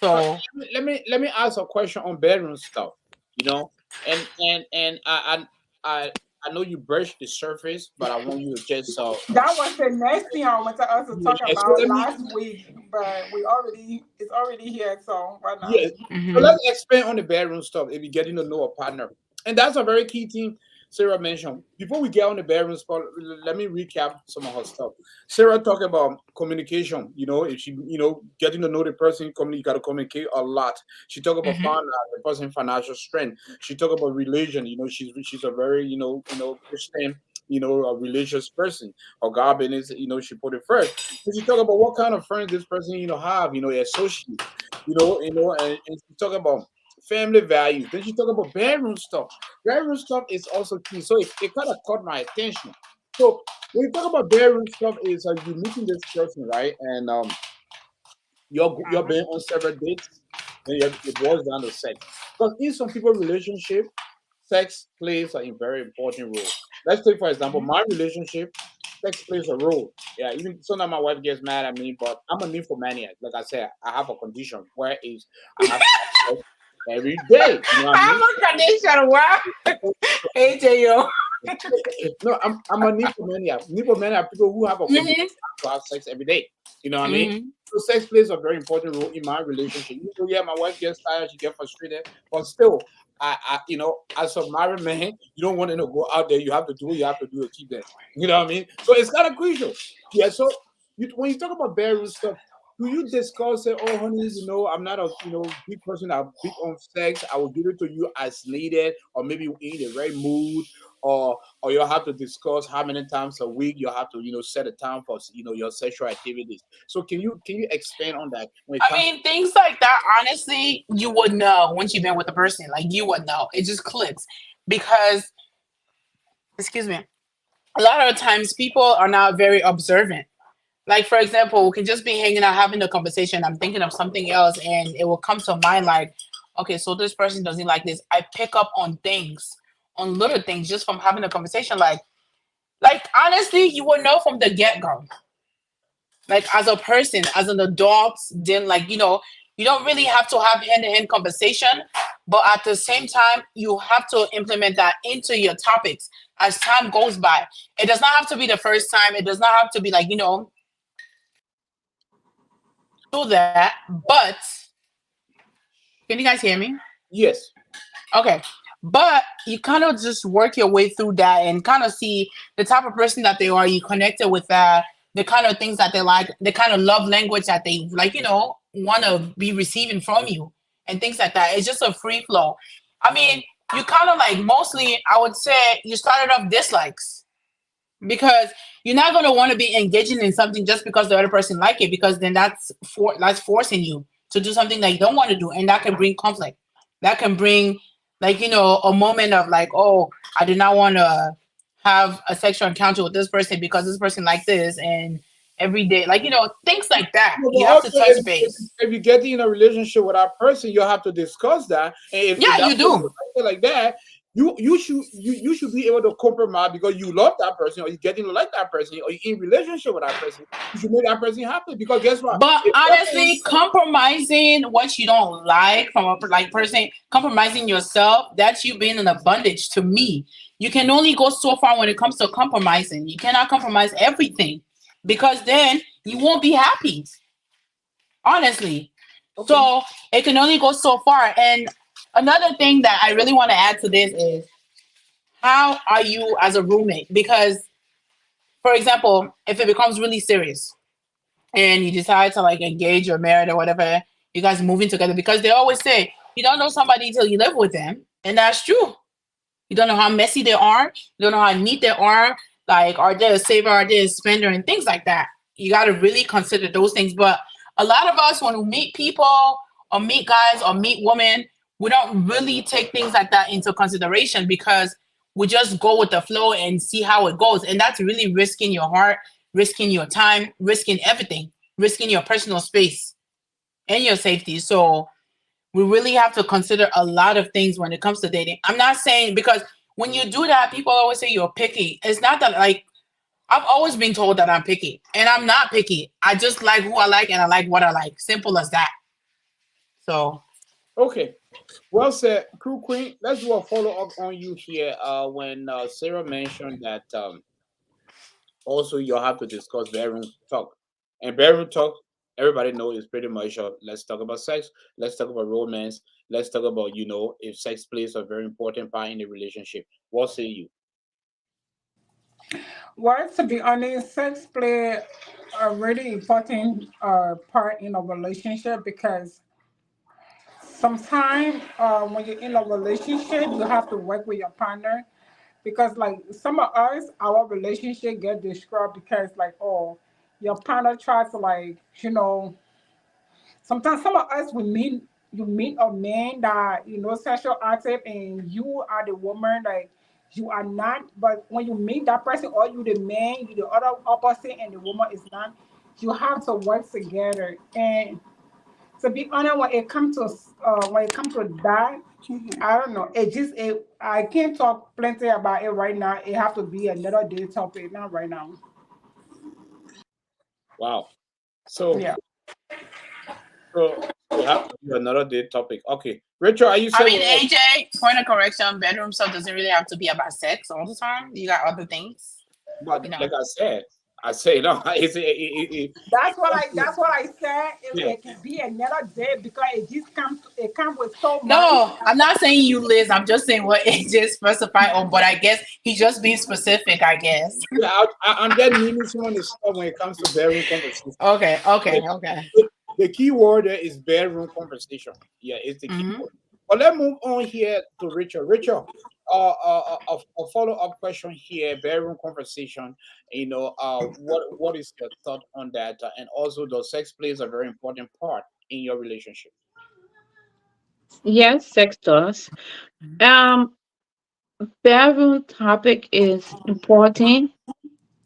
but So let me ask a question on bedroom stuff. You know, and I know you brushed the surface, but I want you to just That was the next thing I wanted us to yeah, talk yeah. So about let me last week, but it's already here. So why not? yeah. So mhm. let's expand on the bedroom stuff if you're getting to know a partner. And that's a very key thing Sarah mentioned. Before we get on the bedroom spot, let me recap some of her stuff. Sarah talked about communication. If she, getting to know the person, you got to communicate a lot. She talked about Mhm. the person financial strength. She talked about religion. She's a very, Christian, a religious person. Or God business, she put it first. And she talked about what kind of friends this person, have, associates and she talk about family values. Then she talk about bedroom stuff. Bedroom stuff is also key. So it kind of caught my attention. So when you talk about bedroom stuff, is you meeting this person, right? And you're being on several dates, then it boils down to sex. Because in some people relationship, sex plays a very important role. Let's take for example my relationship. Sex plays a role. Yeah, even sometimes my wife gets mad at me, but I'm a nymphomaniac. Like I said, I have a condition where is I have sex every day. You know what I I'm mean? a condition. What? AJO. No, I'm a nymphomaniac. Nymphomaniac are people who have a condition Mhm. to have sex every day. You know what I mean? Mhm. So sex plays a very important role in my relationship. Yeah, my wife gets tired, she gets frustrated, but still, as a married man, you don't want to go out there. You have to do what you have to do to keep them. You know what I mean? So it's kind of crucial. Yeah. So when you talk about bedroom stuff. do you discuss it? Oh, honey, I'm not a big person. I'm big on sex. I will give it to you as needed, or maybe in the right mood, or you'll have to discuss how many times a week you have to set a time for your sexual activities. So can you expand on that when it I comes? mean, things like that, honestly, you would know once you've been with the person. Like, you would know. It just clicks. Because, excuse me, a lot of the times people are not very observant. Like, for example, we can just be hanging out having a conversation. I'm thinking of something else, and it will come to mind like, okay, so this person doesn't like this. I pick up on things, on little things, just from having a conversation. Like honestly, you will know from the get go. Like, as a person, as an adult, then, like, you don't really have to have hand to hand conversation, but at the same time, you have to implement that into your topics as time goes by. It does not have to be the first time. It does not have to be like, do that. But can you guys hear me? Yes. Okay. But you kind of just work your way through that and kind of see the type of person that they are. You connected with that, the kind of things that they like, the kind of love language that they like, want to be receiving from you and things like that. It's just a free flow. I mean, you kind of like mostly, I would say, you started off dislikes because you're not going to want to be engaging in something just because the other person like it, because then that's forcing you to do something that you don't want to do, and that can bring conflict. That can bring, like, a moment of like, oh, I do not want to have a sexual encounter with this person because this person like this, and every day, like, things like that, No, but you have to also, touch base. if you get in a relationship with that person, you have to discuss that. And if Yeah, that you person do. is like that, you should be able to compromise because you love that person, or you getting to like that person, or you in relationship with that person. You should make that person happy because guess what? But If that person, honestly, compromising what you don't like from a like person, compromising yourself, that's you being in a bondage to me. You can only go so far when it comes to compromising. You cannot compromise everything because then you won't be happy, honestly. okay, So it can only go so far. And another thing that I really want to add to this is, how are you as a roommate? Because, for example, if it becomes really serious, and you decide to like engage or married or whatever, you guys moving together, because they always say you don't know somebody till you live with them, and that's true. You don't know how messy they are, you don't know how neat they are, like, are they a saver, are they a spender, and things like that. You got to really consider those things. But a lot of us, when we meet people or meet guys or meet women, we don't really take things like that into consideration because we just go with the flow and see how it goes, and that's really risking your heart, risking your time, risking everything, risking your personal space and your safety. So we really have to consider a lot of things when it comes to dating. I'm not saying, because when you do that, people always say you're picky. It's not that, like, I've always been told that I'm picky, and I'm not picky. I just like who I like, and I like what I like. Simple as that. So okay. Well said, Crew Queen. Let's do a follow up on you here. When Sarah mentioned that also you'll have to discuss bedroom talk, and bedroom talk, everybody knows is pretty much let's talk about sex, let's talk about romance, let's talk about if sex plays a very important part in the relationship. What say you? Well, to be honest, sex play a really important part in a relationship because sometimes when you're in a relationship, you have to work with your partner because, like, some of us, our relationship get destroyed because, like, oh, your partner tries to, like, sometimes some of us, you meet a man that sexual active, and you are the woman, like, you are not. But when you meet that person, or you the man, you the other opposite, and the woman is not, you have to work together. And to be honest, when it comes to that, I don't know. I can't talk plenty about it right now. It have to be another day topic, not right now. Wow. So Yeah. so we have to do another day topic. Okay, Rachel, are you I said mean, with us? AJ, point of correction, bedroom stuff doesn't really have to be about sex all the time. You got other things, But you know. like I said, I say no. That's what I said. Yeah. It can be another day because it comes with so much. No, I'm not saying you, Liz. I'm just saying what AJ specified on. But I guess he's just being specific. I guess. Yeah, I'm just naming some of the stuff when it comes to bedroom conversation. Okay. Yeah. Okay. Okay. The key word there is bedroom conversation. Yeah, it's the key Hmm. word. But let's move on here to Richard. Richard, a follow up question here. Bedroom conversation. What is your thought on that? And also, does sex plays a very important part in your relationship? Yes, sex does. Um, Bedroom topic is important,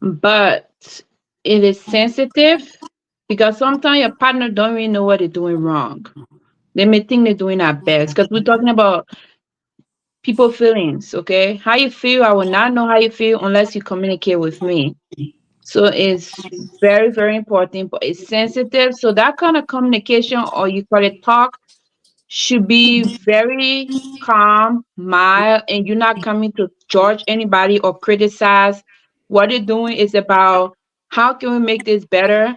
but it is sensitive because sometimes your partner don't really know what they're doing wrong. They may think they're doing our best because we're talking about people feelings, okay? How you feel, I will not know how you feel unless you communicate with me. So it's very, very important, but it's sensitive. So that kind of communication, or you call it talk, should be very calm, mild, and you're not coming to judge anybody or criticize. What you're doing is about how can we make this better?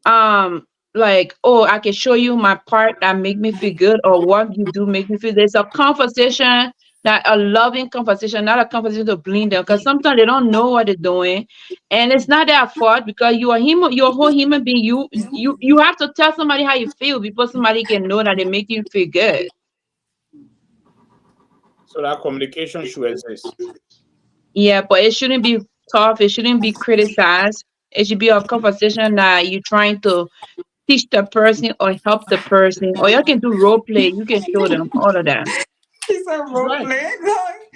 um like, oh, I can show you my part that make me feel good, or what you do make me feel. There's a conversation, that a loving conversation, not a conversation to blame them, because sometimes they don't know what they're doing, and it's not their fault because you are human, you're a whole human being. You have to tell somebody how you feel before somebody can know that they make you feel good. So that communication should exist. Yeah, but it shouldn't be tough, it shouldn't be criticized. It should be a conversation that you're trying to teach the person or help the person, or you can do role play. You can show them all of that. She said role Right. play.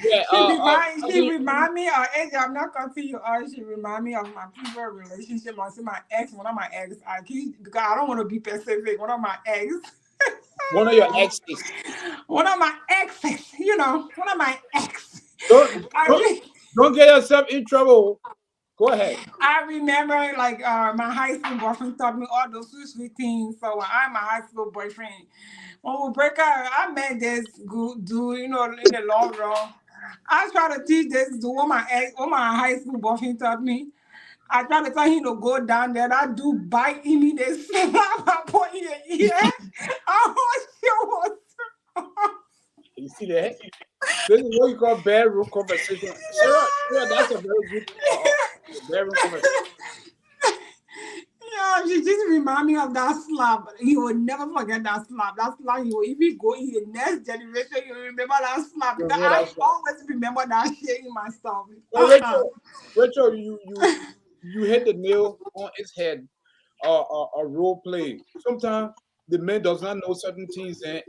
Yeah. I She mean, remind me of I'm not gonna tell you all. She remind me of my previous relationship. I see my ex, one of my ex. Because I don't want to be specific. One of my ex, one of your exes. one of my exes. One of my ex. Don't I don't re- don't get yourself in trouble. Go ahead. I remember like my high school boyfriend taught me all those sweet sweet things. So when I'm my high school boyfriend, when we break up, I met this good dude. In the long run. I try to teach this to what my high school boyfriend taught me. I try to tell him to go down there. That dude bite in me, they slap my boy in the ear. I was sure. You see that? This is what you call bedroom conversation. Sarah, that's a very good bedroom conversation. Yeah, she just remind me of that slap. He will never forget that slap. That slap, he will even go in the next generation, you remember that slap. Because Remember I that stuff. always remember that shit in my stomach. But Rachel, you hit the nail on its head. A role play. Sometimes the man does not know certain things, and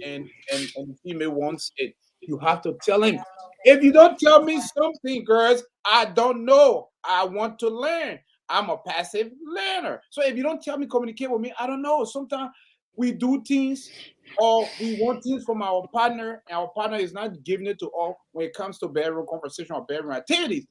the female wants it. You have to tell him. If you don't tell me something, girls, I don't know. I want to learn. I'm a passive learner. So if you don't tell me, communicate with me, I don't know. Sometimes we do things or we want things from our partner, and our partner is not giving it to us when it comes to bedroom conversation or bedroom activities.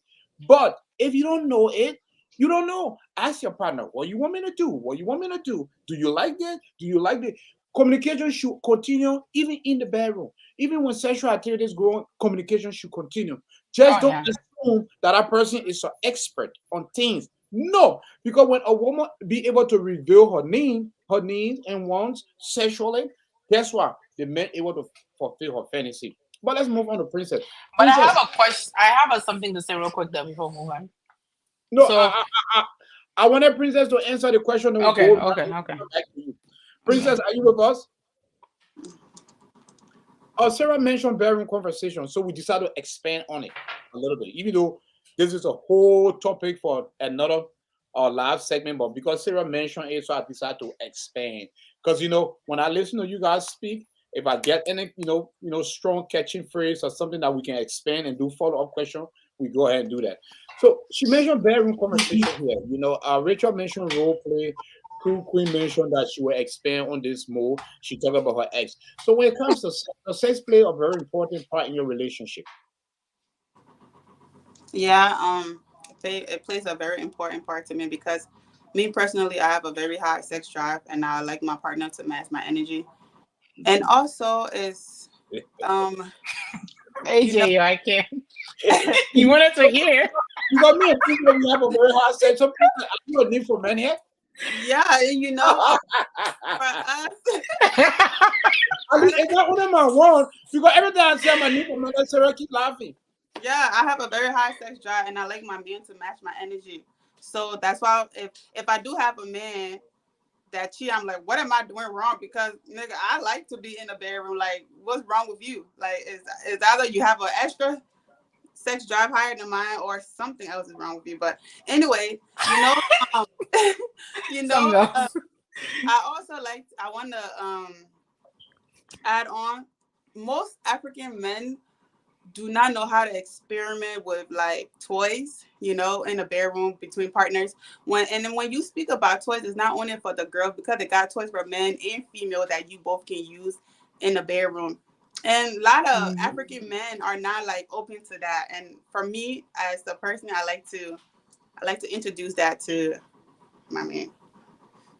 But if you don't know it, you don't know. Ask your partner, what you want me to do? What you want me to do? Do you like that? Do you like that? Communication should continue even in the bedroom. Even when sexual activities go on, communication should continue. Just Oh don't yeah. assume that a person is an expert on things. No, because when a woman be able to reveal her needs and wants sexually, guess what? The man able to fulfill her fantasy. But let's move on to Princess. But I Princess, have a question. I have something to say real quick though before we move on. no, So I, I wanted Princess to answer the question and we'll okay, go okay, okay. back to you. Princess, are you with us? Sarah mentioned bedroom conversation, so we decided to expand on it a little bit, even though this is a whole topic for another live segment. But because Sarah mentioned it, so I decided to expand. Because when I listen to you guys speak, if I get any strong catching phrase or something that we can expand and do follow up question, we go ahead and do that. So she mentioned bedroom conversation here. Rachel mentioned role play. Queen mentioned that she will expand on this more. She talked about her ex. So when it comes to sex play a very important part in your relationship. Yeah, it plays a very important part to me because me personally, I have a very high sex drive, and I like my partner to match my energy. And also, is um, you know, AJ, I can't. You wanted to hear. Because me and people, we have a very hard sex. Some people say, are you a need for men here? Yeah, and for us, I I mean, don't, it's not only my one. Because every time I say I'm a need for men, I say I keep laughing. yeah, I have a very high sex drive, and I like my man to match my energy. So that's why if I do have a man that cheat, I'm like, what am I doing wrong? Because nigga, I like to be in the bedroom. Like, what's wrong with you? Like, is either you have an extra sex drive higher than mine, or something else is wrong with you. But anyway, um, you Something know, else. I also I want to add on. Most African men do not know how to experiment with like toys, in the bedroom between partners. And then when you speak about toys, it's not only for the girls, because they got toys for men and female that you both can use in the bedroom. And a lot of Mhm. African men are not like open to that. And for me, as the person, I like to introduce that to my man.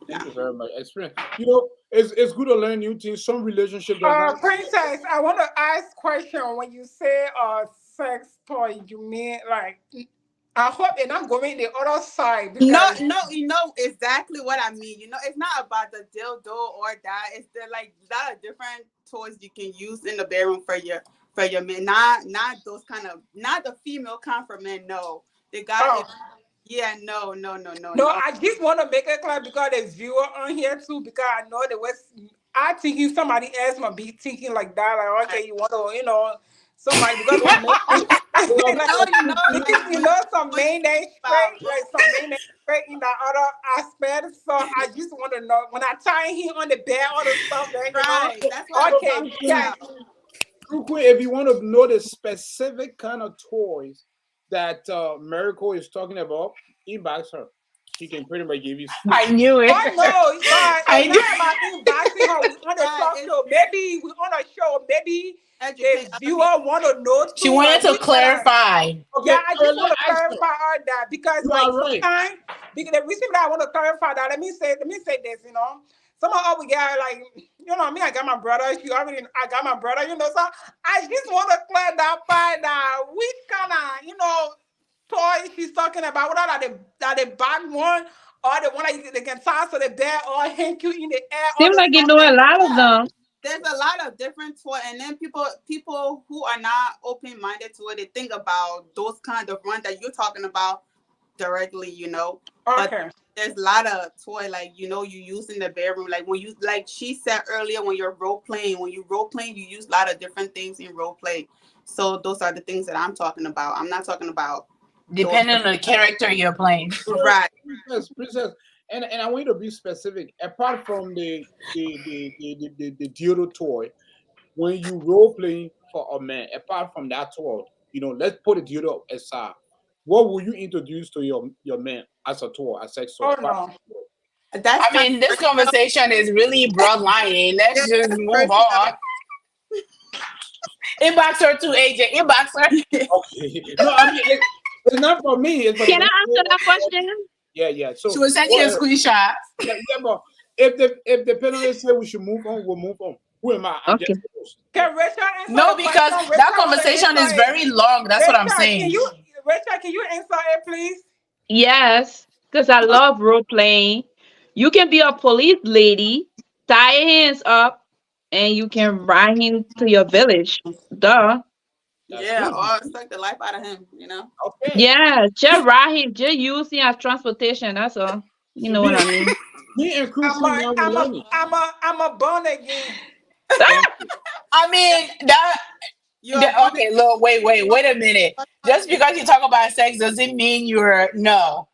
Thank Yeah. you very much. Experience. It's good to learn new things. Some relationship does not. Princess, I want to ask question. When you say sex toy, you mean like? I hope they're not going the other side No, because no, you know exactly what I mean. It's not about the dildo or that. It's the like lot of different toys you can use in the bedroom for your men. Not those kind of, not the female kind for men. No, they got oh it. Yeah, no, no, no, no, no, no. I just want to make it clear because there's viewer on here too because I know there was. I thinking somebody else might be thinking like that. Like Right. okay, you want to somebody because there were Well, like No, because like when some when you main name about straight like some main name straight in the other aspect. So I just want to know when I tie him on the bed, all the stuff then right. That's what I'm okay, talking yeah. actually, about. real quick, if you want to know the specific kind of toys that Miracle is talking about, inbox her. She can pretty much give you. I knew it. I know, but I it's knew. not about inboxing her. We on a Right. talk It's show. Maybe we on a show. Maybe educate the other viewer people. want to know She too. wanted Like to which one? clarify. Yeah, Okay, I just want let's to ask her. clarify all that because You like are right. sometimes because the reason that I want to clarify that, let me say this, Some of us we got like me, I got my brother, she already I got my brother, so I just want to clear that part that which kind of, toy she's talking about, whether that the back one or the one that they can toss to the bed or hang you in the air, all Seems the like you stuff know that a lot of them. There's a lot of different toys, and then people who are not open minded to it, they think about those kind of ones that you're talking about directly, but okay. there's a lot of toy, like, you use in the bedroom, like when you, like she said earlier, when you role playing, you use a lot of different things in role play. So those are the things that I'm talking about. I'm not talking about those. Depending on the character you're playing. Right. Princess, and I want you to be specific. Apart from the dildo toy, when you role playing for a man, apart from that toy, let's put the dildo aside. What will you introduce to your man as a toy, a sex toy? Oh Apart no. That's I kind mean, of this personal. conversation is really broad lining. Yeah, Let's just that's move on. personal. Inbox her too, AJ. Inbox her. okay, no, I mean it's not for me. It's for the Can I answer that question? yeah, yeah. She So will send go you a ahead. screenshot. Yeah, yeah, but if the panelists say we should move on, we'll move on. Who am I? I'm just Okay. a host. Yeah. Can Rachel answer No, the question? because that Rachel want to conversation answer is it. very long. That's what I'm Rachel, can saying. you answer it, please? Yes, because I love role playing. You can be a police lady, tie your hands up, and you can ride him to your village. Duh. That's Yeah, good. or suck the life out of him. Okay. Yeah, just ride him, just use him as transportation. That's all. You See, know what I mean? me and Crew I'm Crew a now we're I'm a learning. I'm a I'm a born again. Thank you. I mean, You're born okay, look, wait a minute. Just again. because you talk about sex doesn't mean you're, no.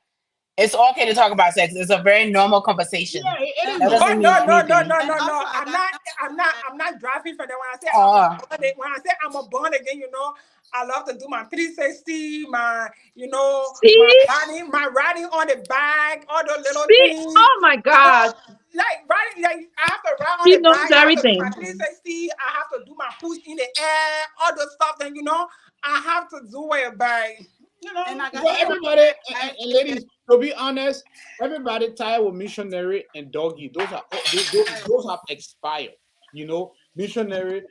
It's okay to talk about sex. It's a very normal conversation. Yeah, it And is That normal. Oh doesn't mean no no no anything. no and no no! also I I'm got not something I'm to not say. I'm not driving for that. Uh, When I say I'm a born again, I love to do my 360, my See? riding on the bike, all the little See? things, Oh my you know, God. like riding like I have to ride on She the knows bike, I have to do my everything. 360, I have to do my push in the air, all the stuff that I have to do it by And I got Because something to everybody say. and ladies, to be honest, everybody tired with missionary and doggy. Those have expired. Missionary,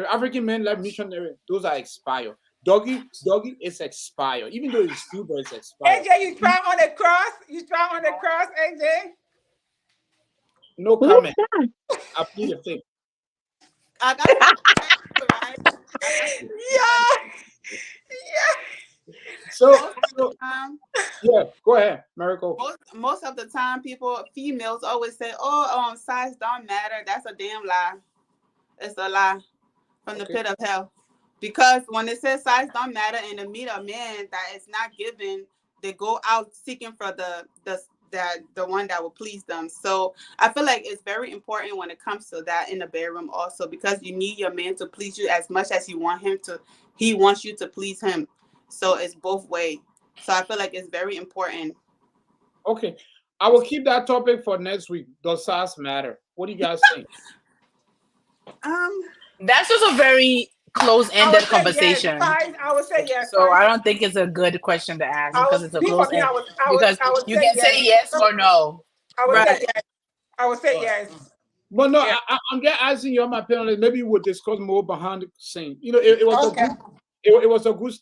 African men like missionary. Those are expired. Doggy is expired. Even though it's still, but it's expired. AJ, you try on the cross. You try on the cross, AJ. No Who's comment. that? I plead the fifth. I got something to tell you, right? I got something to tell you. Yeah, yeah. So, Most of the so time, yeah, go ahead, Miracle. most of the time, females always say, "Oh, size don't matter." That's a damn lie. It's a lie from the Okay. pit of hell. Because when it says size don't matter and to meet a man that is not given, they go out seeking for the one that will please them. So I feel like it's very important when it comes to that in the bedroom also, because you need your man to please you as much as he wants you to please him. So it's both way. So I feel like it's very important. Okay. I will keep that topic for next week. Does size matter? What do you guys think? Um That's just a very I close-ended would say yes. conversation. Size. I would say yes. So Size. I don't think it's a good question to ask I because would it's a me for me. close-end. I would. Because I would you say can yes. say yes or no. I would say right. yes. I would say yes. But no, Yeah. I'm just asking you on my panel. Maybe we'll discuss more behind the scene. It was a Okay. good, it was a good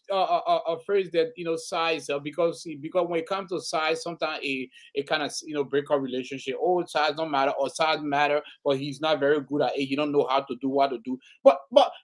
phrase that size because see, because when it comes to size, sometimes it kind of break up relationship. Oh, size don't matter or size matter, but he's not very good at it. He don't know how to do what to do. But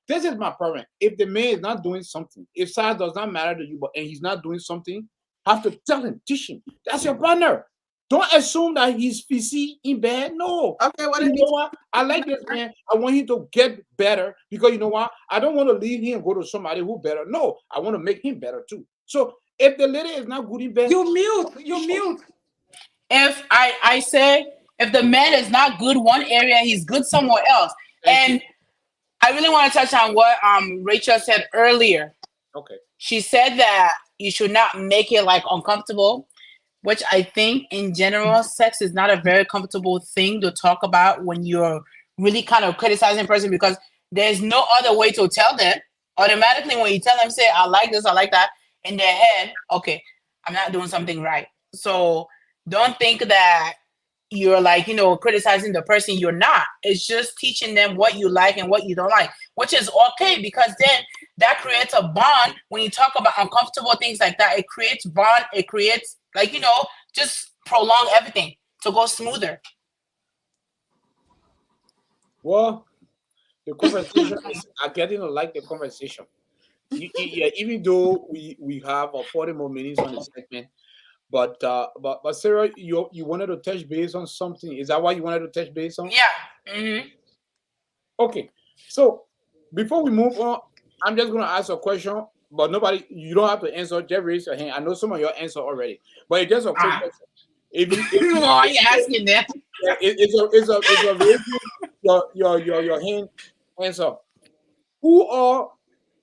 this is my problem. If the man is not doing something, if size does not matter to you, and he's not doing something, have to tell him, teach him. That's your partner. Don't assume that he's busy in bed. No. Okay, what You if he know what? I like this man. I want him to get better because you know what? I don't want to leave him and go to somebody who better. No, I want to make him better too. So if the lady is not good in bed, You mute. You mute. If I say if the man is not good one area, he's good somewhere else. thank you. And I really want to touch on what Rachel said earlier. Okay. She said that you should not make it like uncomfortable, which I think in general, sex is not a very comfortable thing to talk about when you're really kind of criticizing a person because there's no other way to tell them. Automatically, when you tell them, say, I like this, I like that, in their head, okay, I'm not doing something right. So don't think that you're like, criticizing the person. You're not. It's just teaching them what you like and what you don't like, which is okay because then that creates a bond. When you talk about uncomfortable things like that, it creates bond. It creates like, just prolong everything to go smoother. Well, the conversation is I'm getting to like the conversation. Yeah, even though we have 40 more minutes on the segment, but Sarah, you wanted to touch base on something. Is that why you wanted to touch base on? Yeah. Hmm. Okay. So before we move on, I'm just gonna ask a question, but nobody you don't have to answer. Just raise your hand. I know some of your answer already, but it's just a quick Ah. question. If Why are you asking that? it's a raising your hand answer. Who are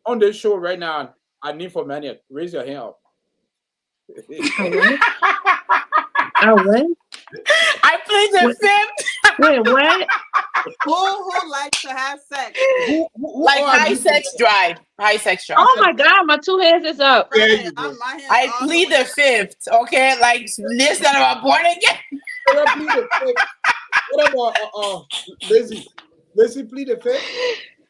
on this show right now? I need for many. Raise your hand up. I what? I what? I plead the Wait, fifth. wait, what? who likes to have sex? Who Like are high you for sex drive. High sex drive. Oh my God, my two hands is up. There Right. you go. My hands I all the plead way the up. fifth. Okay, like listen, I'm born again. Sarah plead the fifth. What about Lizzie? Lizzie plead the fifth?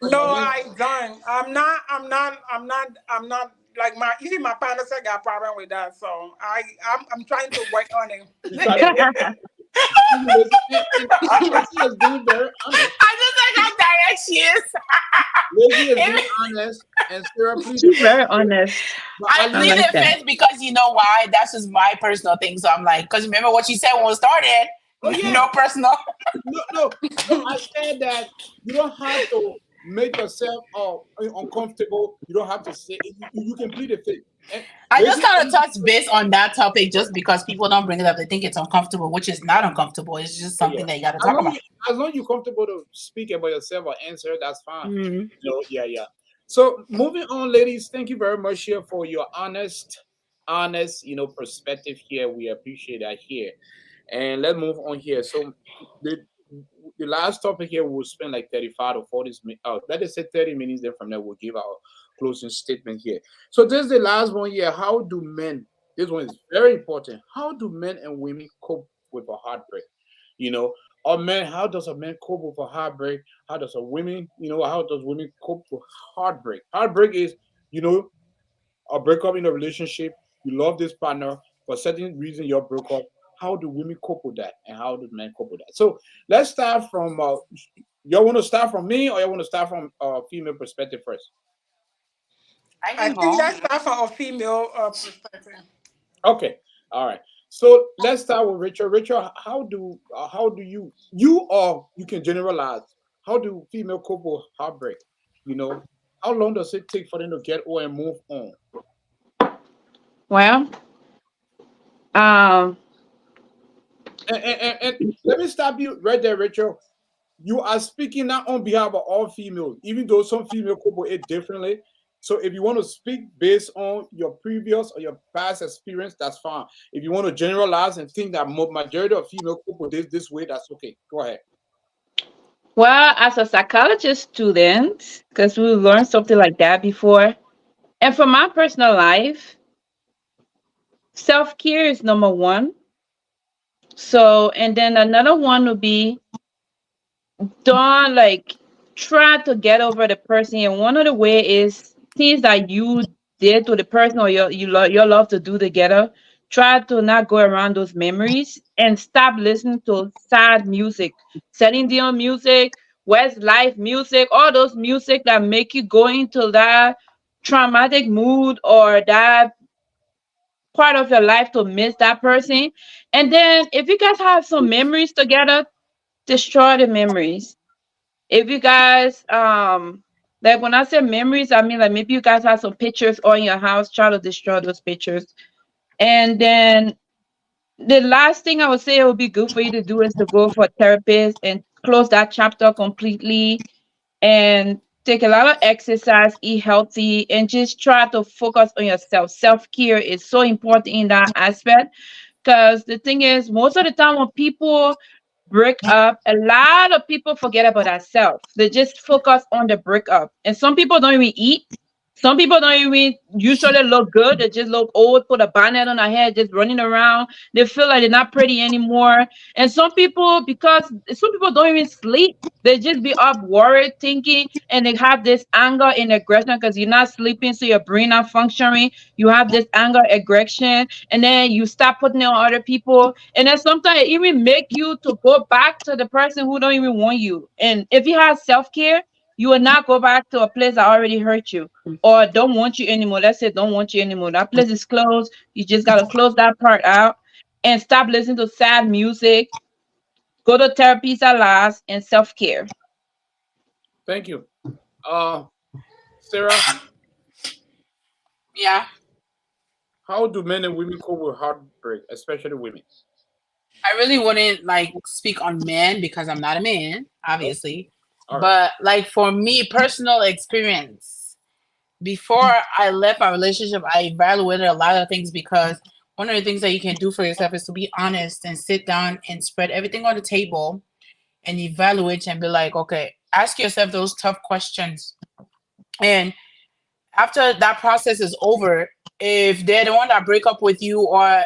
No, I don't. I'm not. I'm not. I'm not. I'm not. Like my, you see, my partner said got a problem with that, so I'm trying to work on it. You try to Lizzie, and Lizzie is being very honest. I just like how direct she is. Lizzie is being honest, and Sarah plead the She's fifth. very honest. But I I I leave plead like the that. fifth because you know why? That's just my personal thing. So I'm like, because remember what she said when we started? oh yeah, No personal. no. I said that you don't have to make yourself uncomfortable. You don't have to say you can plead the fifth. And I just Lizzie, kind of touched base on that topic just because people don't bring it up. They think it's uncomfortable, which is not uncomfortable. It's just oh yeah. something that you got to As talk long about. you, as long you're comfortable to speak about yourself or answer, that's fine. Mhm. Yeah. So moving on, ladies, thank you very much here for your honest, perspective here. We appreciate that here. And let's move on here. So the the last topic here we'll spend like 35 to 40 minutes. Let us say 30 minutes. Then from there we'll give our closing statement here. So this is the last one here. How do men? This one is very important. How do men and women cope with a heartbreak? You know, or men. How does a man cope with a heartbreak? How does a women? How does women cope with heartbreak? Heartbreak is you know a breakup in a relationship, you love this partner, for certain reason you broke up. How do women cope with that, and how do men cope with that? So let's start from. You want to start from me, or you want to start from female perspective first? I I can think go. that's not from a female perspective. Okay, all right. So let's start with Richard. Richard, how do you or you can generalize? How do female cope with heartbreak? You know, how long does it take for them to get over and move on? Well, um, And let me stop you right there, Rachel. You are speaking not on behalf of all females, even though some female couple it differently. So if you want to speak based on your previous or your past experience, that's fine. If you want to generalize and think that majority of female couple this way, that's okay. Go ahead. well, as a psychologist student, because we learned something like that before, and for my personal life, self care is number one. So, and then another one would be don't like try to get over the person. And one of the way is things that you did to the person or your love to do together. Try to not go around those memories and stop listening to sad music, Celine Dion music, Westlife music, all those music that make you go into that traumatic mood or that part of your life to miss that person. And then if you guys have some memories together, destroy the memories. If you guys like when I say memories, I mean like maybe you guys have some pictures on your house, try to destroy those pictures. And then the last thing I would say it would be good for you to do is to go for a therapist and close that chapter completely and take a lot of exercise, eat healthy, and just try to focus on yourself. Self-care is so important in that aspect because the thing is, most of the time when people break up, a lot of people forget about themselves. They just focus on the breakup. And some people don't even eat. Some people don't even usually look good. They just look old, put a bonnet on their head, just running around. They feel like they're not pretty anymore. And some people, because some people don't even sleep, they just be up worried, thinking, and they have this anger and aggression because you're not sleeping, so your brain not functioning. You have this anger, aggression, and then you start putting it on other people. And then sometimes it even make you to go back to the person who don't even want you. And if you have self-care, you will not go back to a place that already hurt you or don't want you anymore. Let's say don't want you anymore. That place is closed. You just gotta close that part out and stop listening to sad music. Go to therapies at last and self-care. Thank you. Uh, Sarah, Yeah. how do men and women cope with heartbreak, especially women? I really wouldn't like speak on men because I'm not a man, Oh, obviously. all right. But like for me, personal experience, before I left my relationship, I evaluated a lot of things because one of the things that you can do for yourself is to be honest and sit down and spread everything on the table and evaluate and be like, okay, ask yourself those tough questions. And after that process is over, if they're the one that break up with you, or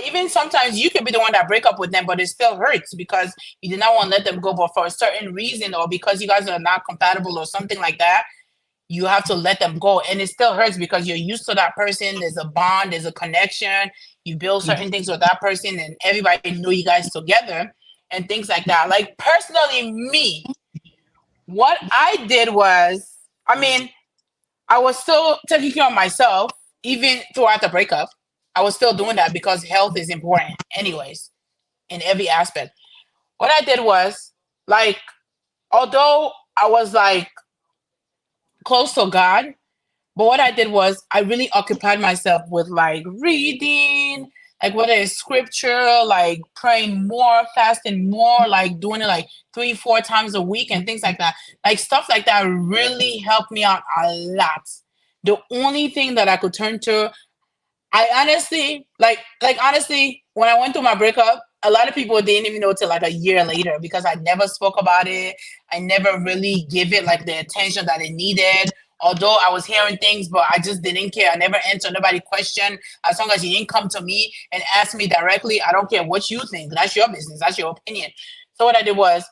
even sometimes you can be the one that break up with them, but it still hurts because you did not want to let them go, but for a certain reason or because you guys are not compatible or something like that, you have to let them go. And it still hurts because you're used to that person. There's a bond, there's a connection. You build certain things with that person, and everybody know you guys together and things like that. Like personally, me, what I did was, I mean, I was still taking care of myself even throughout the breakup. I was still doing that because health is important, anyways, in every aspect. What I did was, like, although I was like close to God, but what I did was I really occupied myself with like reading, like whether it's scripture, like praying more, fasting more, like doing it like 3, 4 times a week and things like that. Like stuff like that really helped me out a lot. The only thing that I could turn to, I honestly, like honestly, when I went through my breakup, a lot of people didn't even know till like a year later because I never spoke about it. I never really give it like the attention that it needed. Although I was hearing things, but I just didn't care. I never answered nobody question. As long as you didn't come to me and ask me directly, I don't care what you think. That's your business. That's your opinion. So what I did was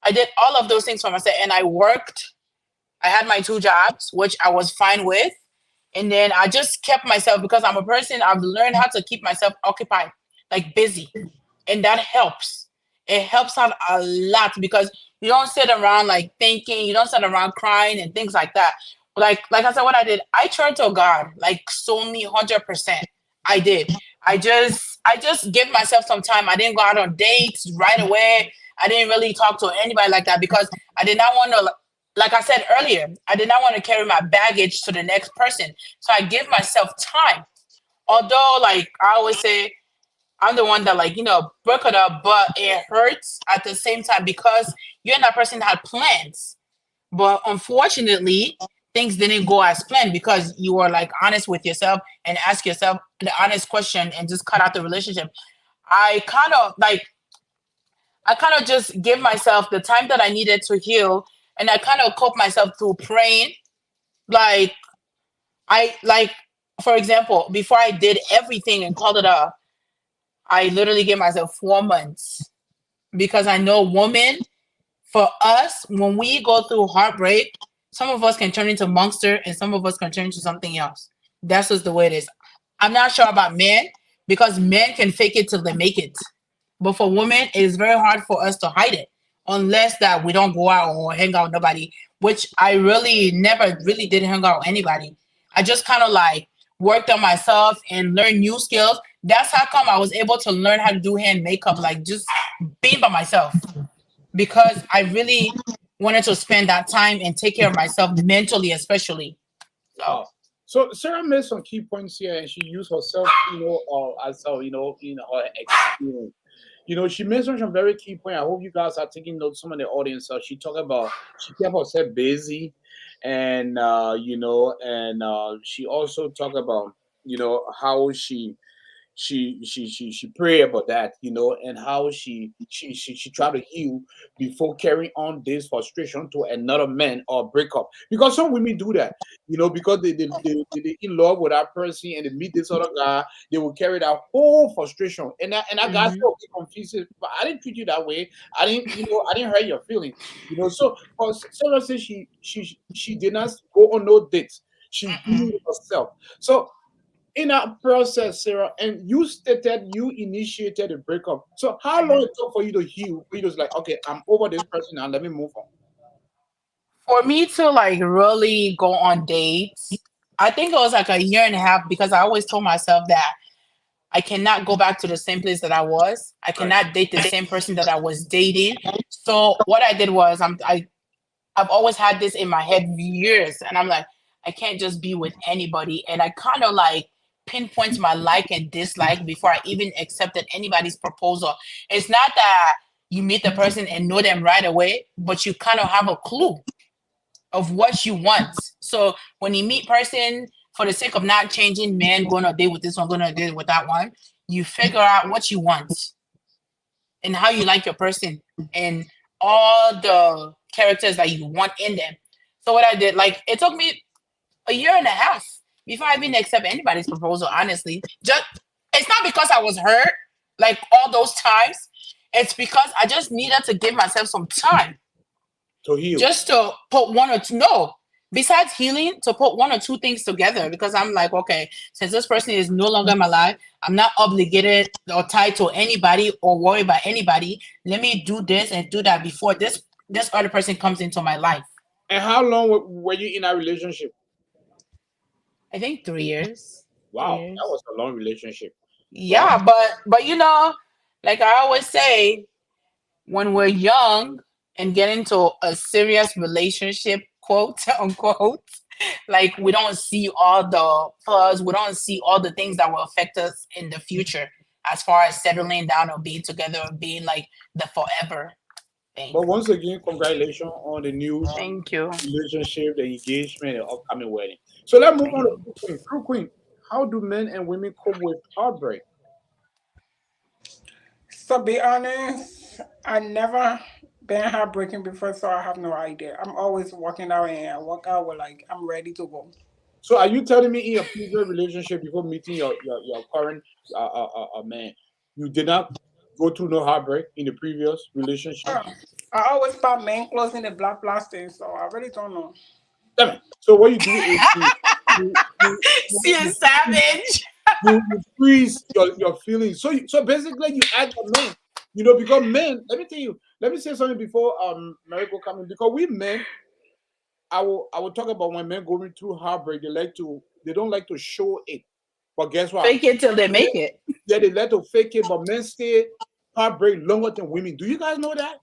I did all of those things for myself and I worked. I had my 2 jobs, which I was fine with, And then I just kept myself, because I'm a person, I've learned how to keep myself occupied, like busy. And that helps. It helps out a lot, because you don't sit around like thinking, you don't sit around crying and things like that. Like I said, what I did, I turned to God, like so me 100%. I did. I just give myself some time. I didn't go out on dates right away. I didn't really talk to anybody like that, because I did not want to, like I said earlier, I did not want to carry my baggage to the next person. So I give myself time. Although, like I always say, I'm the one that, like, broke it up, but it hurts at the same time, because you and that person had plans. But unfortunately, things didn't go as planned, because you were like honest with yourself and ask yourself the honest question and just cut out the relationship. I kind of like I kind of just give myself the time that I needed to heal, and I kind of cope myself through praying. Like like for example, before I did everything and called it off, I literally gave myself 4 months, because I know women, for us, when we go through heartbreak, some of us can turn into monster and some of us can turn into something else. That's just the way it is. I'm not sure about men, because men can fake it till they make it. But for women, it is very hard for us to hide it, unless that we don't go out or hang out with nobody, which I really never really did hang out with anybody. I just kind of like worked on myself and learned new skills. That's how come I was able to learn how to do hand makeup, like just being by myself, because I really wanted to spend that time and take care of myself mentally, especially. So, Wow. So Sarah made some key points here, and she used herself, as in her experience. She mentioned some very key point. I hope you guys are taking notes. Some of the audience. She talked about she kept herself busy, and she also talked about how she pray about that, and how she tried to heal before carrying on this frustration to another man or breakup. Because some women do that, because they in love with that person and they meet this other guy, they will carry that whole frustration. And that guy hmm still be confused. But I didn't treat you that way. I didn't hurt your feelings. So Sarah said she did not go on no dates. She healed herself. So in that process, Sarah, and you stated you initiated a breakup. So how long it took for you to heal? For you to like, okay, I'm over this person now. Let me move on. for me to like really go on dates, I think it was like a year and a half, because I always told myself that I cannot go back to the same place that I was. I Right. cannot date the same person that I was dating. So what I did was I've always had this in my head years, and I'm like, I can't just be with anybody. And I kind of like pinpoint my like and dislike before I even accepted anybody's proposal. It's not that you meet the person and know them right away, but you kind of have a clue of what you want. So when you meet person, for the sake of not changing, man, going on a date with this one, going on a date with that one, you figure out what you want and how you like your person and all the characters that you want in them. So what I did, like it took me a year and a half before I even accept anybody's proposal, honestly. Just it's not because I was hurt like all those times. It's because I just needed to give myself some time, To heal. just to put one or two, no, besides healing, to put one or two things together, because I'm like, okay, since this person is no longer in my life, I'm not obligated or tied to anybody or worried about anybody. Let me do this and do that before this other person comes into my life. And how long were you in that relationship? I think 3 years. three Wow, that years was a long relationship. Wow. Yeah, but like I always say, when we're young and get into a serious relationship, quote unquote, like we don't see all the flaws, we don't see all the things that will affect us in the future, as far as settling down or being together or being like the forever thing. But once again, congratulations on the new Thank you. relationship, the engagement, and upcoming wedding. So let's move on Thank to you. True Queen. True Queen, how do men and women cope with heartbreak? So be honest, I never been heartbreaking before, so I have no idea. I'm always walking out and I walk out with like I'm ready to go. So are you telling me in your previous relationship before meeting your current man, you did not go through no heartbreak in the previous relationship? Oh, I always buy main clothes in the black plastic, so I really don't know. Damn it. So what you do is you, See a savage. you freeze your feelings. So basically, you act a man. Because men. Let me tell you. Let me say something before Miracle coming. Because we men, I will talk about when men going through heartbreak. They don't like to show it. But guess what? Fake it till they Men, make it. yeah, they like to fake it, but men stay heartbreak longer than women. Do you guys know that?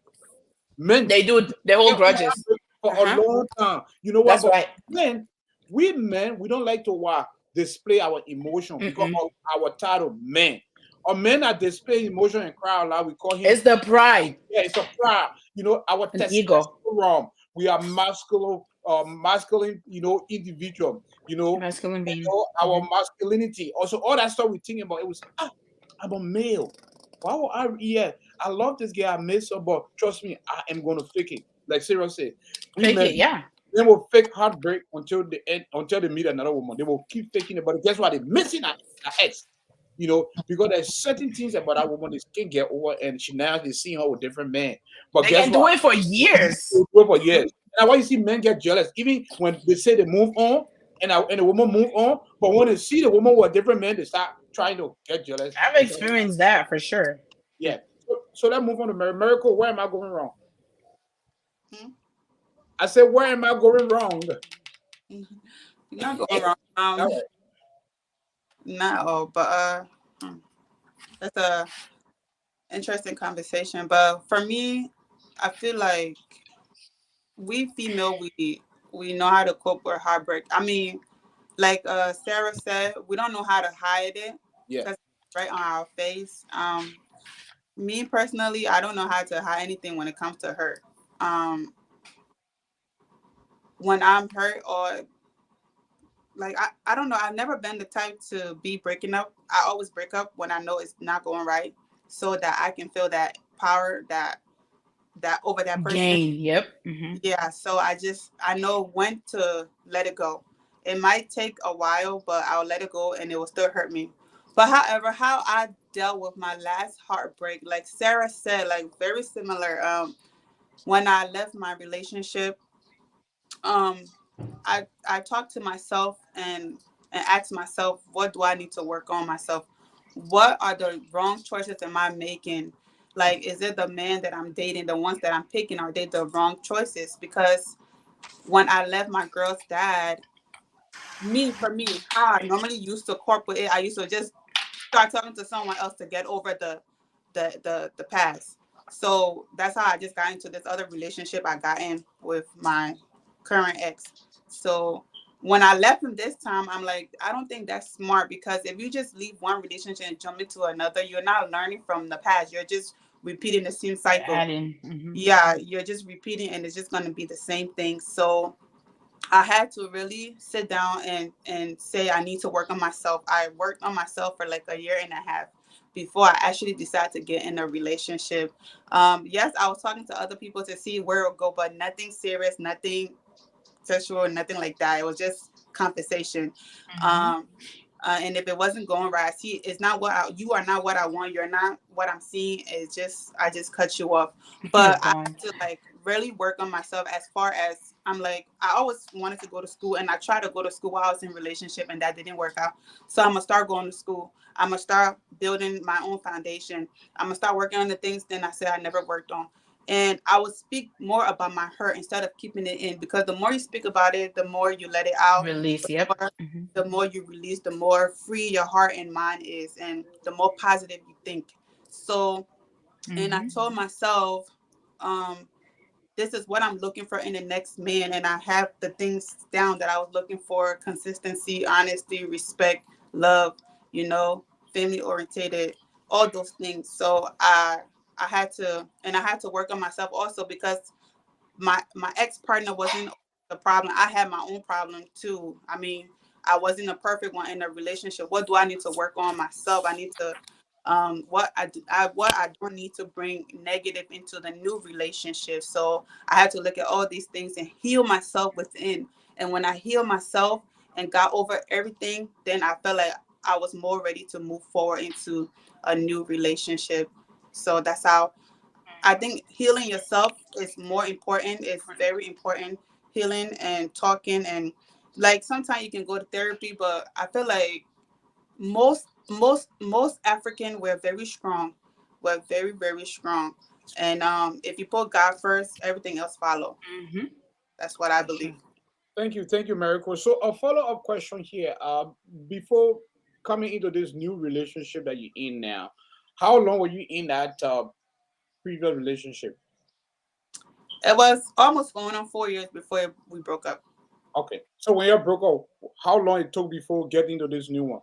Men They do. They stay hold on grudges. heartbreak for a Uh-huh. long time. You know what? That's But right. men, we don't like to display our emotion because Mm-mm. of our title, men. Or men that display emotion and cry out loud, we call him. It's the pride Yeah, it's a pride. Our and ego. testosterone. We are masculine, individual. Masculine being. Our Hmm. masculinity. Also, all that stuff we thinking about. It was I'm a male. Why would I? Yeah, I love this guy. I miss her, but trust me, I am gonna fake it. Like Sarah said, we Fake men, it, yeah. they will fake heartbreak until the end, until they meet another woman. They will keep faking it, but guess what? They're missing that ex. Because there's certain things about that woman they can't get over, and now they're seeing her with different men. But They guess can do what? it for They years. do it for years. And why you see men get jealous, even when they say they move on, and the woman move on, but when they see the woman with a different man, they start trying to get jealous. I've experienced that for sure. Yeah. So let's move on to Miracle. Where am I going wrong? Hmm? I said, where am I going wrong? You're not going wrong. All right. Not all, but hmm, that's a interesting conversation. But for me, I feel like we female we know how to cope with heartbreak. I mean, like Sarah said, we don't know how to hide it Yeah. because it's right on our face. Me personally, I don't know how to hide anything when it comes to hurt. Um, when I'm hurt or like I don't know, I've never been the type to be breaking up. I always break up when I know it's not going right, so that I can feel that power that over that person. Gain. Yep. Hmm. Yeah, so I know when to let it go. It might take a while, but I'll let it go and it will still hurt me. But however, how I dealt with my last heartbreak, like Sarah said, like very similar. When I left my relationship, um, I talked to myself and asked myself, what do I need to work on myself? What are the wrong choices am I making? Like, is it the man that I'm dating, the ones that I'm picking, are they the wrong choices? Because when I left my girl's dad, for me, how I normally used to cope with it, I used to just start talking to someone else to get over the past. So that's how I just got into this other relationship I got in with my current ex. So when I left him this time, I'm like, I don't think that's smart because if you just leave one relationship and jump into another, you're not learning from the past. You're just repeating the same cycle. Adding. Hmm. Yeah, you're just repeating and it's just going to be the same thing. So I had to really sit down and say I need to work on myself. I worked on myself for like a year and a half before I actually decided to get in a relationship. Yes, I was talking to other people to see where it would go, but nothing serious, nothing sexual, nothing like that. It was just conversation. Hmm. Um, and if it wasn't going right, I see it's not you are not what I want. You're not what I'm seeing. It's just I just cut you off. You're But I gone. had to like really work on myself as far as I'm like I always wanted to go to school and I tried to go to school while I was in a relationship and that didn't work out. So I'm gonna start going to school. I'm gonna start building my own foundation. I'm gonna start working on the things then I said I never worked on. And I would speak more about my hurt instead of keeping it in because the more you speak about it, the more you let it out, Release. the Yep. more Hmm. the more you release, the more free your heart and mind is, and the more positive you think. So, and I Hmm. told myself, um, this is what I'm looking for in the next man. And I have the things down that I was looking for: consistency, honesty, respect, love, you know, family orientated, all those things. So I had to and I had to work on myself also because my ex partner wasn't the problem. I had my own problem too. I mean, I wasn't a perfect one in a relationship. What do I need to work on myself? I need to what I don't need to bring negative into the new relationship. So I had to look at all these things and heal myself within. And when I healed myself and got over everything, then I felt like I was more ready to move forward into a new relationship. So that's how I think healing yourself is more important. It's very important. Healing and talking and Like sometimes you can go to therapy, but I feel like most African we're very strong. We're very very strong, and if you put God first, everything else follow. Mm-hmm. That's what I For sure. believe. Thank you, Miracle. So a follow-up question here. Before coming into this new relationship that you're in now, how long were you in that previous relationship? It was almost going on 4 years before we broke up. Okay. So when you broke up, how long it took before getting into this new one?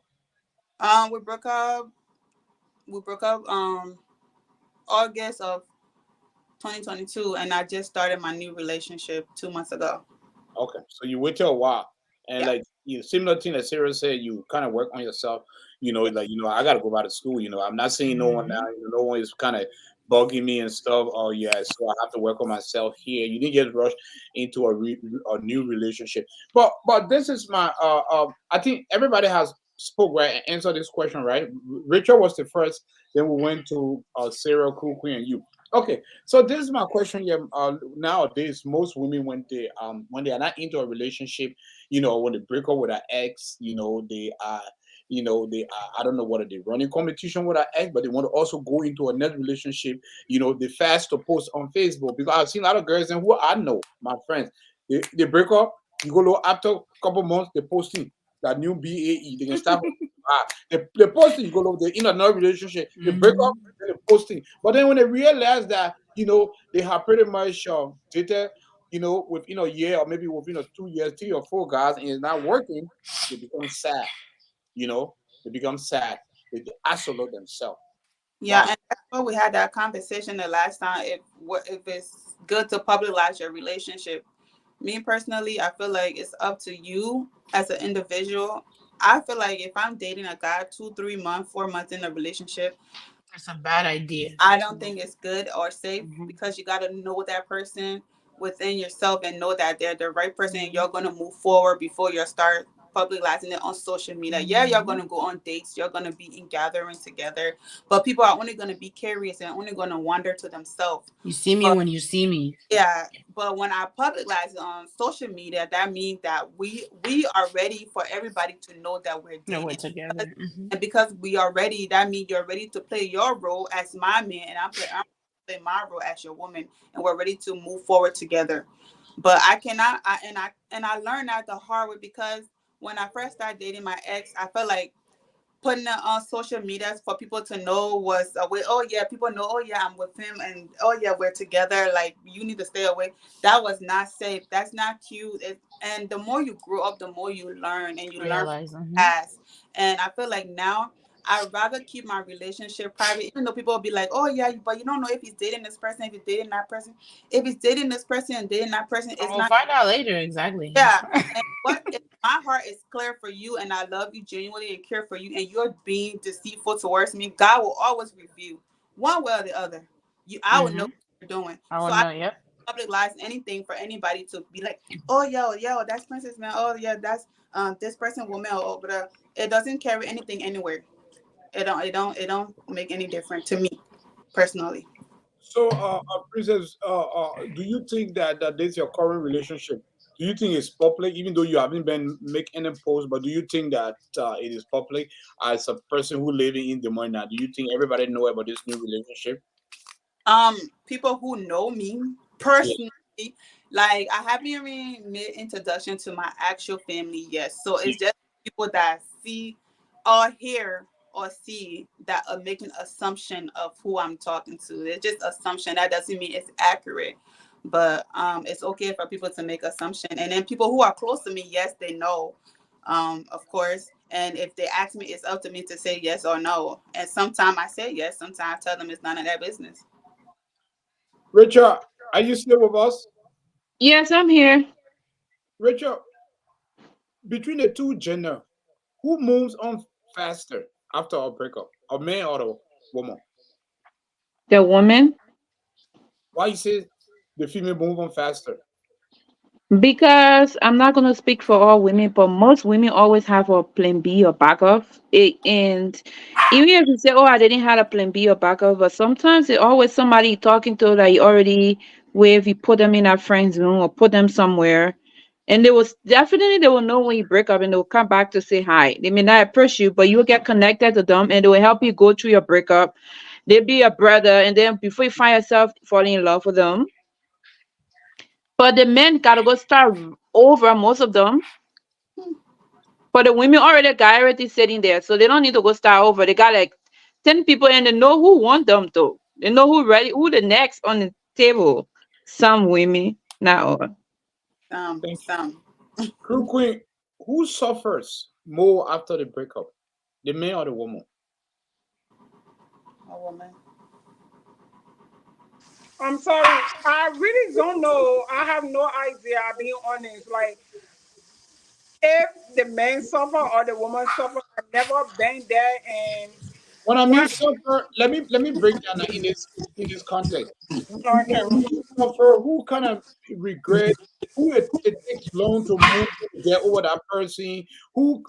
We broke up. We broke up August of 2022, and I just started my new relationship 2 months ago. Okay. So you waited a while. And Yeah. like you similar thing that Sarah said, you kind of work on yourself, like I gotta go back to school, I'm not seeing no one now, Mm-hmm. no one is kind of bugging me and stuff. Oh yeah, so I have to work on myself here. You didn't just rush into a new relationship. But this is my I think everybody has spoke right and answered this question, right? Rachel was the first, then we went to Sarah, Kukui, and you. Okay, so this is my question. Yeah, nowadays most women when they are not into a relationship, when they break up with an ex, they are, I don't know what they running competition with an ex, but they want to also go into a net relationship. They fast to post on Facebook because I've seen a lot of girls and who I know, my friends, they break up. You go low after a couple months, they posting that new BAE. They can start. They posting. You go low. They're in another relationship. They break up. Mm-hmm. Then they posting. But then when they realize that they have pretty much dated within a year or maybe within a 2 years, 3 or 4 guys, and it's not working, they become sad. You know, they become sad. They isolate themselves. Yeah, Wow. and that's what we had that conversation the last time. If it's good to publicize your relationship. Me personally, I feel like it's up to you as an individual. I feel like if I'm dating a guy 2, 3 months, 4 months in a relationship, That's a bad idea. I don't think it's good or safe Mm-hmm. because you got to know that person within yourself and know that they're the right person and Mm-hmm. you're going to move forward before you start publicizing it on social media. Yeah, you're Mm-hmm. going to go on dates, you're going to be in gatherings together, but people are only going to be curious and only going to wander to themselves. You see me But when you see me. yeah, but when I publicize it on social media, that means that we are ready for everybody to know that we're No, we're dating. Because- together. Mm-hmm. And because we are ready, that means you're ready to play your role as my man, and I'm play my role as your woman, and we're ready to move forward together. But I cannot, I learned that the hard way because when I first started dating my ex, I felt like putting it on social media for people to know was a way. Oh yeah, people know. Oh yeah, I'm with him, and oh yeah, we're together. Like you need to stay away. That was not safe. That's not cute. And the more you grow up, the more you learn, and you learn from Realize. the Mm-hmm. past. And I feel like now I'd rather keep my relationship private, even though people will be like, "Oh yeah, but you don't know if he's dating this person, if he's dating that person. If he's dating this person and dating that person, And it's we'll not." find out later. Exactly. Yeah. And what if my heart is clear for you and I love you genuinely and care for you and you're being deceitful towards me, God will always reveal one way or the other. I would know Mm-hmm. what you're doing. I So will I know. Yep. don't publicize anything for anybody to be like, oh yo, that's Princess Man. Oh yeah, that's this person woman or whatever. It doesn't carry anything anywhere. It don't make any difference to me personally. So, Princess, do you think that this your current relationship? Do you think it's public, even though you haven't been making any posts? But do you think that it is public as a person who living in the money now? Do you think everybody know about this new relationship? Um, People who know me Yeah. personally, like I haven't even made introduction to my actual family yet. So Yeah. it's just people that see or hear or see that are making assumption of who I'm talking to. It's just assumption. That doesn't mean it's accurate. But it's okay for people to make assumption. And then people who are close to me, yes, they know. Of course. And if they ask me, it's up to me to say yes or no. And sometimes I say yes, sometimes I tell them it's none of their business. Richard, are you still with us? Yes, I'm here. Richard, between the two gender, who moves on faster after a breakup, a man or a woman? The woman. Why you say the female move on faster? Because I'm not gonna speak for all women, but most women always have a plan B or backup. And even if you say, "Oh, I didn't have a plan B or backup," but sometimes it always somebody talking to that you already with. You put them in a friend's room or put them somewhere, And they will know when you break up, and they will come back to say hi. They may not approach you, but you will get connected to them, and they will help you go through your breakup. They'll be a brother, and then before you find yourself falling in love with them. But the men gotta go start over, most of them. But the women already got everything sitting there, so they don't need to go start over. They got like 10 people, and they know who want them to. They know who the next on the table. Some women, not all. Thank you. Some. Crew Queen, who suffers more after the breakup? The man or the woman? A woman. I'm sorry. I really don't know. I have no idea. I'm being honest. Like, if the man suffer or the woman suffer, I never been there. And When I mean what? suffer, let me break down in this context. Okay. Who suffer? Who kind of regret? Who it takes long to move to get over that person? Who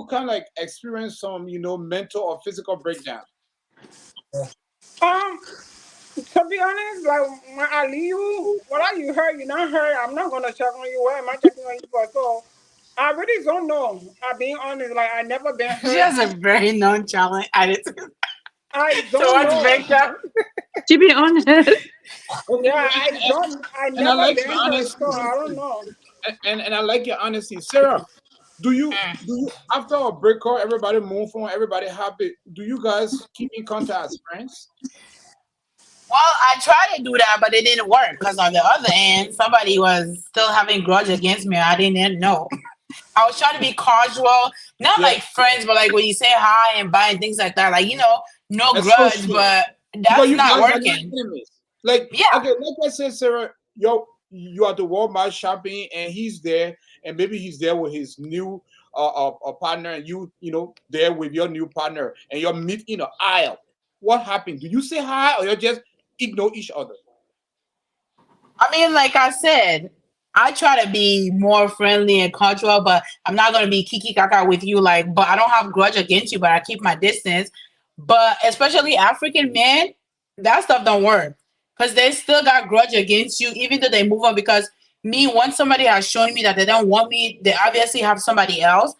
kind of like experience some mental or physical breakdown? Um, to be honest, like when I leave you, what are you hurt? You not hurt. I'm not gonna check on you. What am I checking on you for? So I really don't know. I'm being honest. Like I never been She hurt. has a very nonchalant attitude I don't towards know. breakup. To be honest, Okay, Yeah, I don't. I and I never like your been hurt, honesty, so I don't know. and I like your honesty, Sarah. Do you after a breakup, everybody move on, everybody happy? Do you guys keep in contact as friends? Well, I tried to do that, but it didn't work because on the other end, somebody was still having grudge against me. I didn't know. I was trying to be casual, not Yeah, like friends, but like when you say hi and bye and things like that. Like no grudge, associate. but Because that's you not guys are not working. enemies. Like, Yeah, okay, like I said, Sarah, you are the Walmart shopping, and he's there, and maybe he's there with his new partner, and you there with your new partner, and you're meet in the aisle. What happened? Do you say hi, or you just ignore each other? I mean, like I said, I try to be more friendly and cultural, but I'm not gonna be kiki kaka with you. Like, but I don't have grudge against you, but I keep my distance. But especially African men, that stuff don't work because they still got grudge against you, even though they move on. Because me, once somebody has shown me that they don't want me, they obviously have somebody else.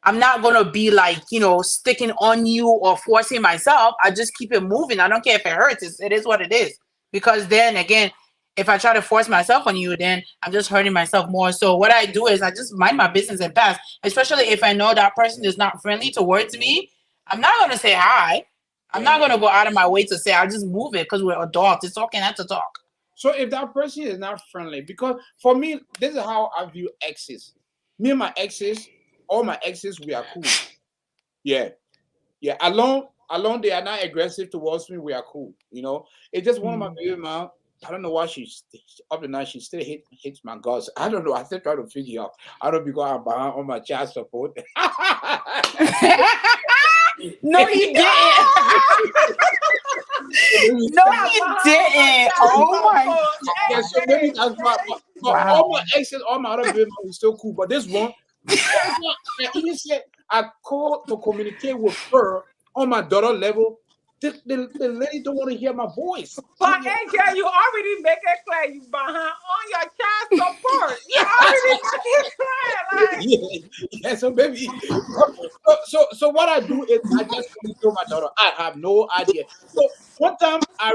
I'm not gonna be like, sticking on you or forcing myself. I just keep it moving. I don't care if it hurts. It is what it is. Because then again, if I try to force myself on you, then I'm just hurting myself more. So what I do is I just mind my business and pass. Especially if I know that person is not friendly towards me. I'm not gonna say hi. I'm not gonna go out of my way to say I'll just move it because we're adults. It's okay not to talk. So if that person is not friendly, because for me, this is how I view exes. Me and my exes, all my exes, we are cool. Yeah, yeah. Alone, they are not aggressive towards me. We are cool. It's just one of my Mm. baby mom. I don't know why up to now she still hits my guts. I don't know. I still try to figure out. I don't because I'm behind on my child support. No, he didn't. No, he didn't. Child Oh my support. Yeah, so Hey, maybe hey, that's why. But all my wow. exes, all my other baby mom is still cool. But this one, I even said I called to communicate with her on my daughter level. The lady don't want to hear my voice. but AJ, you already make it clear you behind on your child support. You already make it clear. Like, Yeah, yeah. So maybe, so what I do is I just communicate with my daughter. I have no idea. So one time I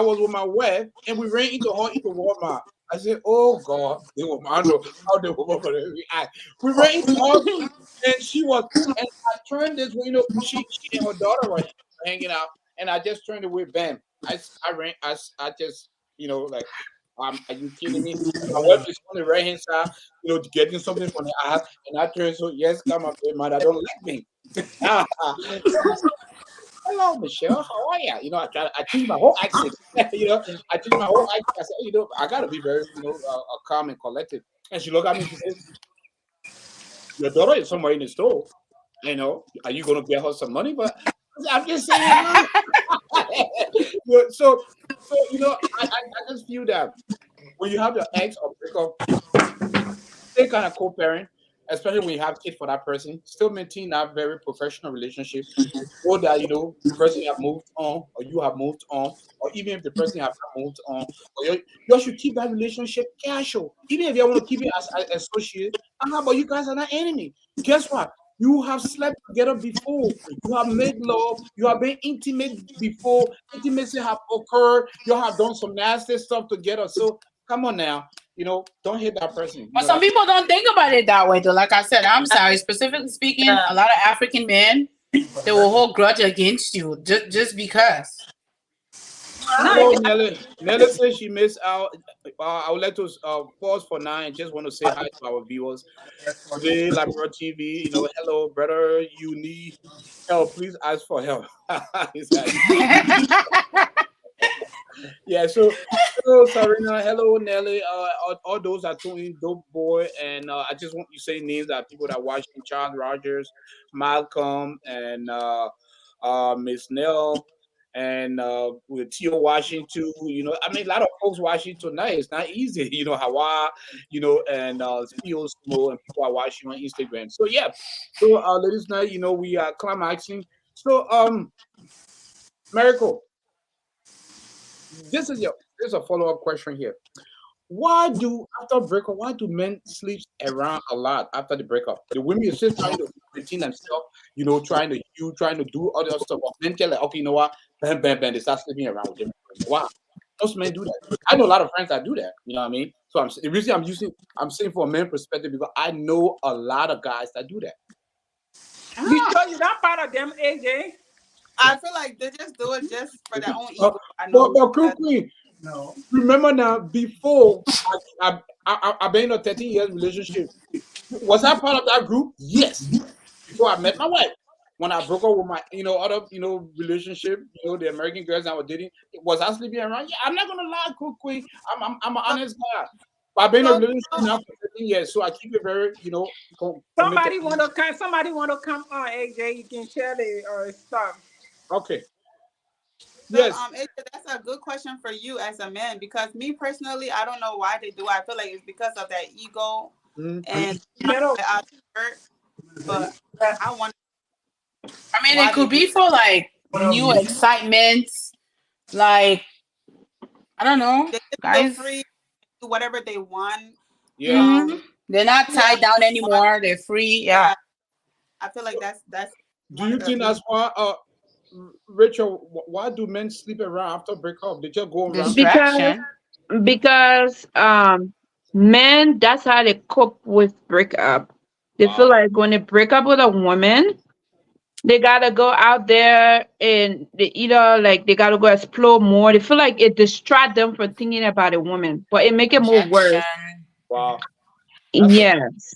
was with my wife, and we ran into Walmart. I said, "Oh God, they were I don't know how they were gonna react." We ran into her, and I turned this way. She and her daughter were hanging out, and I just turned away. Bam! I ran. I just like, are you kidding me? My wife is on the right hand side, getting something from the ass, and I turn so yes, come up, mother, don't like me. So I said, hello, Michelle, how are you? I change my whole accent. I change my whole accent. I said, I gotta be very, calm and collected. And she looked at me. She said, your daughter is somewhere in the store. Are you gonna get her some money? But I'm just saying, I just feel that when you have your ex or break up, they kind of co-parent. especially when you have kids for that person, still maintain that very professional relationship. Or that the person have moved on, or you have moved on, or even if the person have not moved on, or you should keep that relationship casual. Even if you want to keep it as associate, but you guys are not enemy. Guess what? You have slept together before. You have made love. You have been intimate before. Intimacy have occurred. You have done some nasty stuff together. So come on now. Don't hate that person. But some people don't think about it that way, though. Like I said, I'm sorry. Specifically speaking, a lot of African men they will hold grudge against you just because. Hello, Nelly. Nelly says she missed out. I would like to pause for now and just want to say hi to our viewers today. Labrador TV, hello, brother. You need help? Please ask for help. It's like, yeah. So, hello, Sarina. Hello, Nelly. All those are tuning dope boy, and I just want you to say names that people that are watching: Charles Rogers, Malcolm, and Miss Nell. And with Tio watching too, I mean, a lot of folks watching tonight. It's not easy, Hawa, and Theo Smo, and people are watching on Instagram. So yeah, so ladies and gentlemen, we are climaxing. So Miracle, this is a follow up question here. Why do men sleep around a lot after the breakup? The women are still trying to maintain themselves, trying to do other stuff. But men tell like, okay, you know what? Bam, bam, bam, they start sleeping around with them. Wow. Most men do that. I know a lot of friends that do that. You know what I mean? So the reason I'm saying from a man perspective because I know a lot of guys that do that. You sure you're not part of them, AJ? I feel like they just do it just for their own Uh, ego. I know. but quickly, remember now, before I've been in a 13 years relationship, was I part of that group? Yes. Before I met my wife. When I broke up with my, other, relationship, the American girls I was dating, was I sleeping around? Yeah, I'm not gonna lie, quickly. I'm an honest guy. But I've been in a So, relationship now for 13 years, so I keep it very, committed. Somebody wanna come on, AJ. You can share the stuff. Okay. so Yes. AJ, that's a good question for you as a man because me personally, I don't know why they do it. I feel like it's because of that ego Mhm. and Middle. I hurt, but I wonder I mean, it why they could do. be for like new excitement. Like I don't know, They just feel guys. free, do whatever they want. Yeah. Hmm. They're not Yeah, tied down anymore. They're free. Yeah. yeah. I feel like that's Do one you of the think that's why, Rachel, why do men sleep around after breakup? They just go around. because Distraction. because men, that's how they cope with breakup. They feel Wow. like when they break up with a woman, they gotta go out there and they either like they gotta go explore more. They feel like it distract them from thinking about a woman, but it make it more worse. Rejection. Wow. That's a Yes,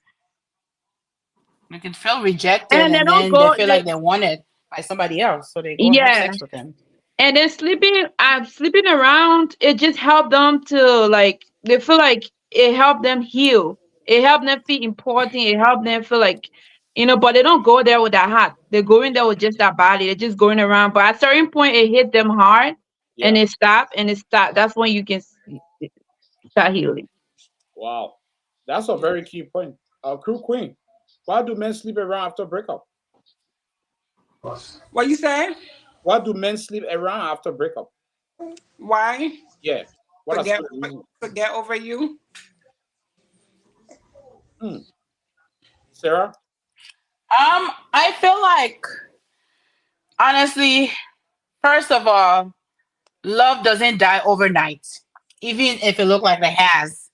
They can feel rejected, and they and don't then they go. feel like they're wanted by somebody else, so they go and have Yeah, sex with them. and then sleeping around, it just helped them to like they feel like it helped them heal. It helped them feel important. It helped them feel like but they don't go there with that heart. They're going there with just that body. They're just going around. But at a certain point, it hit them hard, and yeah. it stopped. And it stopped. That's when you can start healing. Wow. That's a very key point. Crew Queen, why do men sleep around after breakup? What you say? Why do men sleep around after breakup? Why? Yeah. What are some Forget of the reasons? forget over you? Hmm. Sarah? I feel like honestly, first of all, love doesn't die overnight, even if it look like it has.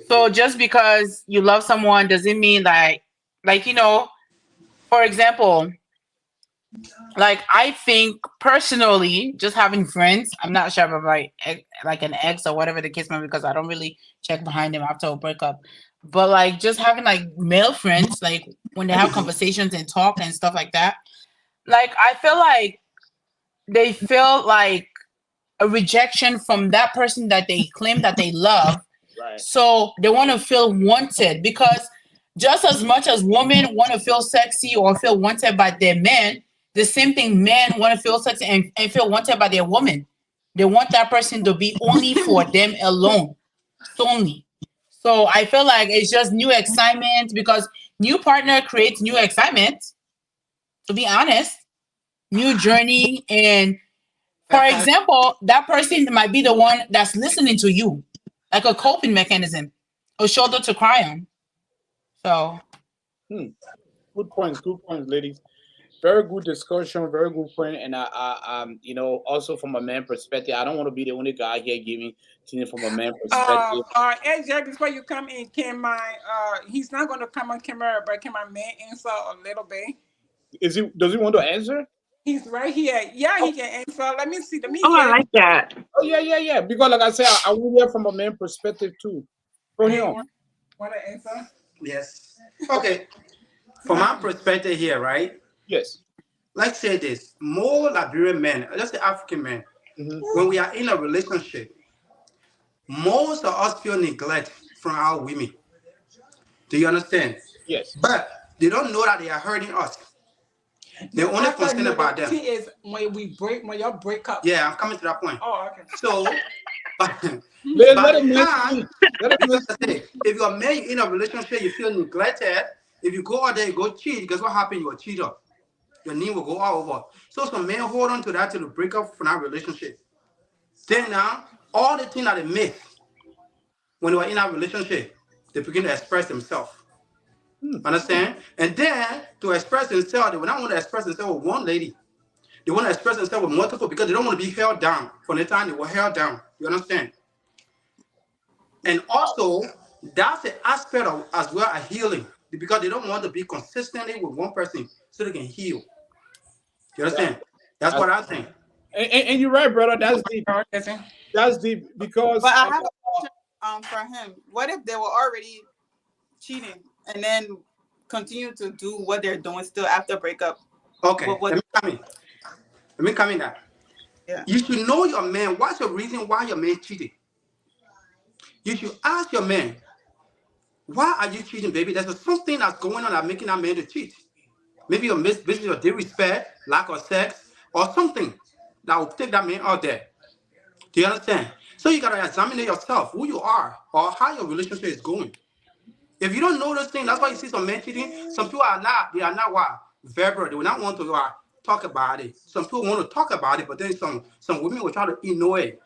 So just because you love someone doesn't mean like for example, like I think personally, just having friends, I'm not sure about like an ex or whatever the case may be because I don't really check behind them after a breakup. But like just having like male friends, like when they have conversations and talk and stuff like that, like I feel like they feel like a rejection from that person that they claim that they love. Right. So they want to feel wanted because just as much as women want to feel sexy or feel wanted by their men, the same thing men want to feel sexy and feel wanted by their woman. They want that person to be only for them alone, solely. So I feel like it's just new excitement because New partner creates new excitement. To be honest, new journey, and for example, that person might be the one that's listening to you, like a coping mechanism, a shoulder to cry on. So Hmm. Good points, ladies. Very good discussion, very good point. And also from a man perspective, I don't want to be the only guy here giving things from a man perspective. AJ, before you come in, he's not going to come on camera, but can my man answer a little bit? Does he want to answer? He's right here. Yeah, Oh, he can answer. Let me see. Let me Oh, I hear. like that. oh yeah. Because like I said, I want to hear from a man perspective too. Go Do you him. want to answer? Yes. Okay. From my perspective here, right? Yes. Let's say this: more Liberian men, just the African men, Hmm. when we are in a relationship, most of us feel neglect from our women. Do you understand? Yes. But they don't know that they are hurting us. They're No, only I thought concerned no. The about them. thing is when y'all break up. Yeah, I'm coming to that point. Oh, okay. So, by Let the him man time, speak. Let him man because I speak. say, if you're a man in a relationship, you feel neglected. If you go out there, you go cheat, guess what happened? You're a cheater. Your name will go all over. So some men hold on to that till the break up from that relationship. Then now, all the things that they miss when they were in that relationship, they begin to express themselves. Hmm. Understand? And then to express themselves, they will not want to express themselves with one lady. They want to express themselves with multiple because they don't want to be held down from the time they were held down. You understand? And also, that's an aspect of as well as healing because they don't want to be consistently with one person so they can heal. You That, understand? That's that's, what I think. and you're right, brother. That's deep. Listen. That's deep But because I have a question for him. What if they were already cheating and then continue to do what they're doing still after breakup? Okay, What Let me come in that. yeah. You should know your man. What's the reason why your man cheated? You should ask your man, why are you cheating, baby? There's something that's going on that's making that man to cheat. Maybe your misbusiness or disrespect, lack of sex, or something that will take that man out there. Do you understand? So you gotta examine yourself, who you are, or how your relationship is going. If you don't know those things, that's why you see some men cheating. Some people they are not what? Verbal. They will not want to talk about it. Some people want to talk about it, but then some women will try to ignore it.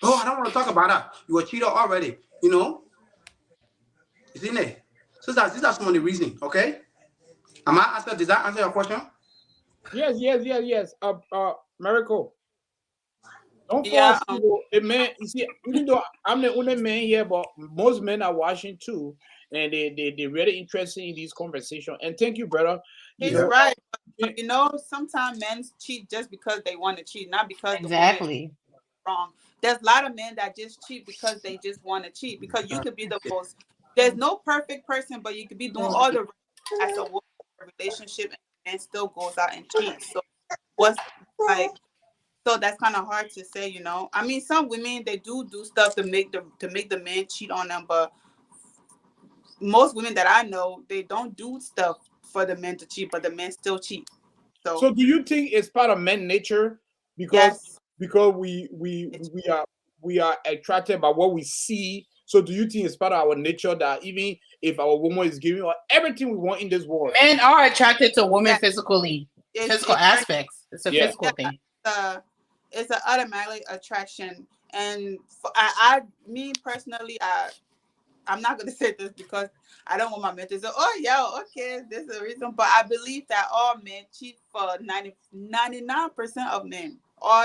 Oh, I don't want to talk about that. You were cheated already. You know? Isn't it? So these are some of the reasons, okay? Did that answer your question? yes. Miracle. Don't fall Yeah. asleep. Oh. A man, you see, even though I'm the only man here, but most men are watching too, and they're really interested in this conversation. And thank you, brother. You He's Yeah. know, right. eh, You know, sometimes men cheat just because they want to cheat, not because the woman is exactly. wrong. There's a lot of men that just cheat because they just want to cheat. Because you could be the most. There's no perfect person, but you could be doing all the right as a woman in a relationship, and the man still goes out and cheats. So what's like? So that's kind of hard to say, you know. I mean, some women they do stuff to make the man cheat on them, but most women that I know they don't do stuff for the men to cheat, but the men still cheat. So so do you think it's part of men nature because yes, because we it's we are we are attracted by what we see? So do you think it's part of our nature that even if our woman is giving us everything we want in this world? Men are attracted to women yeah, physically, physical it's very aspects. It's a Yeah. physical yeah. thing. Uh, it's an automatic attraction, and I me personally, I'm not gonna say this because I don't want my men to say, "Oh, yeah, okay, this is the reason." But I believe that all men cheat for 99% of men, or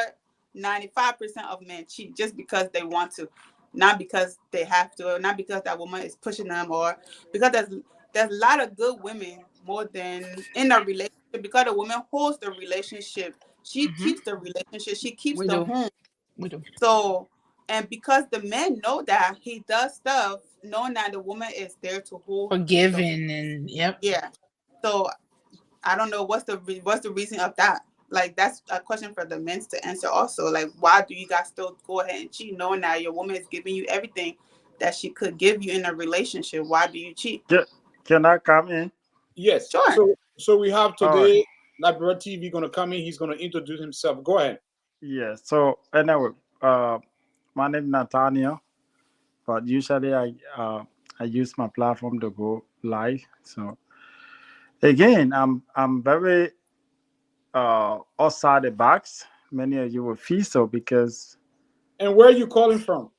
95% of men cheat just because they want to, not because they have to, or not because that woman is pushing them, or because there's a lot of good women more than in a relationship because the woman holds the relationship. She Hmm. keeps the relationship. She keeps We the do. home. We do. So, and because the men know that he does stuff, knowing that the woman is there to hold the Forgiving and yep. yeah. So I don't know what's the reason of that. Like that's a question for the men to answer also. Like why do you guys still go ahead and cheat knowing that your woman is giving you everything that she could give you in a relationship? Why do you cheat? Can, can I come in? Yes. Sure. So we have All right. today Libera TV gonna come in. He's gonna introduce himself. Go ahead. Yeah. So anyway, my name is Nathaniel, but usually I use my platform to go live. So Again, I'm very outside the box. Many of you will feel so because And where are you calling from?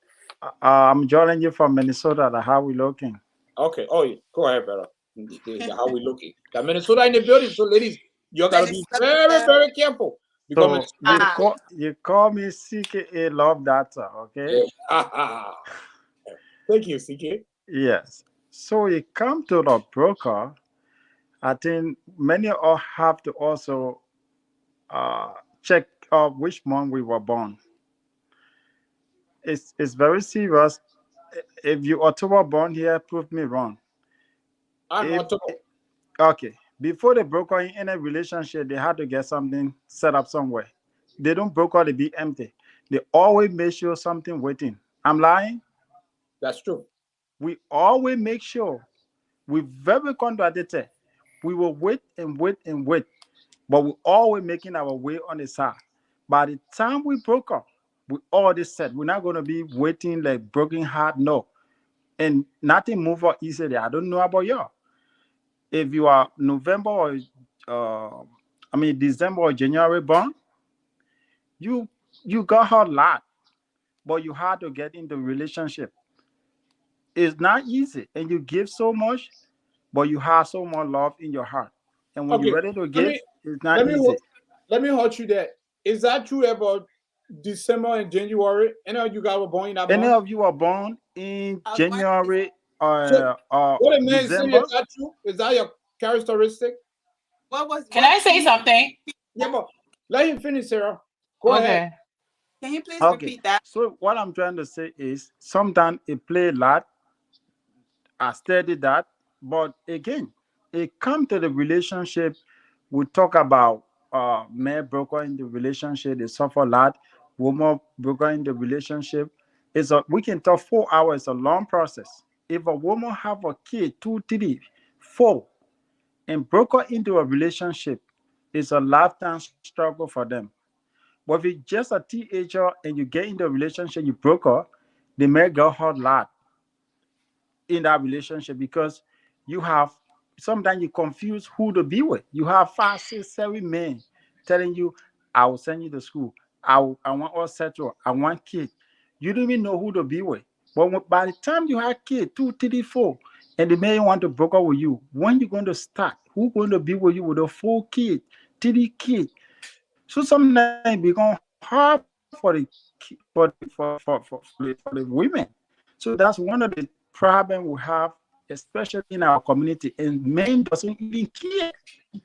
I'm joining you from Minnesota. Like, how we looking? Okay. Oh, yeah. Go ahead, brother. How we looking? Got Minnesota in the building. So, ladies, you gotta be very, Minnesota. very careful because So Minnesota in the building. you call me CKA Love Data, okay? Yeah. Thank you, CK. Yes. So you come to the broker. I think many all have to also uh, check which month we were born. It's very serious. If you October born here, prove me wrong. I'm If October. okay, before they broker in any relationship, they had to get something set up somewhere. They don't broker to be empty. They always make sure something waiting. I'm lying. That's true. We always make sure we very contradicted. We will wait and wait and wait, but we always making our way on the side. By the time we broke up, we already said we're not gonna be waiting like broken heart. No, and nothing move out easily. I don't know about you. If you are November or uh, December or January born, you you got her lot, but you had to get into relationship. It's not easy, and you give so much, but you have so much love in your heart. And when you're Okay. ready to Let give, me it's not let me easy. let me hold you there. Is that true about December and January? Any of you guys were born in that Any month? of you are born in I was going to January So or what a man say, is December, that true? Is that your characteristic? Can what I can say you something? Yeah, but let him finish, Sarah. Go ahead. Okay. please okay. repeat that? So what I'm trying to say is sometimes it play a lot. I studied that, but again, it come to the relationship. We talk about male broker in the relationship. They suffer a lot. Woman broker in the relationship. We can talk 4 hours. A long process. If a woman have a kid, two, three, four, and broker into a relationship, it's a lifetime struggle for them. But if you're just a teenager and you get into a relationship, you broker, they may go hard lot in that relationship because you have sometimes you confuse who to be with. You have 5, 6, 7 men telling you, I will send you to school. I want all settle. I want kids. You don't even know who to be with. But by the time you have kids, two, three, four, and the man want to broker with you, when you going to start? Who going to be with you with a 4 kid, 3 kid? So sometimes it become hard for the women. So that's one of the problem we have, especially in our community. And men doesn't even care to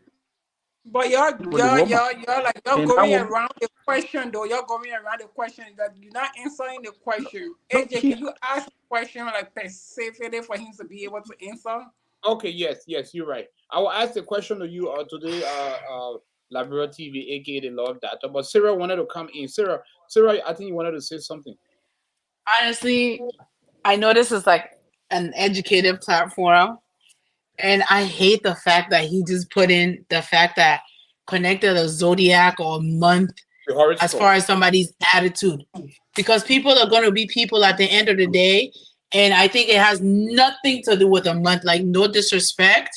get with But the woman, you're like and you're that going woman around the question though. You're going around the question that you're not answering the question. no, AJ, can you ask the question like specifically for him to be able to answer? Okay, yes, yes, you're right. I will ask the question to you today, Labrador TV, aka the Love Data. But Sarah wanted to come in. Sarah, I think you wanted to say something. Honestly, I know this is like an educative platform, and I hate the fact that he just put in the fact that connected a zodiac or a month The as horoscope. far as somebody's attitude. Because people are going to be people at the end of the day. And I think it has nothing to do with a month, like no disrespect,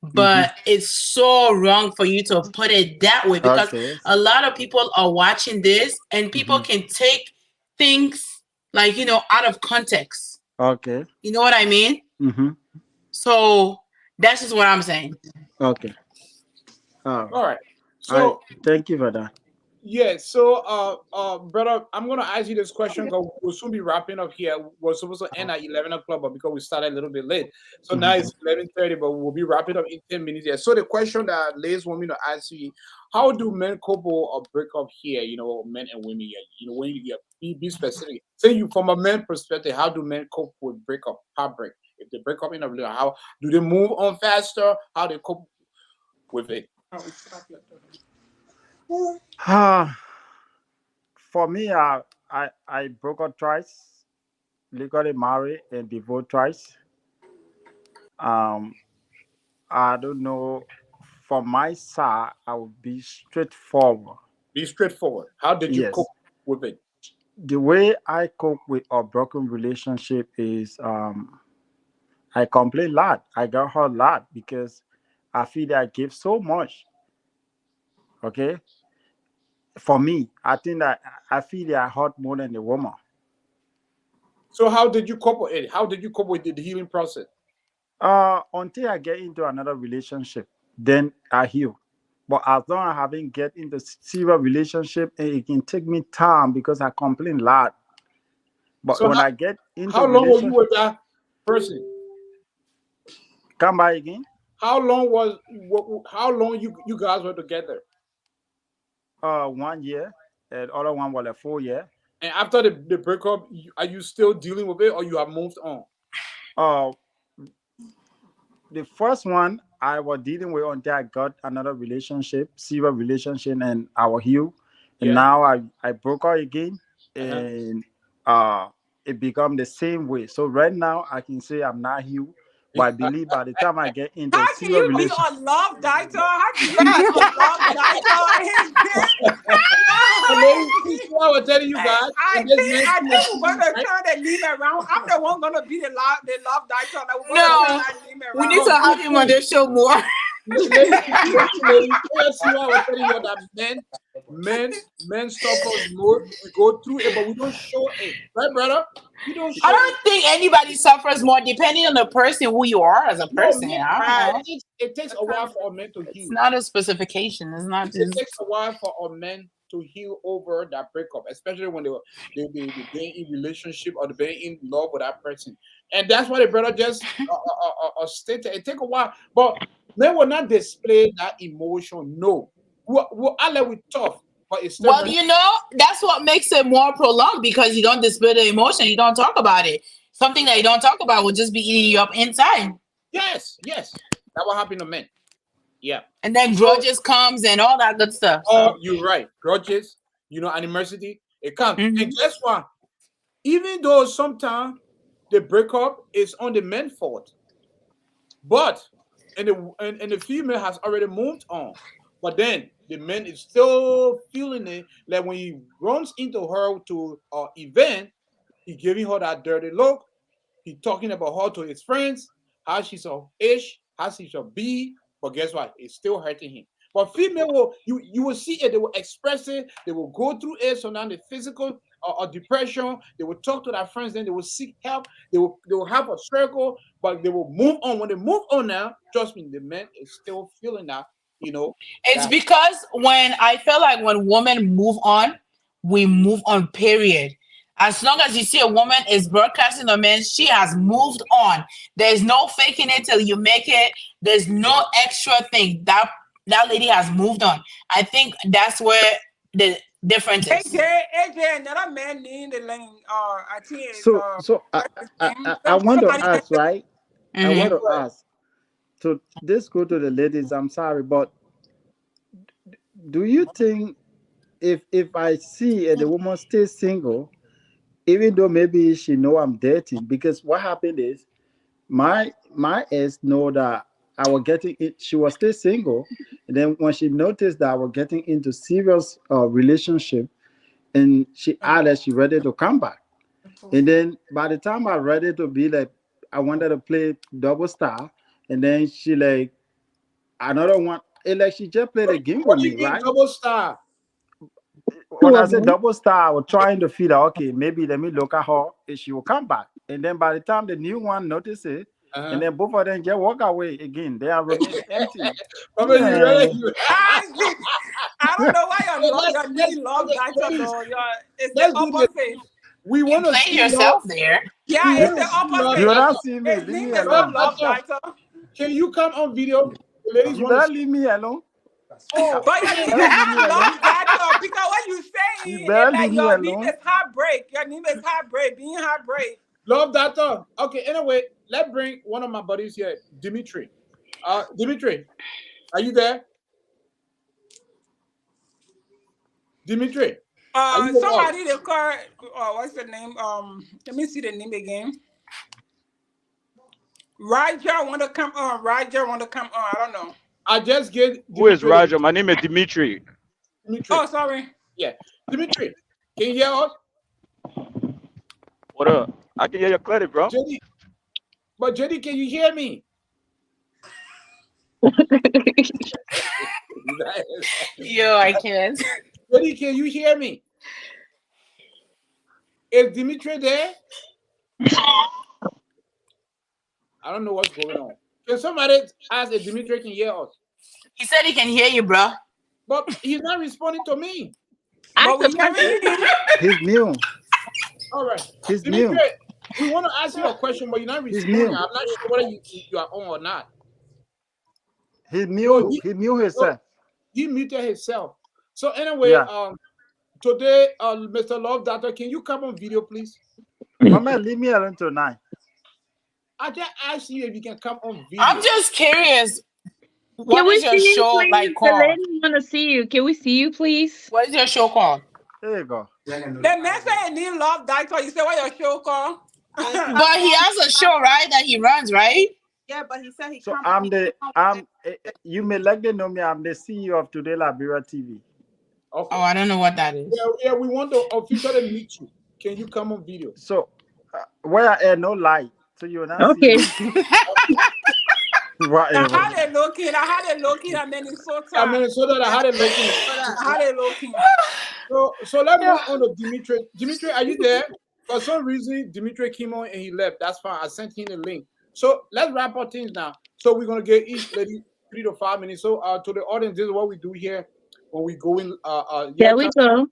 Mhm. but it's so wrong for you to put it that way because Okay. a lot of people are watching this and people Mhm. can take things like, out of context. Okay. You know what I mean? Mhm. So that's just what I'm saying. Okay. Uh, All right. I So thank you for that. yeah, so brother, I'm gonna ask you this question because we'll soon be wrapping up here. We're supposed to end at 11 o'clock, but because we started a little bit late, so now Mhm. it's 11:30. But we'll be wrapping up in 10 minutes. Here. So the question that Liz want me to ask you: how do men couple or break up here? You know, men and women here. You know, when you be specific. Say you from a man perspective, how do men cope with breakup, heartbreak? If they break up in a relationship, how do they move on faster? How they cope with it? Oh, stop your daughter. For me, I broke up twice, legally married and divorced twice. Um, I don't know. For my side, I would be straightforward. Be straightforward. How did you cope Yes, with it? the way I cope with a broken relationship is I complain a lot. I got hurt a lot because I feel that I give so much. Okay, for me, I think that I feel that I hurt more than the woman. So how did you cope with it? How did you cope with the healing process? Until I get into another relationship, then I heal. But as long as I haven't get into serious relationship, it can take me time because I complain a lot. But So when I get into how long were you relationship, with that person? come by again. How long was how long you guys were together? 1 year, and other one was like 4 year. And after the breakup, are you still dealing with it or you have moved on? Uh, the first one I was dealing with until I got another relationship, serious relationship, and I was healed. And Yeah. now I broke out again, Uh-huh. and uh, it become the same way. So right now I can say I'm not healed, but I believe by the time I get into How a can serious you be relation, on love dieter? How can you be on love dieter? It's been So ladies, this is what I was telling you guys. And this man I still think we're cheating, gonna right? turn the name around. I'm the one gonna be the love dieter. Like, we're gonna turn No, that name we need around. to have him on Listen, the show more. ladies, see what I was telling you that men suffers more. We go through it, but we don't show it, right, brother? We don't I show it. don't think anybody suffers more depending on the person who you are as a No, person. men, I don't Right. know. it takes a while for a man to It's heal. not a specification. It's not It just. takes a while for a man to heal over that breakup, especially when they been in relationship or they been in love with that person. And that's why the brother just stated. It take a while, but men will not display that emotion. No, I let we tough, but it's still Well, hurt. that's what makes it more prolonged because you don't display the emotion. You don't talk about it. Something that you don't talk about will just be eating you up inside. Yes, yes, that will happen to men. Yeah. And then So, grudges comes and all that good stuff. oh, So, you're right. Grudges, animosity, it comes. And mhm. guess what? Even though sometimes the breakup is on the man's fault, but and the female has already moved on, but then the man is still feeling it. Like when he runs into her to event, he giving her that dirty look. He talking about her to his friends, how she's a ish, how she's a B, but guess what? It's still hurting him. But female will you will see it, they will express it, they will go through it. So now the physical or depression, they will talk to their friends, then they will seek help, they will have a circle, but they will move on. When they move on now, trust me, the man is still feeling that, It's that because when I feel like when women move on, we move on, period. As long as you see a woman is broadcasting a man, she has moved on. There's no faking it till you make it. There's no extra thing. That lady has moved on. I think that's where the difference is. AJ, another man named the lane. I think it's so what's his name? I want to Somebody ask, right? I want Hmm. to ask. So this go to the ladies. I'm sorry, but do you think if I see the woman stay single, even though maybe she know I'm dating, because what happened is my ex know that I was getting it. She was still single, and then when she noticed that I was getting into serious relationship, and she added she ready to come back. And then by the time I ready to be like, I wanted to play double star, and then she like another one. And like she just played a game what with do you me, mean right? double star? When I said double star, I was trying to feel that okay, maybe let me look at her if she will come back. And then by the time the new one notice it, and Uh-huh. then both of them just walk away again. They are remain empty. Probably you ready? Man, I don't know why Okay, your let's name love okay, dieter ladies, though. It's the let's do this. opposite. We You want to played see love. yourself there. We Yeah, it's want the to see love. you will opposite. not Data. see me. His Leave me name is not Love alone. love data. dieter. Can you come on video? The ladies You want to better see. leave me alone. Oh, But your You name better is leave me not alone. love dieter because what you You saying is better like leave me your name alone. is heartbreak. Your name is heartbreak. Being heartbreak. love data. Okay. Anyway, let's bring one of my buddies here, Dimitri. Dimitri, are you there? Dimitri, are you with us? Somebody they call. What's the name? Let me see the name again. Roger want to come on. Roger want to come on. I don't know. I just gave Who is Dimitri the Roger? My name is Dimitri. Dimitri. Oh, sorry. Yeah, Dimitri. Can you hear us? What up? I can hear you clearly, bro. JD, but JD, can you hear me? Yo, I can't. Lady, can you hear me? Is Dimitri there? I don't know what's going on. Can somebody ask if Dimitri can hear us? He said he can hear you, bro. But he's not responding to me. But Ask the we hearing question. him. He's new. All right. He's Dimitri, new. we want to ask you a question, but you're not He's responding. new. I'm not sure whether you are on or not. He So knew. He knew so himself. he muted himself. So anyway, Yeah. today, Mr. Love Doctor, can you come on video, please? Mama, leave me alone tonight. I just asked you if you can come on I'm video. just curious. Can What we is see your you, show please? like The called? lady want to see you. Can we see you, please? What is your show called? There you go. The next time you need love doctor, you say what your show called? But he has a show, right? That he runs, right? Yeah, but he said he So come. I'm the you may like to know me. I'm the CEO of Today Liberia TV. Okay. Oh, I don't know what that is. Yeah, we want to officially meet you. Can you come on video? So where I air no light, so you will not Okay. see me. I Whatever. had it looking. I had it looking at Minnesota. I mean, so that I had it looking. I had it looking. So let's Yeah. move on to Dimitri. Dimitri, are you there? For some reason, Dimitri came on and he left. That's fine. I sent him the link. So let's wrap up things now. So we're gonna get each lady 3 to 5 minutes. So to the audience, this is what we do here when we go in. There we go.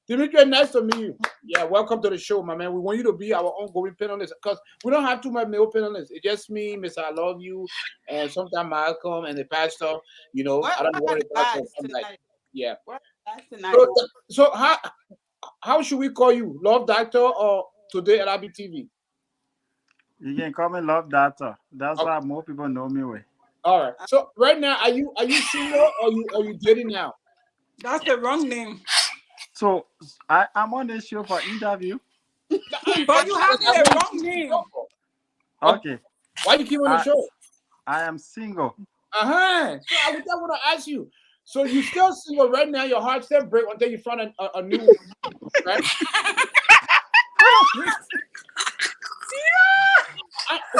Dimitri, nice to meet you. Yeah, welcome to the show, my man. We want you to be our ongoing panelist because we don't have too much male panelists. It's just me, Mr. I Love You, and sometimes Malcolm and the pastor. You know, I don't know what What the pastor guys come like. tonight? Yeah. What guys tonight? So how should we call you? Love Doctor or Today at IBTV? You can call me Love Data. That's Okay. why more people know me with. All right. So right now, are you single or you dating now? That's the wrong name. So I'm on this show for interview. But you have the wrong name. Okay. Why you keep on the show? I am single. So I would just want to ask you. So you still single right now? Your heart still break until you find a new one, right?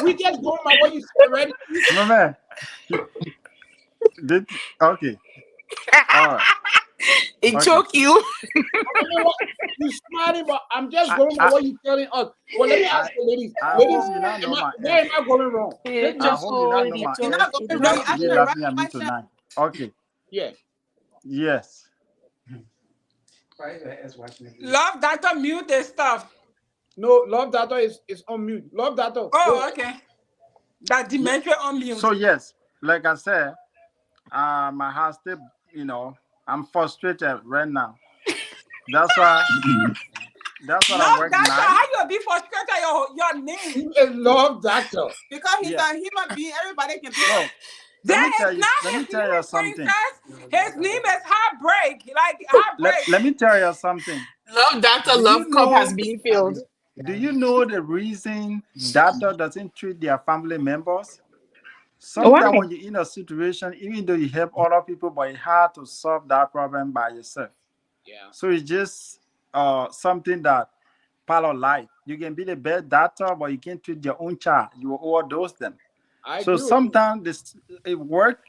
We just going by what you said already. No man. Okay. All right. It Okay. took you. You smiling, but I'm just going by what you're telling us. Well, let me ask you, ladies. Ladies, hope you not know my where am I going wrong? It I hope you not know my You're not ex. going You wrong. don't Ask get the laughing right at me question. tonight. Okay. Yeah. Yes. Love doctor mute the stuff. No, Love Data is on mute. Love Data. Oh, okay. That dementia on mute. So yes, like I said, my heart still, I'm frustrated right now. That's why. That's what I Love work doctor, night. how you be frustrated your name? He is Love Doctor. Because he's Yeah. a human being. Everybody can be. No, That is let not me his tell you name, something. princess. His name is Heartbreak. Like Heartbreak. Let me tell you something. Love Doctor Do Love you Cup know- has been filled. Do you know the reason doctor doesn't treat their family members? Sometimes Why? when you're in a situation, even though you help other people, but it's hard to solve that problem by yourself. Yeah. So it's just something that part of life. You can be the best doctor, but you can't treat your own child. You will overdose them. I So agree with you. sometimes it work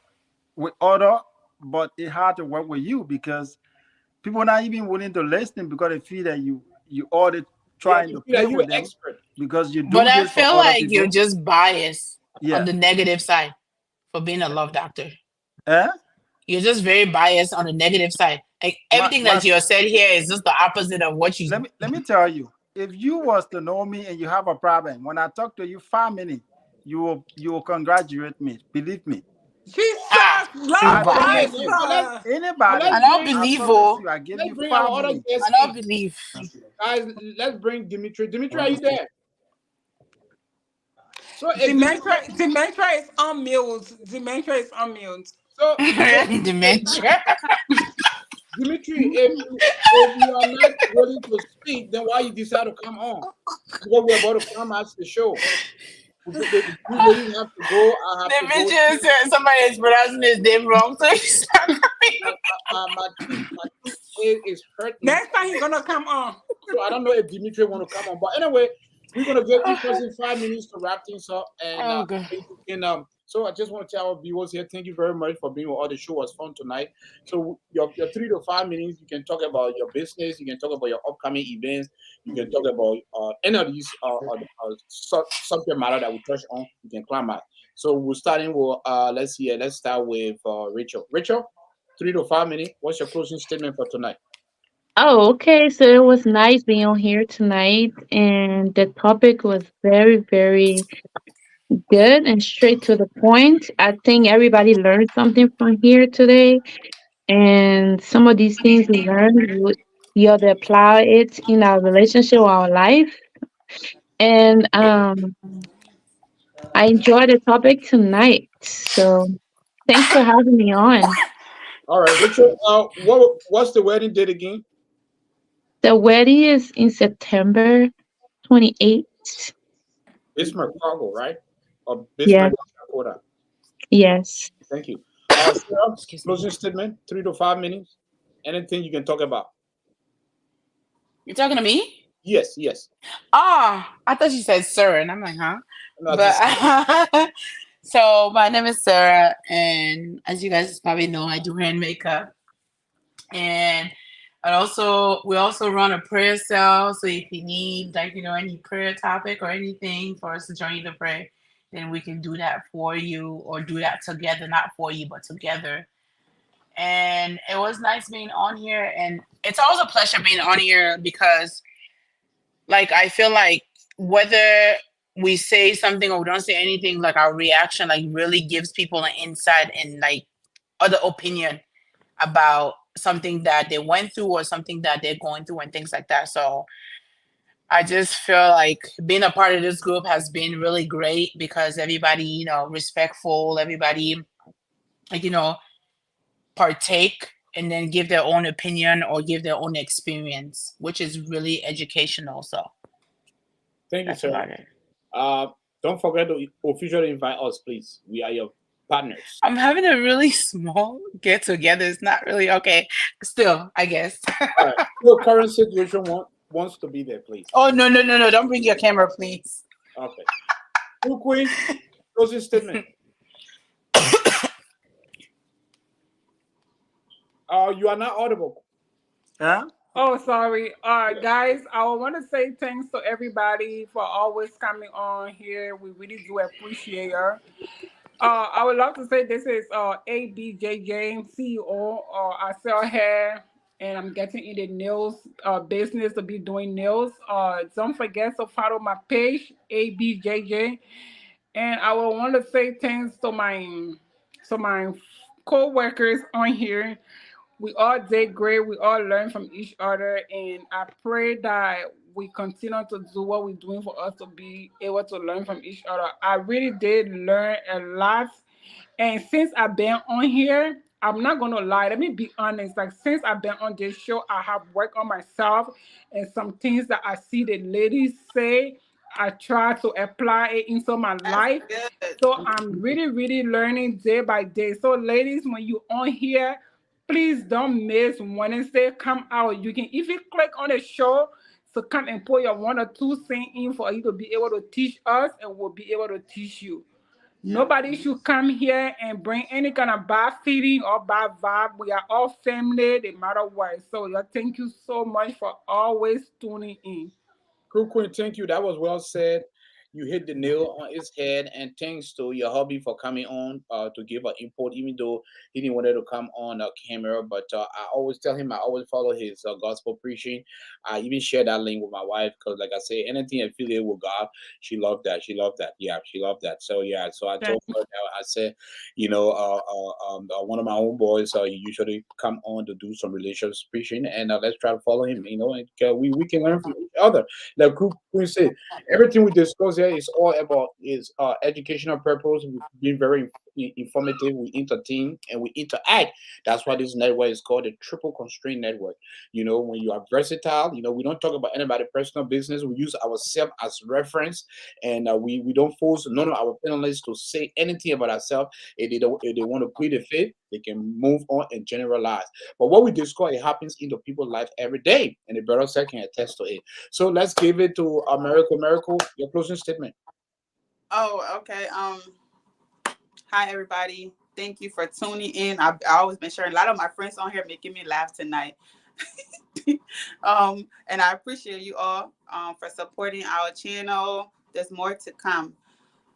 with other, but it hard to work with you because people are not even willing to listen because they feel that you already trying you to feel like play you're with an them expert. because you do But I this for feel other like people. you're just biased Yeah. on the negative side for being a love doctor. Eh? You're just very biased on the negative side. Like everything that you have said here is just the opposite of what you. Let me tell you. If you was to know me and you have a problem, when I talk to you 5 minutes, you will congratulate me. Believe me. Jesus, love I Bias. promise you. doctor. Anybody. I don't believe, I oh. promise you, I give Let's you bring our 5 other minutes. guests. I don't believe. Guys, let's bring Dimitri. Dimitri, are you there? So Dementia is on mute. Dementia is on mute. so Dementia. Dimitri, if you are not willing to speak, then why you decide to come on? Because we're about to come out the show. You ladies have to go. I have to Dementia go. said somebody is pronouncing his name wrong, so he's not coming. My tooth is hurting. Next time he's gonna come on. So I don't know if Dimitri want to come on, but anyway, we're gonna give each person 5 minutes to wrap things up, and Oh, God. you can So I just want to tell our viewers here, thank you very much for being with all. The show was fun tonight. So your 3 to 5 minutes, you can talk about your business, you can talk about your upcoming events, you can talk about any of these subject matter that we touch on. You can climb out. So we're starting with let's see, let's start with Rachel. Rachel, 3 to 5 minutes. What's your closing statement for tonight? Oh, okay. So it was nice being on here tonight, and the topic was very, very good and straight to the point. I think everybody learned something from here today, and some of these things we learned, we ought to apply it in our relationship or our life. And I enjoyed the topic tonight. So thanks for having me on. All right, Rachel. What's the wedding date again? The wedding is in September 28th. Bismarck, Fargo, right? Or Bismarck, Yes, North Dakota. yes. Thank you. Sarah, Excuse me. closing statement, 3 to 5 minutes. Anything you can talk about. You're talking to me? Yes, yes. Ah, I thought you said sir, and I'm like, huh? No, But just so my name is Sarah, and as you guys probably know, I do hair and makeup, and we also run a prayer cell. So if you need like any prayer topic or anything for us to join you to pray, then we can do that for you or do that together, not for you but together. And it was nice being on here, and it's always a pleasure being on here because like I feel like whether we say something or we don't say anything, like our reaction like really gives people an insight and like other opinion about something that they went through or something that they're going through and things like that. So I just feel like being a part of this group has been really great because everybody, respectful, everybody like, partake and then give their own opinion or give their own experience, which is really educational. So thank you, that's Sarah. about it. Uh, don't forget to officially invite us, please. We are your partners. I'm having a really small get together. It's not really okay. Still, I guess. All right. So current situation wants to be there, please. Oh no, no, no, no. Don't bring your camera, please. Okay. Blue Queen, closing statement. You are not audible. Yeah. Oh, sorry. Guys, I want to say thanks to everybody for always coming on here. We really do appreciate her. I would love to say this is ABJJ CEO. I sell hair and I'm getting in the nails business to be doing nails. Don't forget to follow my page, ABJJ. And I will want to say thanks to my co-workers on here. We all did great. We all learned from each other, and I pray that we continue to do what we're doing for us to be able to learn from each other. I really did learn a lot, and since I've been on here, I'm not gonna lie. Let me be honest. Like since I've been on this show, I have worked on myself, and some things that I see the ladies say, I try to apply it into my That's life. good. So I'm really, really learning day by day. So ladies, when you on here, please don't miss Wednesday. Come out. You can even click on the show to come and put your 1 or 2 cents in for you to be able to teach us, and we'll be able to teach you. Yeah. Nobody should come here and bring any kind of bad feeling or bad vibe. We are all family, no matter what. So, yeah, thank you so much for always tuning in. Cool Queen, thank you. That was well said. You hit the nail on its head, and thanks to your hubby for coming on to give an input, even though he didn't want to come on camera. But I always tell him I always follow his gospel preaching. I even share that link with my wife because, like I say, anything affiliated with God, she loved that. She loved that. Yeah, she loved that. So yeah, so I told her that I said, one of my own boys usually come on to do some religious preaching, and let's try to follow him. And we can learn from each other. Like Queen said, everything we discuss here is all about is educational purpose. We've been very informative. We entertain and we interact. That's why this network is called the Triple Constraint Network. When you are versatile, we don't talk about anybody personal business. We use ourselves as reference, and we don't force none of our panelists to say anything about ourselves. If they want to plead the fifth, they can move on and generalize. But what we discuss, it happens in the people's life every day, and the brother side can attest to it. So let's give it to America. Miracle, your closing statement. Oh, okay. Hi, everybody. Thank you for tuning in. I always been sharing a lot of my friends on here making me laugh tonight. And I appreciate you all for supporting our channel. There's more to come.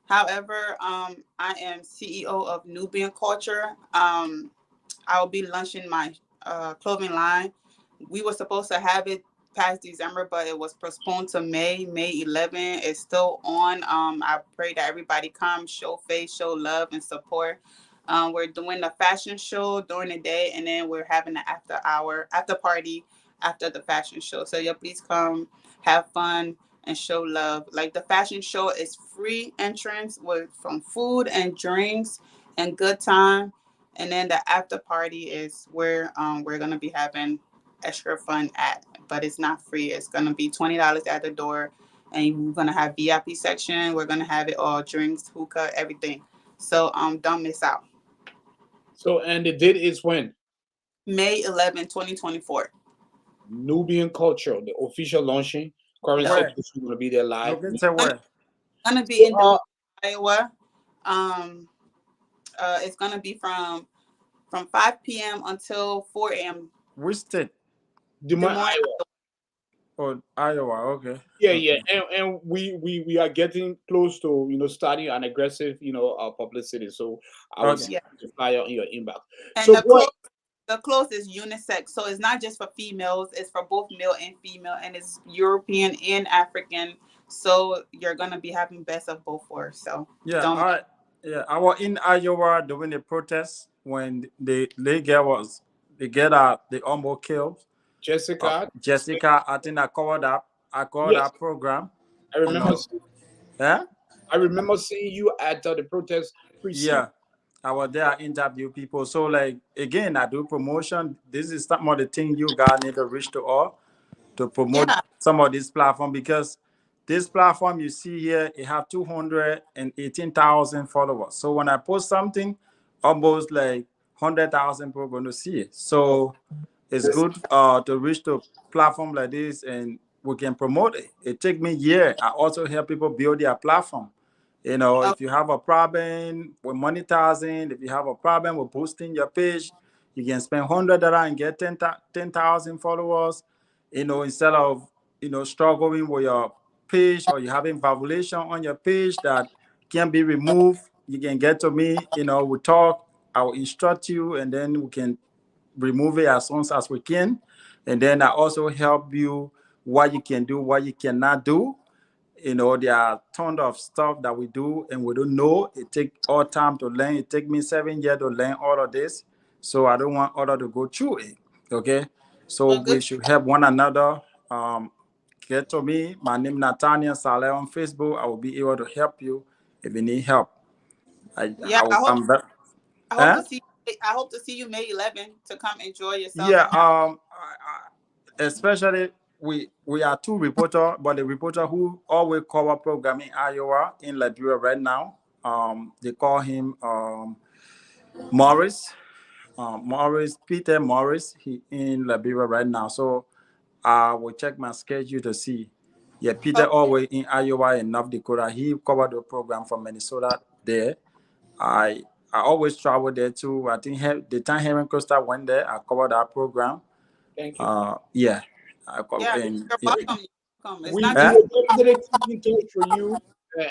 However, I am CEO of Nubian Culture. I'll be launching my clothing line. We were supposed to have it past December, but it was postponed to May 11. It's still on. I pray that everybody come, show face, show love, and support. We're doing the fashion show during the day, and then we're having an after party after the fashion show. So yeah, please come, have fun, and show love. Like the fashion show is free entrance with from food and drinks and good time. And then the after party is where we're gonna be having extra fun at, but it's not free. It's gonna be $20 at the door, and we're gonna have VIP section. We're gonna have it all drinks, hookah, everything. So don't miss out. So, and the date is when? May 11, 2024. Nubian Culture, the official launching. Current The Where? situation going to be there live. Located gonna, where? gonna be So, in Des Moines, Iowa. Um, it's gonna be from 5 p.m. until 4 a.m. Which state? Des Des Moines, Moines. Iowa. Oh, Iowa. Okay. Yeah, yeah, Okay. and we are getting close to starting an aggressive publicity. So I will Okay. send Yeah, the flyer in your inbox. and So boy, the clothes is unisex, so it's not just for females. It's for both male and female, and it's European and African. So you're gonna be having best of both worlds. So Yeah. don't. I yeah. I was in Iowa during the protest when the girl was the girl that they almost killed. Jessica, Jessica. I think I covered up. I covered yes, that program. I You remember. know. Yeah. I remember seeing you at the protest precinct. Yeah. I was there. I interview people. So like again, I do promotion. This is some of the things you guys need to reach to all to promote Yeah. some of this platform because this platform you see here, it have 218,000 followers. So when I post something, almost like 100,000 people going to see it. Oh, So it's this, good to reach the platform like this and we can promote it. It take me year. I also help people build their platform. You know, Oh, if you have a problem with monetizing, if you have a problem with boosting your page, you can spend $100 and get 10,000 followers, you know, instead of, you know, struggling with your page or you having violation on your page that can be removed. You can get to me, you know, we talk, I will instruct you, and then we can remove it as soon as we can. And then I also help you what you can do, what you cannot do. You know, there are tons of stuff that we do and we don't know. It take all time to learn. It take me 7 years to learn all of this. So I don't want other to go through it. Okay. So well, we good. should help one another. Um, get to me. My name is Nathaniel Saleh on Facebook. I will be able to help you if you need help. Yeah, I'm I hope eh? to see. I hope to see you May 11 to come enjoy yourself Yeah. and have. Especially we are two reporter, but the reporter who always cover program in Iowa in Liberia right now, they call him Morris, Morris Peter Morris. He in Liberia right now, so I will check my schedule to see. Yeah, Peter Okay. always in Iowa and North Dakota. He covered the program from Minnesota there. I I always travel there too. I think the time Henry Costa went there, I covered that program. thank you. Yeah, Yeah, and you're yeah. welcome. You're welcome. It's We not we just. Eh? will definitely keep in touch with you,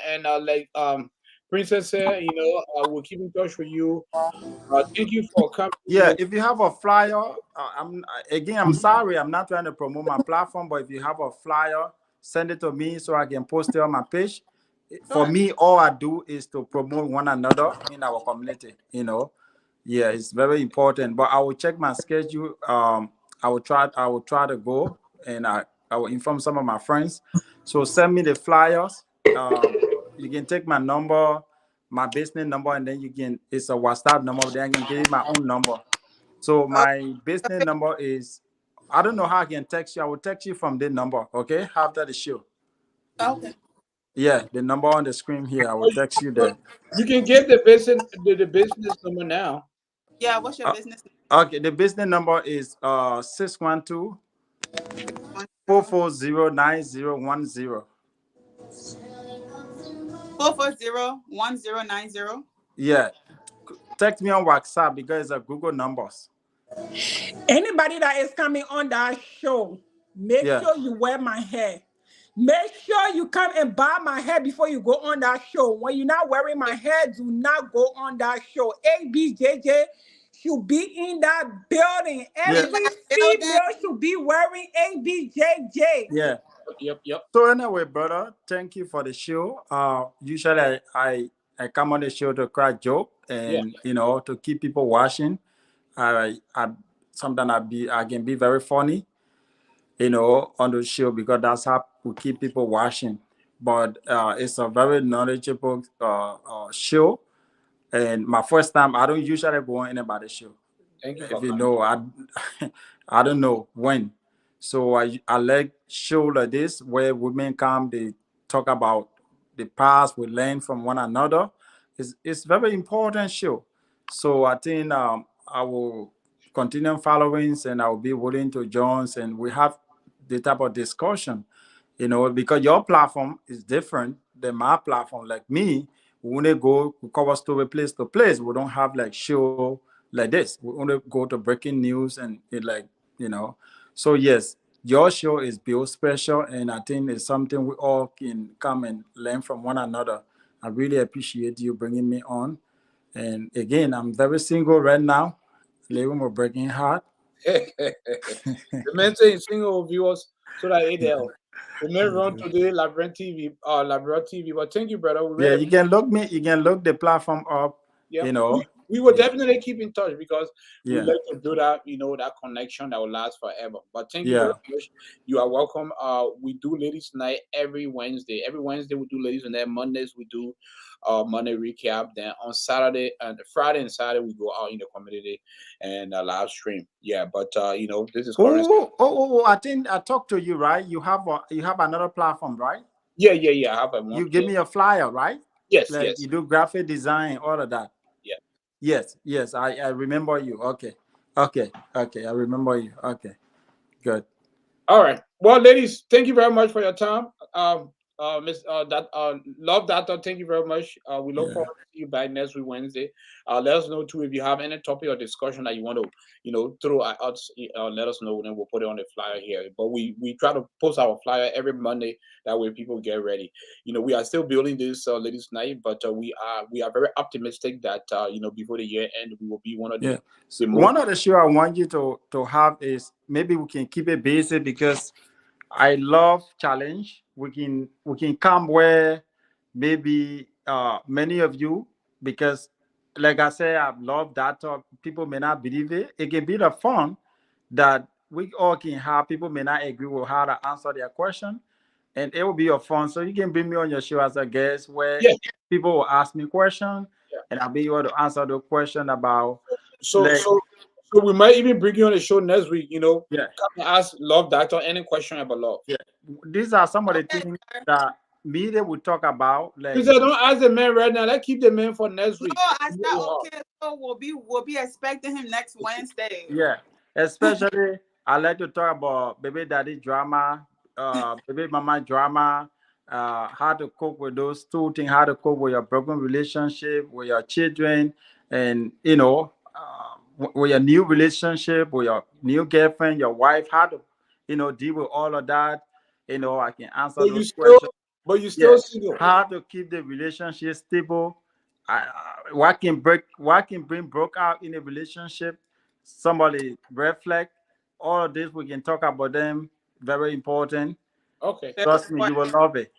and like Princess said, we'll keep in touch with you. Thank you for coming. Yeah, if you have a flyer, I'm sorry, I'm not trying to promote my platform, but if you have a flyer, send it to me so I can post it on my page. For Sure. me, all I do is to promote one another in our community. You know, yeah, it's very important. But I will check my schedule. I will try to go, and I will inform some of my friends. So send me the flyers. Um, you can take my number, my business number, and then you can. It's a WhatsApp number. Then I can give you my own number. So Oh, my business number is. I don't know how I can text you. I will text you from the number. Okay, after the show. okay. Yeah, the number on the screen here. I will Or text you or there. you can give the business number now. Yeah. What's your Uh, business okay, the business number is 612 name? 440 9010. 440-1090. Yeah. text me on WhatsApp because it's a Google numbers. Anybody that is coming on that show, make Yeah, sure you wear my hair. Make sure you come and buy my hair before you go on that show. When you're not wearing my hair, do not go on that show. ABJJ should be in that building. yeah, In Every that building. female should be wearing ABJJ. yeah. Yep, yep. So anyway, brother, thank you for the show. Usually I come on the show to crack joke Yeah. and to keep people watching. I sometimes I can be very funny, on the show because that's how we keep people watching. But it's a very knowledgeable show. And my first time, I don't usually go on anybody's show. Thank you If for you coming. know, I don't know when. So I like show like this where women come, they talk about the past, we learn from one another. It's very important show. So I think I will continue following and I will be willing to join and we have the type of discussion, because your platform is different than my platform. Like me, we only go we cover story place to place. We don't have like show like this. We only go to breaking news and it like you know. So yes, your show is built special, and I think it's something we all can come and learn from one another. I really appreciate you bringing me on. And again, I'm very single right now, living with breaking heart. The man saying single viewers so that it help. The man run today, Labyrinth TV, Labyrinth TV. But thank you, brother. We Yeah, really you can look me. You can look the platform up. yeah, You know. we will Yeah. definitely keep in touch because we Yeah. like to build that, that connection that will last forever. But thank you very Yeah. much. You are welcome. We do ladies night every Wednesday. Every Wednesday we do ladies, and then Mondays we do Monday recap. Then on Saturday and Friday and Saturday we go out in the community and live stream. Yeah, but this is current. I think I talked to you, right? You have another platform, right? Yeah. I have a one. You give Yeah. me a flyer, right? Yes, Like yes, you do graphic design, all of that. yeah. Yes. I remember you. Okay. I remember you. Okay. Good. All right. Well, ladies, thank you very much for your time. Miss that love that. Thank you very much. We look Yeah. forward to see you back next week Wednesday. Let us know too if you have any topic or discussion that you want to throw at us. Let us know, and we'll put it on the flyer here. But we try to post our flyer every Monday. That way people get ready. We are still building this ladies night, but we are very optimistic that before the year end we will be one of Yeah. the most. One of the show I want you to have is maybe we can keep it basic because I love challenge. We can come where maybe many of you, because like I said, I love that talk. People may not believe it. It can be the fun that we all can have. People may not agree with how to answer their question, and it will be a fun. So you can bring me on your show as a guest where Yeah. people will ask me questions, Yeah. and I'll be able to answer the question about So like so so we might even bring you on the show next week. yeah. Come and ask Love Doctor any question about love. Yeah, these are some of the Okay, things sir. that media will talk about. He Like, said, don't ask the man right now. Let's keep the man for next No, week. I said okay. So we'll be expecting him next Wednesday. yeah, especially I like to talk about baby daddy drama, baby mama drama, how to cope with those two things, how to cope with your broken relationship with your children, and with your new relationship with your new girlfriend, your wife, how to deal with all of that. I can answer But you those still, questions. but you Yeah, still single. how to keep the relationship stable. What can bring broke out in a relationship, somebody red flag. All of this we can talk about them. Very important. Okay. Very Trust me, you important. will love it.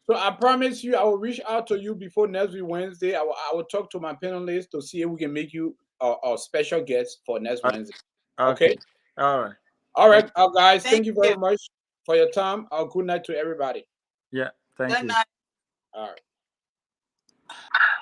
So I promise you, I will reach out to you before next week Wednesday. I will talk to my panelists to see if we can make you a special guest for next Uh, Wednesday. Okay. Okay. All right. All Thank right, guys. Thank Thank you you. very much for your time. Good night to everybody. Yeah. Thank Good you. night. All right.